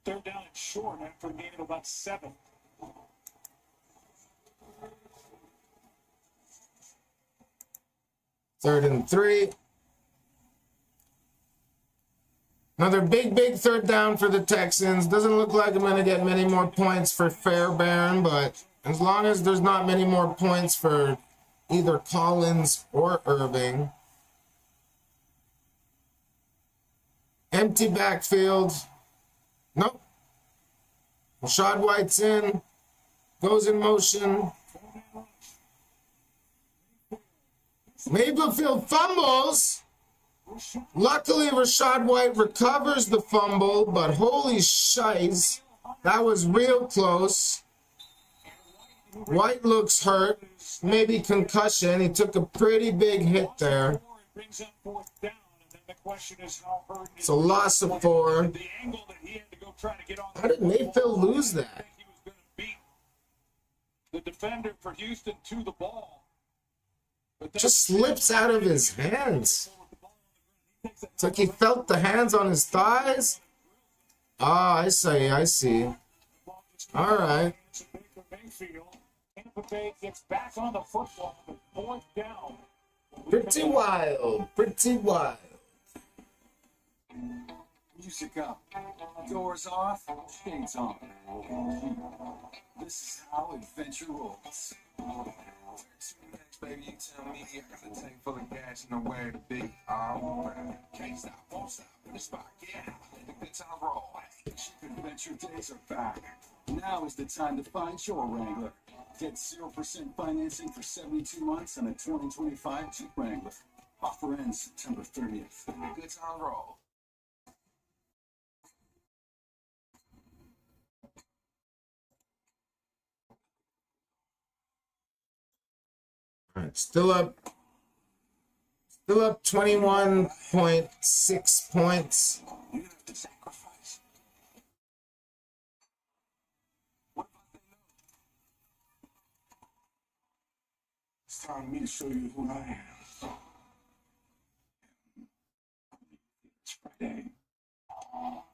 Third down and short after a gain of about 7. Third and 3. Another big third down for the Texans. Doesn't look like I'm going to get many more points for Fairbairn, but as long as there's not many more points for either Collins or Irving. Empty backfield. Nope. Rashad White's in. Goes in motion. Maplefield fumbles. Luckily, Rashad White recovers the fumble, but holy shiz, that was real close. White looks hurt. Maybe concussion. He took a pretty big hit there. It's a loss of 4. How did Mayfield lose that? The defender for Houston to the ball. Just slips out of his hands. It's like he felt the hands on his thighs. Ah, I see. All right. Tampa Bay gets back on the football with 4th down. Pretty wild. Music up. Doors off, shades on. This is how adventure rolls. Baby, you tell me I got a tank full of gas and nowhere to be. Can't stop, won't stop in the spot. Yeah, let the good time roll. Adventure days are back. Now is the time to find your Wrangler. Get 0% financing for 72 months on a 2025 Jeep Wrangler. Offer ends September 30th. Good time roll. All right, still up 21.6 points. time for me to show you who I am. It's Friday.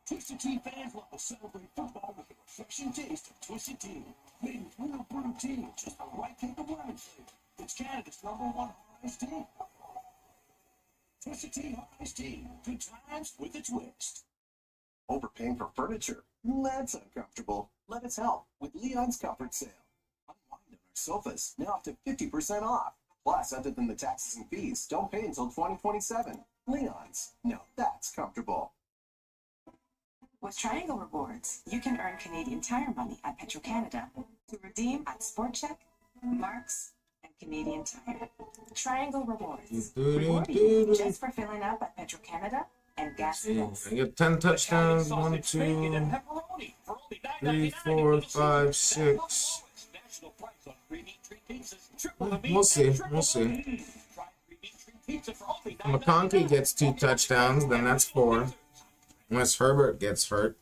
Twisted Tea fans love to celebrate football with the refreshing taste of Twisted Tea. Made with real brew tea, just the right kick of lemon flavor. It's Canada's #1 iced tea. Twisted Tea iced tea. Good times with a twist. Overpaying for furniture? That's uncomfortable. Let us help with Leon's Comfort Sale. Unwind on our sofas, now up to 50% off. Plus, other than the taxes and fees, don't pay until 2027. Leon's. No, that's comfortable. With Triangle Rewards, you can earn Canadian Tire money at Petro-Canada to redeem at Sport Check, Marks, and Canadian Tire. Triangle Rewards. Rewarding you just for filling up at Petro-Canada and gas bills. I get 10 touchdowns. 1, 2, 3, 4, 5, 6. We'll see. We'll see. McConkey gets 2 touchdowns, then that's 4. Unless Herbert gets hurt.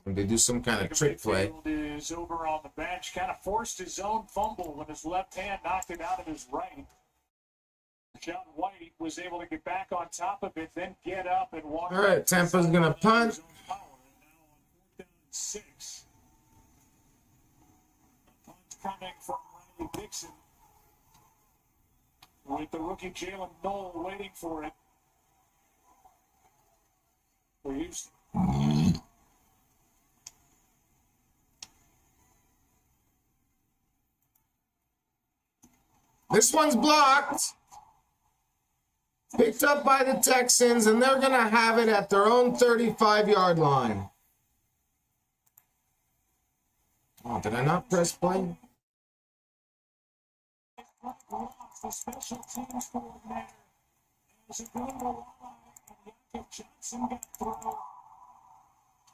Or they do some kind of trick play. Is over on the bench, kind of forced his own fumble when his left hand knocked it out of his right. John White was able to get back on top of it, then get up and walk. All right, Tampa's gonna punt. 6. Punt coming from Riley Dixon, with the rookie Jalen Knoll waiting for it. For Houston. This one's blocked. Picked up by the Texans, and they're going to have it at their own 35-yard line. Oh, did I not press play? The special teams coordinator is a good one. Johnson got through,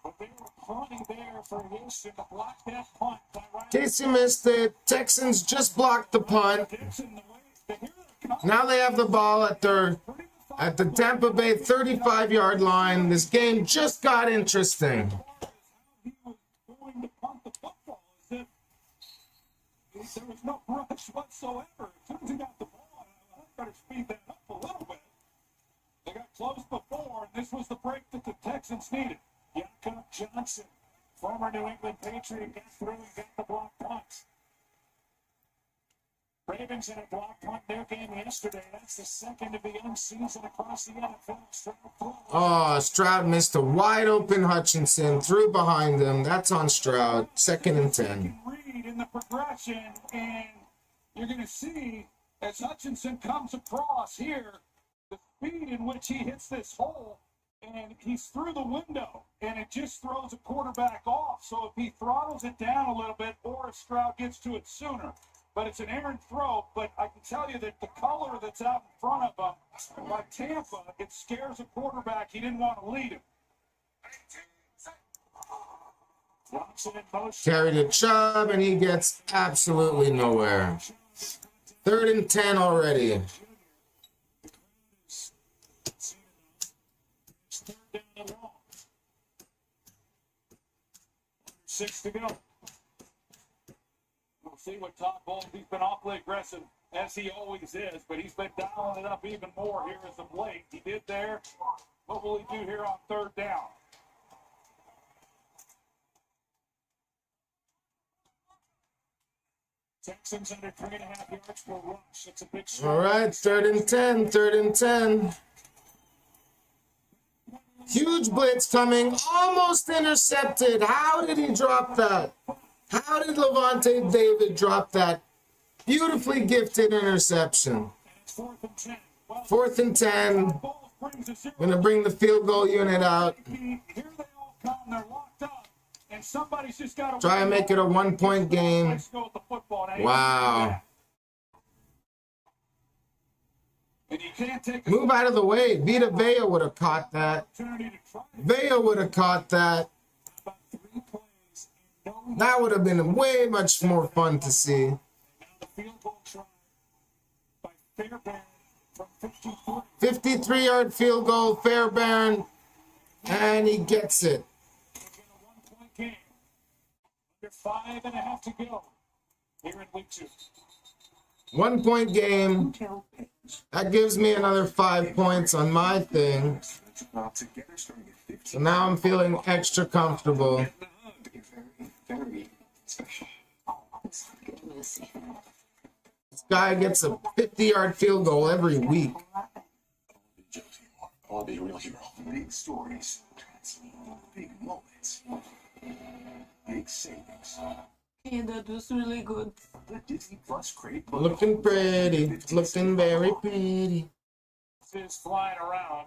but they were punting there for Houston to block that punt. In case you missed it, Texans just blocked the punt. Now they have the ball at the Tampa Bay 35-yard line. This game just got interesting. There was no rush whatsoever. As soon as he got the ball, I better speed that up a little bit. They got close before, and this was the break that the Texans needed. Jakob Johnson, former New England Patriot, got through and got the block punt. Ravens had a block punt in their game yesterday. That's the second to be unseasoned across the NFL. Oh, Stroud missed a wide open Hutchinson, threw behind him. That's on Stroud. 2nd and 10. Read in the progression, and you're going to see as Hutchinson comes across here, the speed in which he hits this hole, and he's through the window, and it just throws a quarterback off. So if he throttles it down a little bit, or if Stroud gets to it sooner. But it's an errant throw, but I can tell you that the color that's out in front of him, by Tampa, it scares a quarterback. He didn't want to lead him. Johnson in motion. Carried to Chubb, and he gets absolutely nowhere. 3rd and 10 already. 6 to go. We'll see what Todd Bowles, he's been awfully aggressive, as he always is, but he's been dialing it up even more here as of late. He did there. What will he do here on 3rd down? Texans under 3.5 yards per rush. It's a big All right, 3rd and 10, 3rd and 10. Huge blitz coming, almost intercepted. How did he drop that? How did Levante David drop that beautifully gifted interception? 4th and 10. Going to bring the field goal unit out. Try and make it a 1-point game. Wow. Move out of the way. Vita Vea would have caught that. Vea would have caught that. That would have been way much more fun to see. 53-yard field goal, Fairbairn, and he gets it. Under 5.5 to go here in week 2. 1 point game. That gives me another 5 points on my thing. So now I'm feeling extra comfortable. This guy gets a 50-yard field goal every week. I'll be a real hero. Big stories, big moments, big savings. Yeah, that was really good. The Disney Plus crate. Looking pretty. Looking very pretty. Is flying around.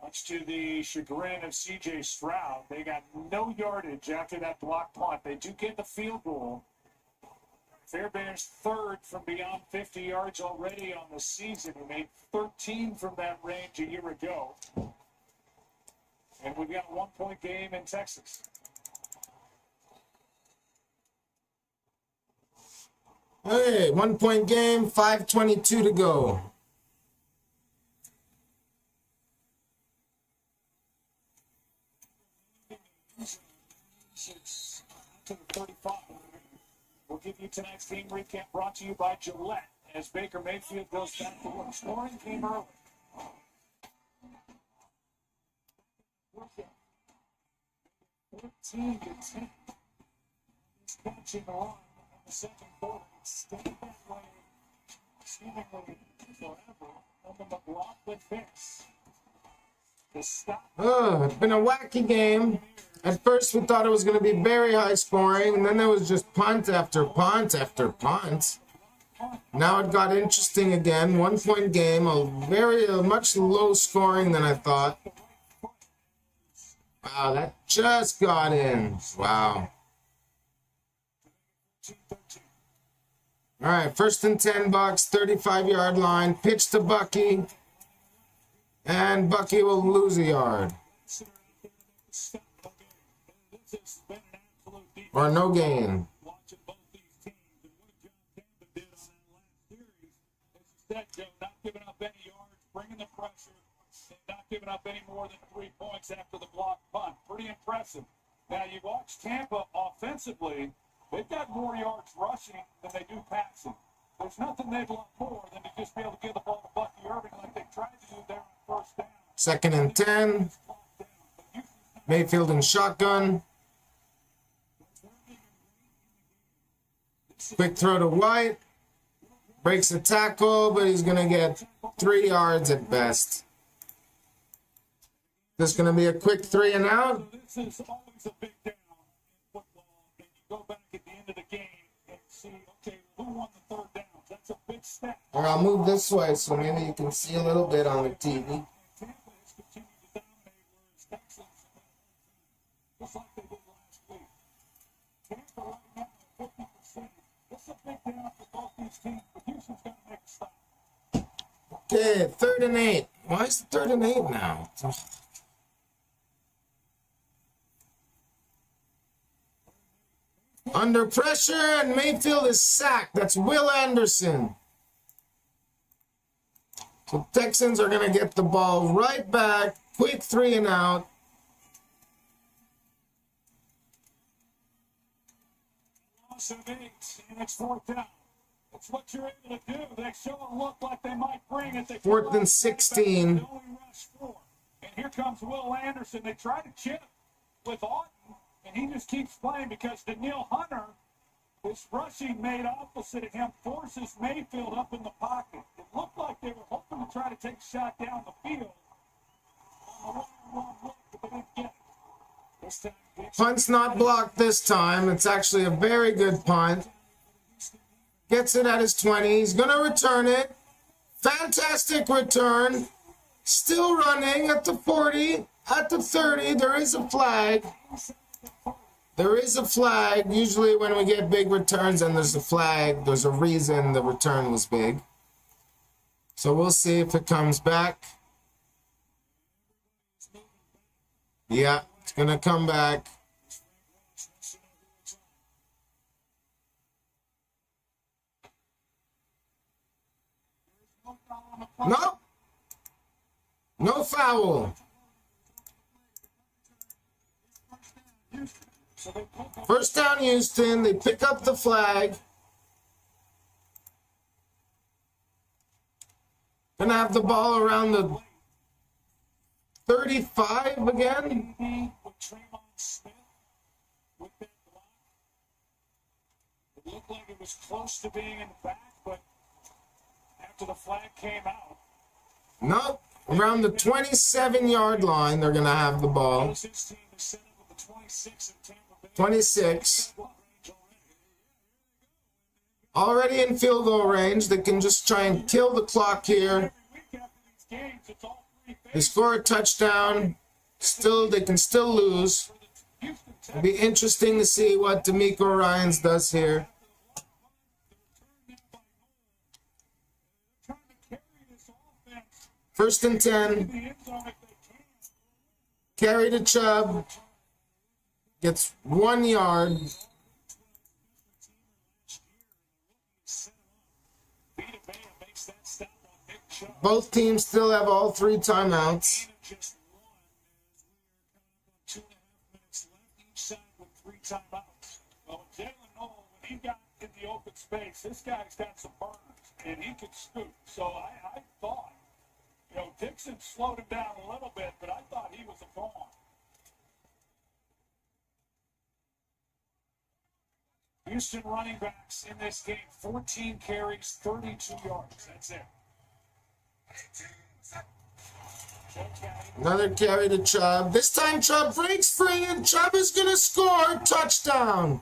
Much to the chagrin of C.J. Stroud. They got no yardage after that block punt. They do get the field goal. Fairbairn's third from beyond 50 yards already on the season. He made 13 from that range a year ago. And we've got a 1 point game in Texas. Hey, 1 point game, 5:22 to go. To the 35. We'll give you tonight's game recap brought to you by Gillette as Baker Mayfield goes back to work. Scoring came early. 14 to 10. He's catching the run in the second quarter. He stayed that way seemingly forever. On the McLaughlin fix. Oh, it's been a wacky game. At first, we thought it was going to be very high scoring, and then there was just punt after punt after punt. Now it got interesting again. 1 point game, a much low scoring than I thought. Wow, that just got in. Wow. All right, 1st and 10 Bucks, 35-yard line. Pitch to Bucky. And Bucky will lose a yard. Or no gain. Not giving up any yards, bringing the pressure, and not giving up any more than 3 points after the block punt. Pretty impressive. Now, you watch Tampa offensively, they've got more yards rushing than they do passing. There's nothing they'd want more than to just be able to give the ball to Bucky Irving like they tried to do there on 1st down. 2nd and 10. Mayfield in shotgun. Quick throw to White. Breaks the tackle, but he's going to get 3 yards at best. This is going to be a quick 3 and out. This is always a big down in football, and you go back at the end of the game and see, okay, who won the 3rd down? That's a big step. Or I'll move this way so maybe you can see a little bit on the TV. Just like they did last week. Tampa right now at 50%. It's a big down for both these teams, but Houston's going to make a stop. Okay, 3rd and 8. Why is it 3rd and 8 now? Under pressure, and Mayfield is sacked. That's Will Anderson. So Texans are going to get the ball right back. Quick 3 and out. Loss of 8, and it's 4th down. That's what you're able to do. They show and look like they might bring it. 4th and 16. They only rush 4. And here comes Will Anderson. They try to chip with Auden, and he just keeps playing because Danielle Hunter, his rushing made opposite of him, forces Mayfield up in the pocket. It looked like they were hoping to try to take a shot down the field. But they didn't get it. This time, Punt's not blocked this time. It's actually a very good punt. Gets it at his 20. He's going to return it. Fantastic return. Still running at the 40. At the 30. There is a flag. There is a flag. Usually when we get big returns and there's a flag, there's a reason the return was big. So we'll see if it comes back. Yeah, it's going to come back. No. No foul. First down, Houston. They pick up the flag. have the ball around the 35 again. It looked like it was close to being in the back, but after the flag came out. Nope. Around the 27-yard line, they're going to have the ball. 26. Already in field goal range. They can just try and kill the clock here. They score a touchdown. They can still lose. It'll be interesting to see what D'Amico Ryans does here. First and 10. Carry to Chubb. Gets 1 yard. Both teams still have all 3 timeouts. Well, Jalen Noel, when he got in the open space, this guy's got some burners, and he can scoop. So I thought, Dixon slowed him down a little bit, but I thought he was a pawn. Houston running backs in this game, 14 carries, 32 yards. That's it. Another carry to Chubb. This time Chubb breaks free and Chubb is going to score. Touchdown.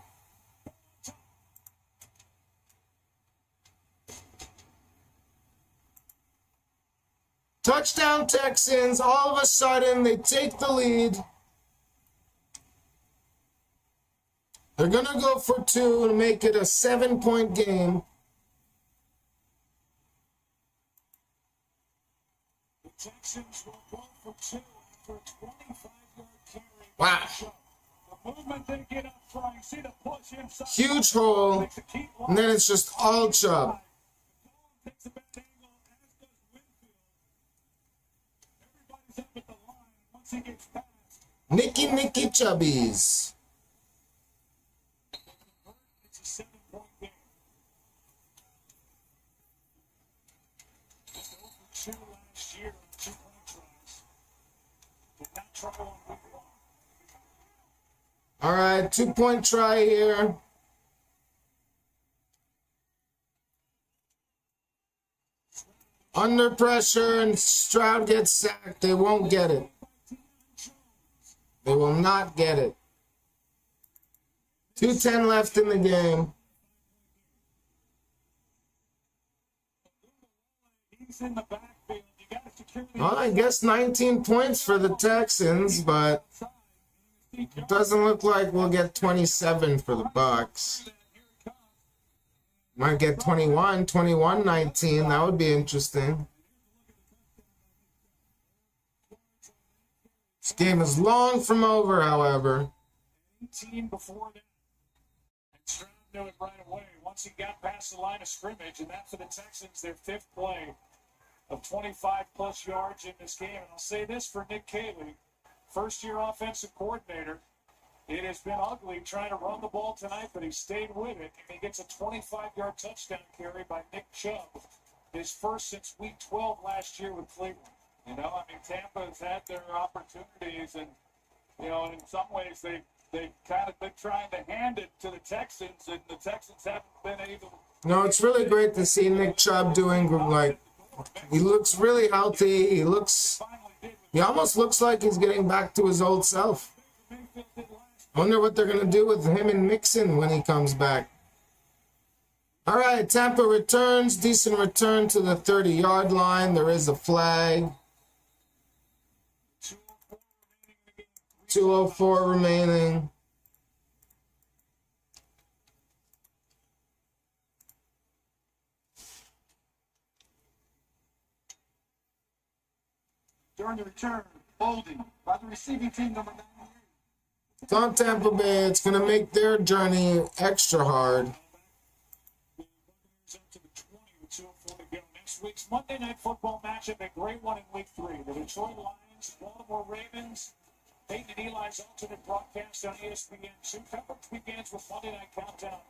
Touchdown Texans. All of a sudden they take the lead. They're going to go for 2 to make it a 7-point game. The Texans will go for 2 after a 25-yard carry. Wow. The movement they get up front, you see the push inside. Huge hole. And then it's just all Chubb. Takes a bad angle, as does Winfield. Everybody's up at the line once he gets past. Nicky Chubbies. It's a 7-point game. Just over 2 last year on 2-point tries. Did not try on week 1. All right, 2-point try here. Under pressure and Stroud gets sacked. They won't get it. They will not get it. 2:10 left in the game. He's in the backfield. You got to secure the Well, I guess 19 points for the Texans, but it doesn't look like we'll get 27 for the Bucks. Might get 21-19. That would be interesting. This game is long from over, however. 18 before that. And Stroud knew it right away once he got past the line of scrimmage, and that for the Texans, their 5th play of 25-plus yards in this game. And I'll say this for Nick Caley, first-year offensive coordinator. It has been ugly trying to run the ball tonight, but he stayed with it, and he gets a 25-yard touchdown carry by Nick Chubb, his first since week 12 last year with Cleveland. Tampa has had their opportunities, and, and in some ways they've kind of been trying to hand it to the Texans, and the Texans haven't been able. No, it's really great to see Nick Chubb doing, he looks really healthy. He almost looks like he's getting back to his old self. I wonder what they're going to do with him and Mixon when he comes back. All right, Tampa returns. Decent return to the 30-yard line. There is a flag. 2:04 remaining. During the return, holding by the receiving team number 9. It's on Tampa Bay. It's going to make their journey extra hard. Next week's Monday Night Football matchup, a great one in Week 3. The Detroit Lions, Baltimore Ravens. Peyton and Eli's alternate broadcast on ESPN2. Coverage begins with Monday Night Countdown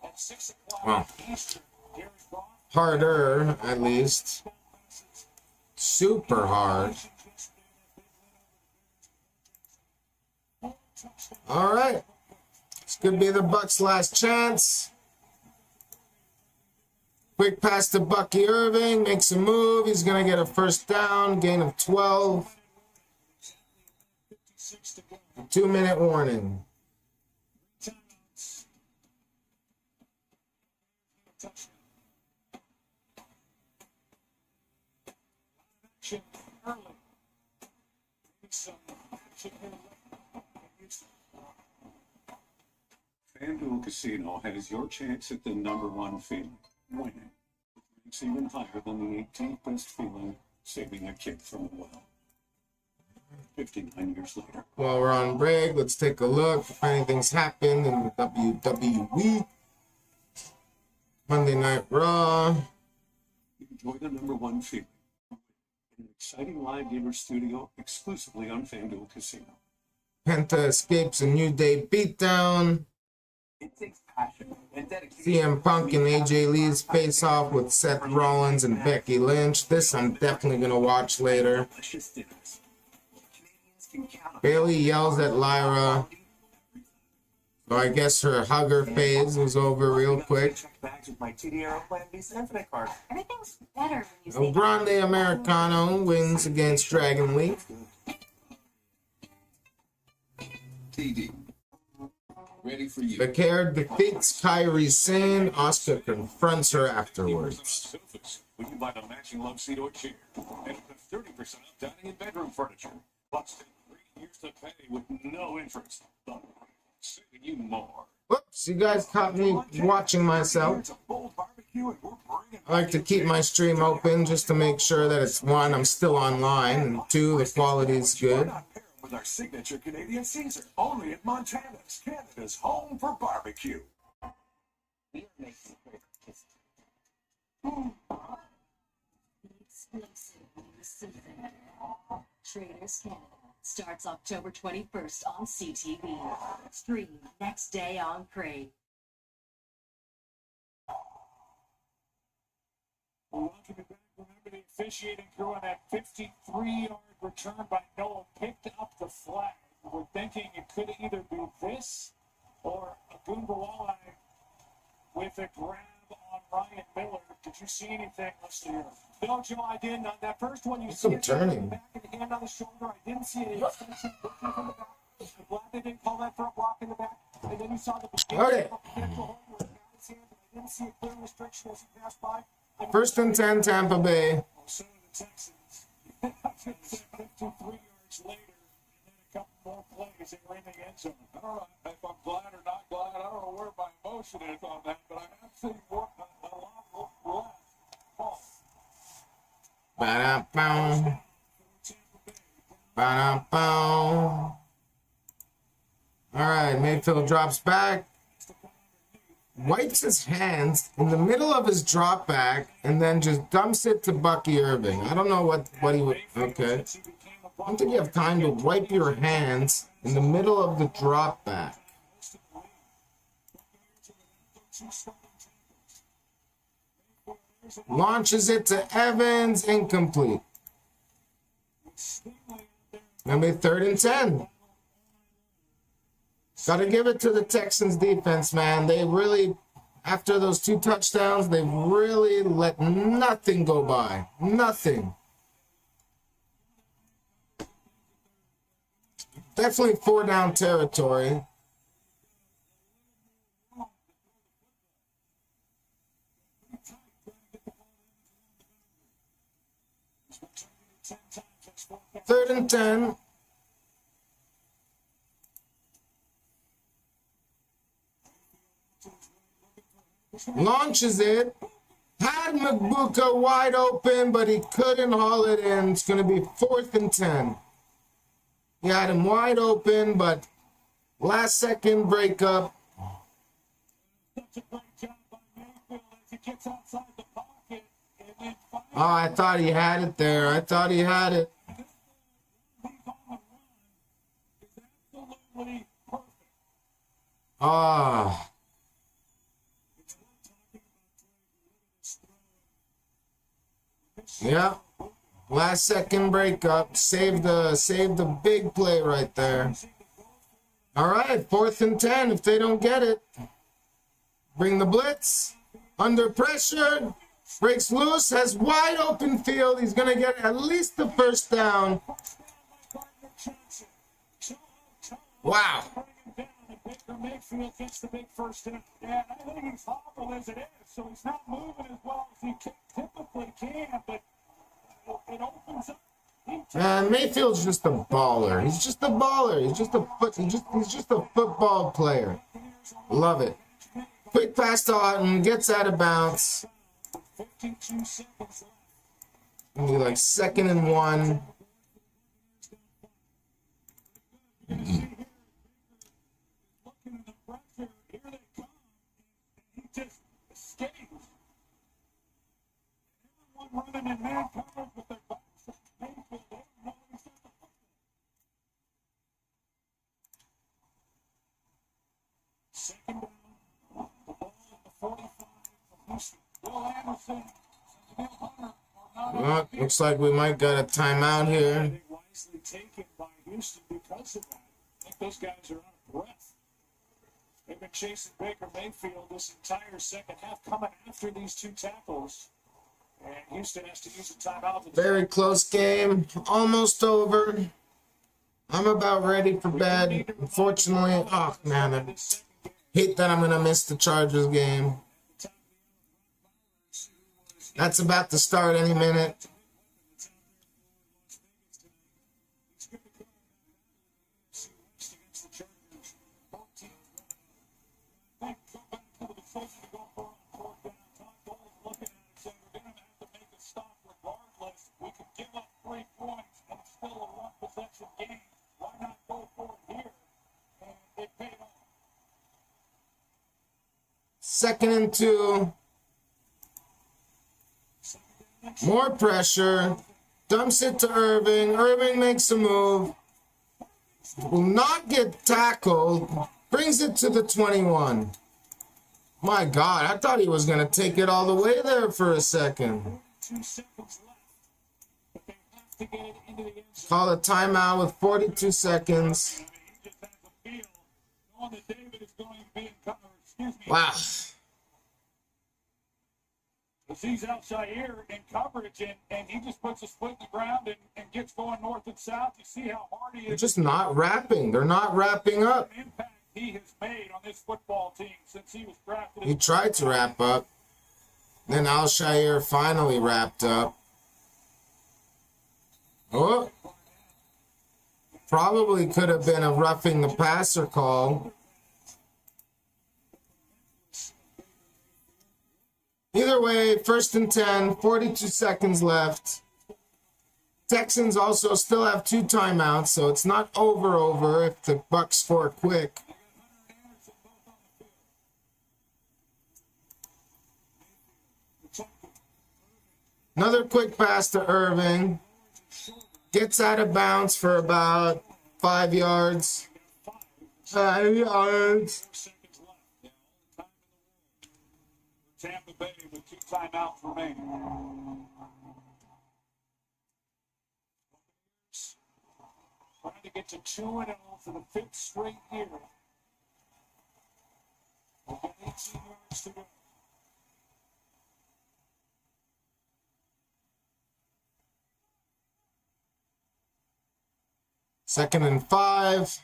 at 6 o'clock Eastern. Gary Goff. Harder, at least. Super hard. All right. This could be the Bucs' last chance. Quick pass to Bucky Irving. Makes a move. He's going to get a first down. Gain of 12. 2-minute warning. FanDuel Casino has your chance at the #1 feeling, winning. It's even higher than the 18th best feeling, saving a kid from a well. 59 years later. While we're on break, let's take a look if anything's happened in the WWE. Monday Night Raw. Enjoy the #1 feeling. In an exciting live gamer studio exclusively on FanDuel Casino. Penta escapes a New Day beatdown. It takes passion and dedication. CM Punk and AJ Lee's face off with Seth Rollins and Becky Lynch. This I'm definitely going to watch later. Bailey yells at Lyra. So I guess her hugger phase was over real quick. Everything's better when you El Grande Americano wins against Dragon Lee. TD. Ready for you. Becair defeats Kairi Sane. Asuka confronts her afterwards. When you buy the matching love seat or chair, and up to 30% off dining and bedroom furniture. Plus 3 years to pay with no interest. But saving you more. Whoops, you guys caught me watching myself. I like to keep my stream open just to make sure that it's one, I'm still online, and two, the quality's good. With our signature Canadian Caesar, only at Montana's, Canada's home for barbecue. We're making great kisses. Exclusive season. Traders Canada starts October 21st on CTV. Stream next day on Crave. We want to be back. Remember the officiating crew on that 53-yard return by Noah picked up the flag. We're thinking it could either be this or a Goombawala with a grab on Ryan Miller. Did you see anything, Mr. Year? No, Joe, I didn't. On that first one, you see it turning. back and hand on the shoulder. I didn't see an extension looking from the back. I'm glad they didn't call that for a block in the back. And then you saw the beginning of a potential hold where he got his hand, but I didn't see a clear restriction as he passed by. First and 10, Tampa Bay. So the Texans, 53 yards later, and then a couple more plays, they were in the end zone. I don't know if I'm glad or not glad. I don't know where my emotion is on that, but I have seen a lot less. Oh. Ba-da-bow. Ba-da-bow. All right, Mayfield drops back. Wipes his hands in the middle of his drop back and then just dumps it to Bucky Irving. I don't know what he would. Okay. I don't think you have time to wipe your hands in the middle of the drop back. Launches it to Evans, incomplete. Maybe 3rd and 10. Got to give it to the Texans defense, man. They really, after those 2 touchdowns, they've really let nothing go by. Nothing. Definitely 4-down territory. Third and 10. Launches it. Had Magbuka wide open, but he couldn't haul it in. It's going to be 4th and 10. He had him wide open, but last second breakup. Oh, I thought he had it there. I thought he had it. Ah. Yeah. Last second breakup. Save the big play right there. All right, 4th and 10 if they don't get it. Bring the blitz. Under pressure. Breaks loose. Has wide open field. He's going to get at least the first down. Wow. Baker Mayfield gets the big first down. Yeah, I think he's hobbled as it is, so he's not moving as well as he typically can, but it opens up. Mayfield's just a baller. He's just a baller. He's just a football player. Love it. Quick pass to Otten, gets out of bounds. 52 seconds left. It'll be like 2nd and 1. Just escapes. Everyone running in man coverage with their backs to Mayfield. They don't know he's got the football. Second down. The ball at the 45 of Houston. Will Anderson and Neil Hunter are not. Well, looks like we might got a timeout here. Wisely taken by Houston because of that. I think those guys are out of breath. They've been chasing Baker Mayfield this entire second half, coming after these two tackles. And Houston has to use a timeout. Very close game. Almost over. I'm about ready for bed. Unfortunately, oh man, I hate that I'm going to miss the Chargers game. That's about to start any minute. Second and 2. More pressure. Dumps it to Irving. Irving makes a move. Will not get tackled. Brings it to the 21. My God, I thought he was going to take it all the way there for a second. Call a timeout with 42 seconds. Wow. He's out Shire in coverage, and he just puts a split in the ground and gets going north and south. You see how hard he is. They're just not wrapping. They're not wrapping up. The impact he has made on this football team since he was drafted. He tried to wrap up. Then Alshire finally wrapped up. Oh. Probably could have been a roughing the passer call. Either way, 1st and 10, 42 seconds left. Texans also still have 2 timeouts, so it's not over if the Bucs score quick. Another quick pass to Irving. Gets out of bounds for about 5 yards. 5 yards. Tampa Bay with 2 timeouts remaining. Trying to get to 2-0 for the 5th straight year. We've got 18 yards to go. Second and 5.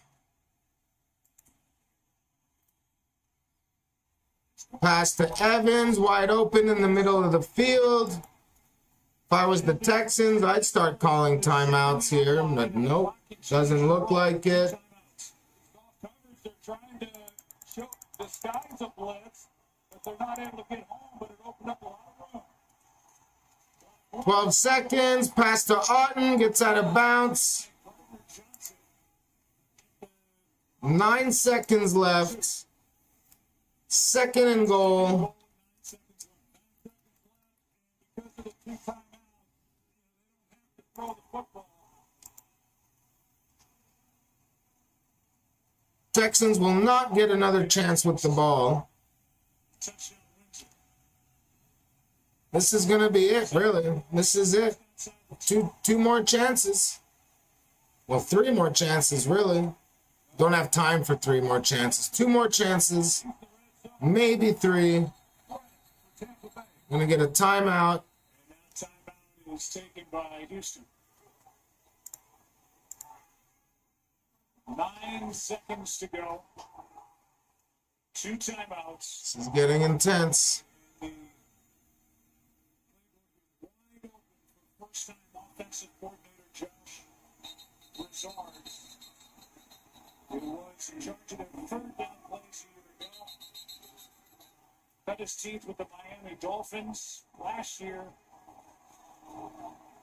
Pass to Evans, wide open in the middle of the field. If I was the Texans, I'd start calling timeouts here, but nope, doesn't look like it. They're trying to disguise a blitz, but they're not able to get home, but it opened up a lot of room. 12 seconds, pass to Otten, gets out of bounds. 9 seconds left. 2nd and goal. Texans will not get another chance with the ball. This is going to be it, really. This is it. Two more chances. Well, 3 more chances, really. Don't have time for 3 more chances. 2 more chances. Maybe 3. Gonna get a timeout. Timeout is taken by Houston. 9 seconds to go. 2 timeouts. This is getting intense. First time offensive coordinator Josh Broussard, who was in charge of the third down plays a year ago. Cut his teeth with the Miami Dolphins last year.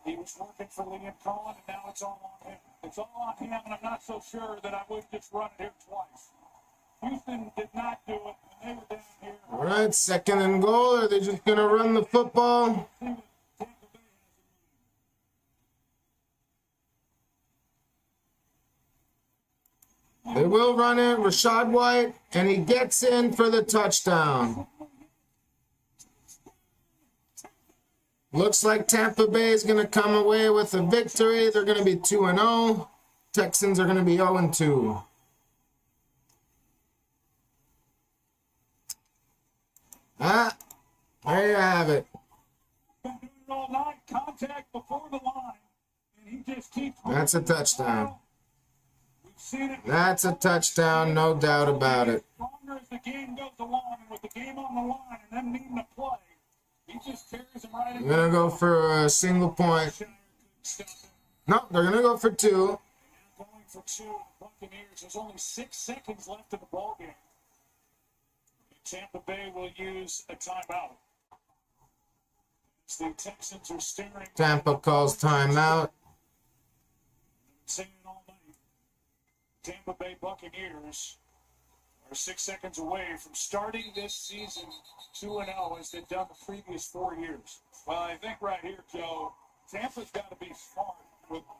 He was working for Liam Cohen, and now it's all on him. It's all on him, and I'm not so sure that I would just run it here twice. Houston did not do it when they were down here. All right, 2nd and goal. Are they just gonna run the football? They will run it. Rashad White, and he gets in for the touchdown. Looks like Tampa Bay is going to come away with a victory. They're going to be 2-0. Texans are going to be 0-2. Ah, there you have it. All night, contact before the line, and he just keeps. That's a touchdown. That's a touchdown, no doubt about it. Stronger as the game goes along, and with the game on the line and them needing to play, he just carries them right. They're going to go for a single point. No, they're going to go for 2. Going for 2, Buccaneers. There's only 6 seconds left in the ball game. Tampa Bay will use a timeout. The Texans are staring. Tampa calls timeout. Saying all night. Tampa Bay Buccaneers are 6 seconds away from starting this season 2-0 as they've done the previous 4 years. Well, I think right here, Joe, Tampa's got to be smart.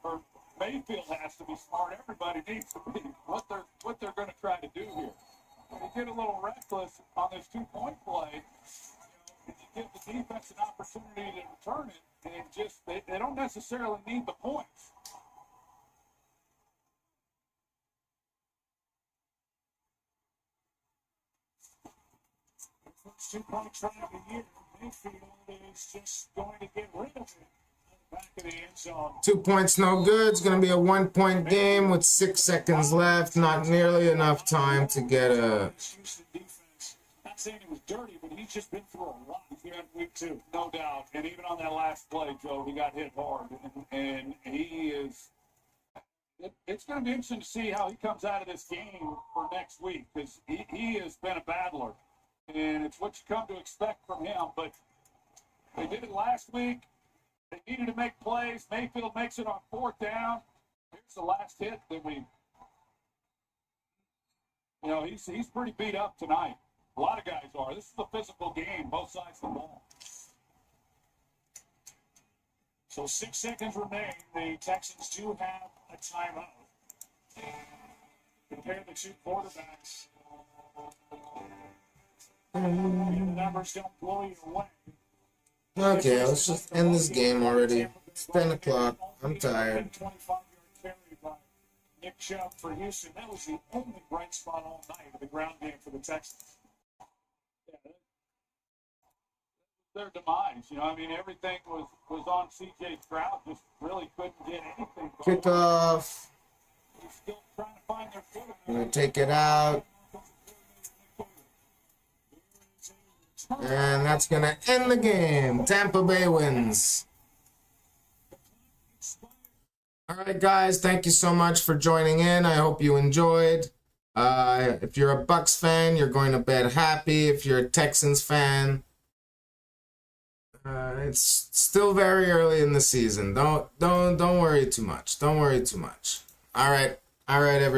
Or Mayfield has to be smart. Everybody needs to be what they're going to try to do here. When you get a little reckless on this 2-point play, you give the defense an opportunity to return it, and just they don't necessarily need the points. First 2-point try of the year. Mayfield is just going to get rid of it. Back of the end zone. 2 points, no good. It's going to be a 1-point game with 6 seconds left. Not nearly enough time to get a. Not saying it was dirty, but he's just been through a lot here in week 2. No doubt. And even on that last play, Joe, he got hit hard. And he is. It's going to be interesting to see how he comes out of this game for next week, because he has been a battler. And it's what you come to expect from him. But they did it last week. They needed to make plays. Mayfield makes it on 4th down. Here's the last hit that he's pretty beat up tonight. A lot of guys are. This is a physical game, both sides of the ball. So 6 seconds remain. The Texans do have a timeout. Compare the 2 quarterbacks. The numbers don't blow you away. Okay, let's just end this game already. It's 10 o'clock. I'm tired. 25-yard carry by Nick Chubb for Houston. That was the only bright spot all night of the ground game for the Texans. Yeah, their demise. Everything was on C.J. Stroud. Just really couldn't get anything. Kickoff. He's still trying to find their footing. Gonna take it out. And that's going to end the game. Tampa Bay wins. All right, guys. Thank you so much for joining in. I hope you enjoyed. If you're a Bucs fan, you're going to bed happy. If you're a Texans fan, it's still very early in the season. Don't worry too much. Don't worry too much. All right, everybody.